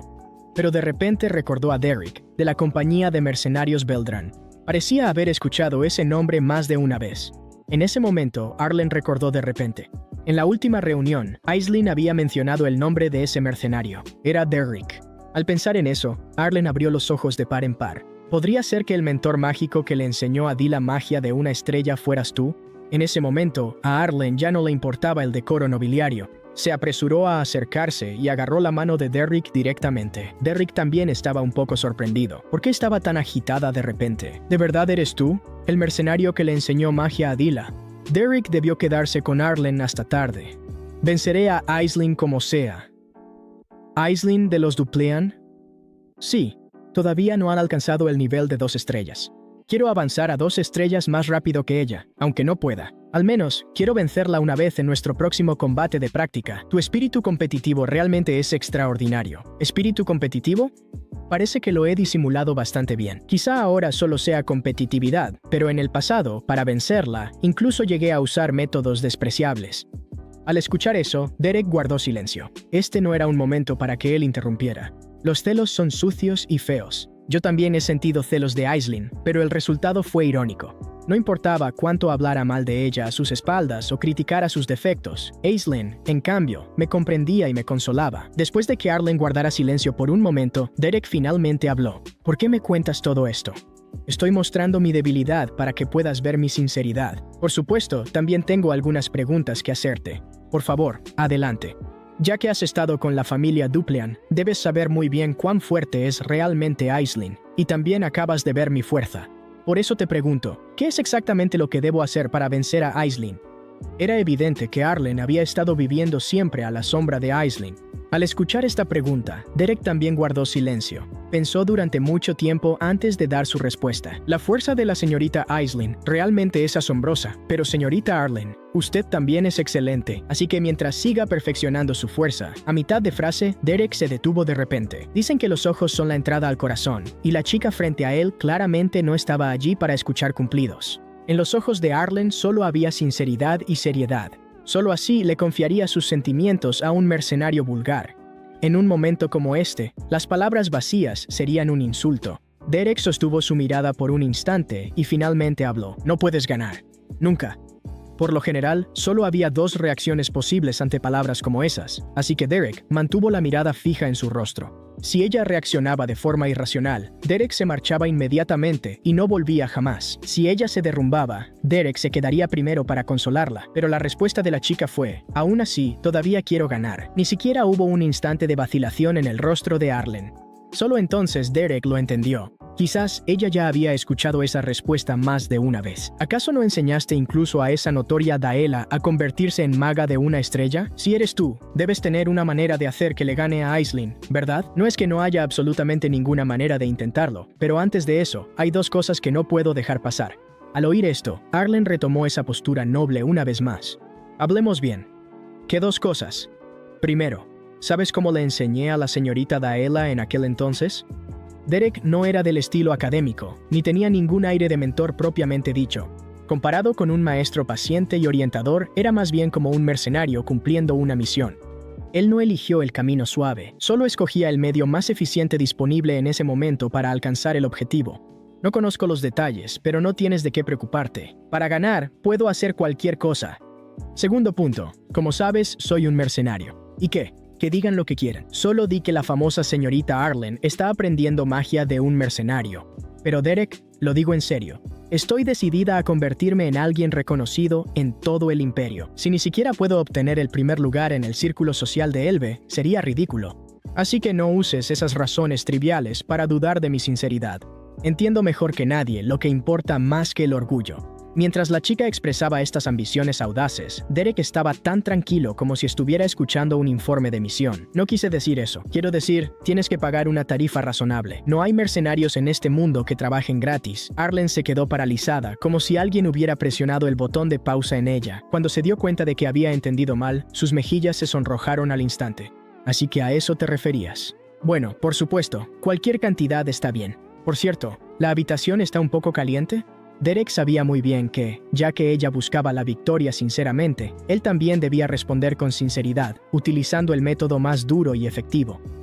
Pero de repente recordó a Derek, de la compañía de mercenarios Beldran. Parecía haber escuchado ese nombre más de una vez. En ese momento, Arlen recordó de repente. En la última reunión, Aisling había mencionado el nombre de ese mercenario. Era Derek. Al pensar en eso, Arlen abrió los ojos de par en par. ¿Podría ser que el mentor mágico que le enseñó a Dee la magia de una estrella fueras tú? En ese momento, a Arlen ya no le importaba el decoro nobiliario. Se apresuró a acercarse y agarró la mano de Derek directamente. Derek también estaba un poco sorprendido. ¿Por qué estaba tan agitada de repente? ¿De verdad eres tú? ¿El mercenario que le enseñó magia a Dila? Derek debió quedarse con Arlen hasta tarde. Venceré a Aisling como sea. ¿Aisling de los Duplian? Sí, todavía no han alcanzado el nivel de 2 estrellas. Quiero avanzar a 2 estrellas más rápido que ella, aunque no pueda. Al menos, quiero vencerla una vez en nuestro próximo combate de práctica. Tu espíritu competitivo realmente es extraordinario. ¿Espíritu competitivo? Parece que lo he disimulado bastante bien. Quizá ahora solo sea competitividad, pero en el pasado, para vencerla, incluso llegué a usar métodos despreciables. Al escuchar eso, Derek guardó silencio. Este no era un momento para que él interrumpiera. Los celos son sucios y feos. Yo también he sentido celos de Aisling, pero el resultado fue irónico. No importaba cuánto hablara mal de ella a sus espaldas o criticara sus defectos, Aislinn, en cambio, me comprendía y me consolaba. Después de que Arlen guardara silencio por un momento, Derek finalmente habló. ¿Por qué me cuentas todo esto? Estoy mostrando mi debilidad para que puedas ver mi sinceridad. Por supuesto, también tengo algunas preguntas que hacerte. Por favor, adelante. Ya que has estado con la familia Duplean, debes saber muy bien cuán fuerte es realmente Aislinn, y también acabas de ver mi fuerza. Por eso te pregunto, ¿qué es exactamente lo que debo hacer para vencer a Aislinn? Era evidente que Arlen había estado viviendo siempre a la sombra de Aislinn. Al escuchar esta pregunta, Derek también guardó silencio. Pensó durante mucho tiempo antes de dar su respuesta. La fuerza de la señorita Aislinn realmente es asombrosa, pero señorita Arlen, usted también es excelente, así que mientras siga perfeccionando su fuerza. A mitad de frase, Derek se detuvo de repente. Dicen que los ojos son la entrada al corazón, y la chica frente a él claramente no estaba allí para escuchar cumplidos. En los ojos de Arlen solo había sinceridad y seriedad. Solo así le confiaría sus sentimientos a un mercenario vulgar. En un momento como este, las palabras vacías serían un insulto. Derek sostuvo su mirada por un instante y finalmente habló. No puedes ganar. Nunca. Por lo general, solo había dos reacciones posibles ante palabras como esas, así que Derek mantuvo la mirada fija en su rostro. Si ella reaccionaba de forma irracional, Derek se marchaba inmediatamente y no volvía jamás. Si ella se derrumbaba, Derek se quedaría primero para consolarla, pero la respuesta de la chica fue, aún así, todavía quiero ganar. Ni siquiera hubo un instante de vacilación en el rostro de Arlen. Solo entonces Derek lo entendió. Quizás ella ya había escuchado esa respuesta más de una vez. ¿Acaso no enseñaste incluso a esa notoria Daela a convertirse en maga de una estrella? Si eres tú, debes tener una manera de hacer que le gane a Aislinn, ¿verdad? No es que no haya absolutamente ninguna manera de intentarlo, pero antes de eso, hay dos cosas que no puedo dejar pasar. Al oír esto, Arlen retomó esa postura noble una vez más. Hablemos bien. ¿Qué dos cosas? Primero, ¿sabes cómo le enseñé a la señorita Daela en aquel entonces? Derek no era del estilo académico, ni tenía ningún aire de mentor propiamente dicho. Comparado con un maestro paciente y orientador, era más bien como un mercenario cumpliendo una misión. Él no eligió el camino suave, solo escogía el medio más eficiente disponible en ese momento para alcanzar el objetivo. No conozco los detalles, pero no tienes de qué preocuparte. Para ganar, puedo hacer cualquier cosa. Segundo punto, como sabes, soy un mercenario. ¿Y qué? Que digan lo que quieran. Solo di que la famosa señorita Arlen está aprendiendo magia de un mercenario. Pero Derek, lo digo en serio. Estoy decidida a convertirme en alguien reconocido en todo el imperio. Si ni siquiera puedo obtener el primer lugar en el círculo social de Elbe, sería ridículo. Así que no uses esas razones triviales para dudar de mi sinceridad. Entiendo mejor que nadie lo que importa más que el orgullo. Mientras la chica expresaba estas ambiciones audaces, Derek estaba tan tranquilo como si estuviera escuchando un informe de misión. No quise decir eso. Quiero decir, tienes que pagar una tarifa razonable. No hay mercenarios en este mundo que trabajen gratis. Arlen se quedó paralizada, como si alguien hubiera presionado el botón de pausa en ella. Cuando se dio cuenta de que había entendido mal, sus mejillas se sonrojaron al instante. Así que a eso te referías. Bueno, por supuesto, cualquier cantidad está bien. Por cierto, ¿la habitación está un poco caliente? Derek sabía muy bien que, ya que ella buscaba la victoria sinceramente, él también debía responder con sinceridad, utilizando el método más duro y efectivo.